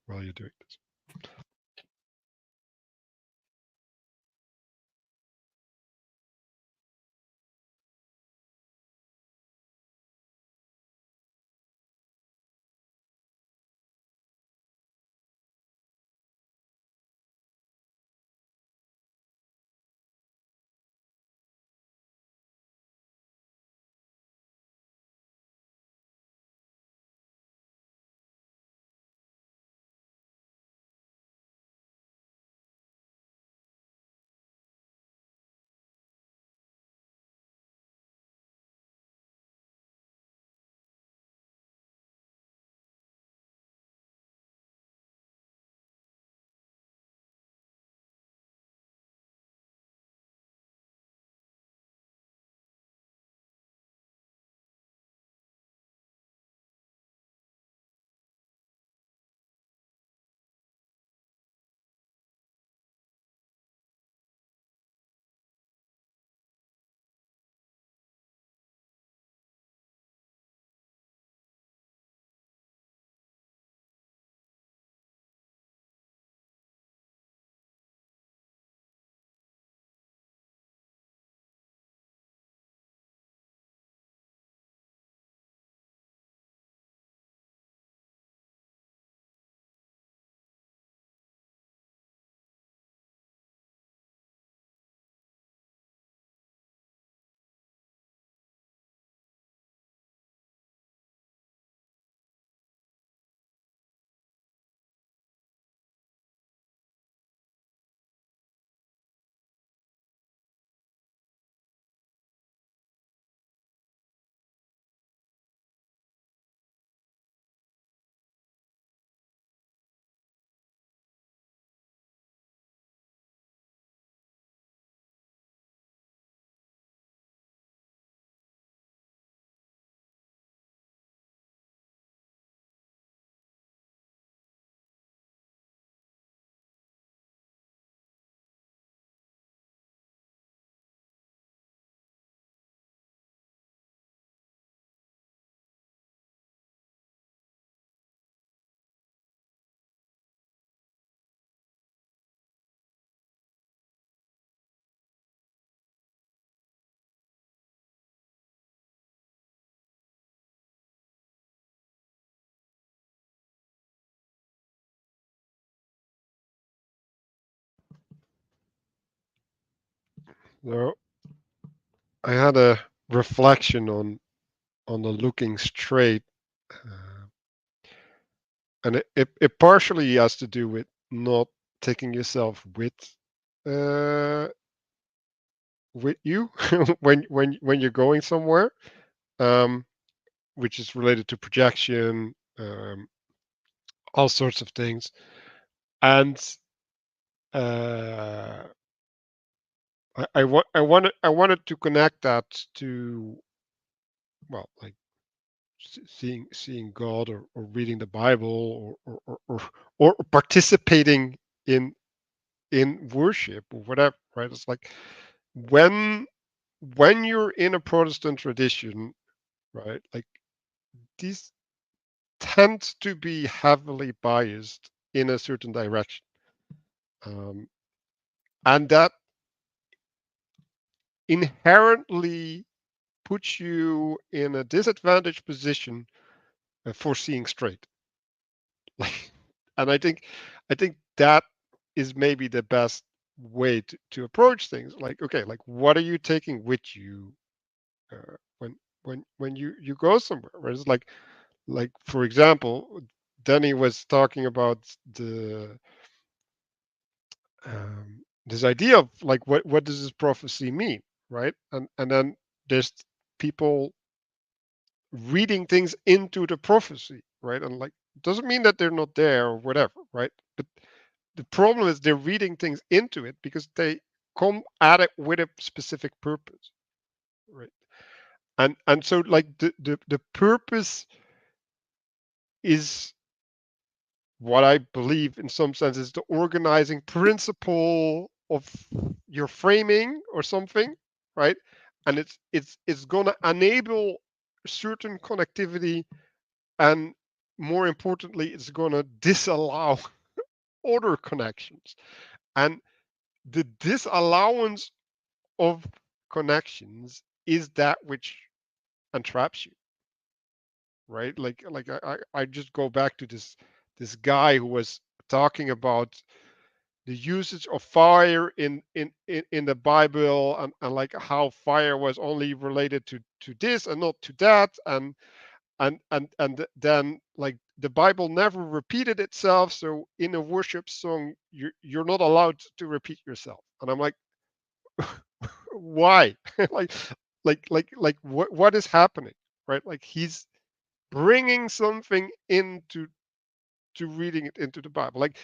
while you're doing this. So I had a reflection on the looking straight, and it partially has to do with not taking yourself uh, with you when you're going somewhere, um, which is related to projection, all sorts of things, and uh, I wanted to connect that to, well, like seeing God, or reading the Bible, or participating in in worship or whatever, right? It's like when you're in a Protestant tradition, right? Like these tend to be heavily biased in a certain direction, and that inherently puts you in a disadvantaged position for seeing straight. Like, and I think that is maybe the best way to approach things. Like, okay, like what are you taking with you when you go somewhere? Right? It's like for example, Danny was talking about the this idea of like what does this prophecy mean, right? And then there's people reading things into the prophecy, right? And like doesn't mean that they're not there or whatever, right? But the problem is they're reading things into it because they come at it with a specific purpose, right? And so like the purpose is what I believe in some sense is the organizing principle of your framing or something, right? And it's going to enable certain connectivity, and more importantly, it's going to disallow other connections. And the disallowance of connections is that which entraps you, right? Like I just go back to this guy who was talking about the usage of fire in the Bible, and like how fire was only related to this and not to that, and then like the Bible never repeated itself, so in a worship song you're not allowed to repeat yourself. And I'm like, why? like what is happening, right? Like he's bringing something into to reading it into the Bible. Like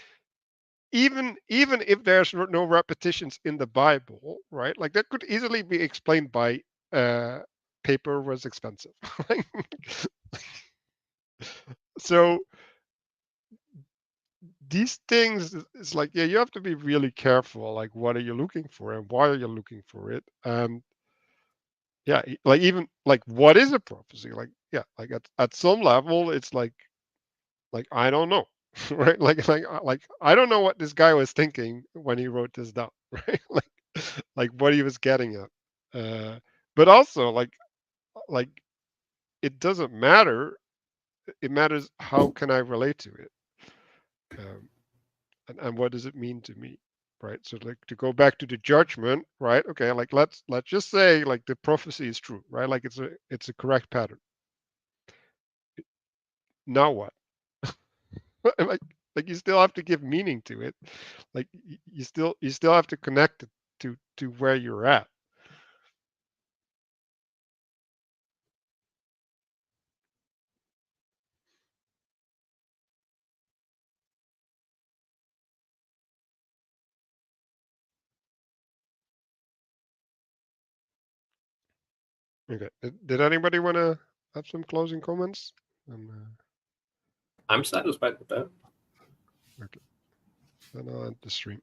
even if there's no repetitions in the Bible, right? Like that could easily be explained by uh paper was expensive. So these things, it's like, yeah, you have to be really careful. Like, what are you looking for and why are you looking for it? Yeah, like even like what is a prophecy? Like, yeah, like at some level, it's like I don't know, right? Like I don't know what this guy was thinking when he wrote this down, right? Like what he was getting at. But also like it doesn't matter. It matters how can I relate to it, and what does it mean to me, right? So like to go back to the judgment, right? Okay, like let's just say like the prophecy is true, right? Like it's a correct pattern. Now what? like like you still have to give meaning to it. Like you still have to connect it to where you're at. Okay. Did anybody want to have some closing comments? I'm satisfied with that. Okay. Then I'll end the stream.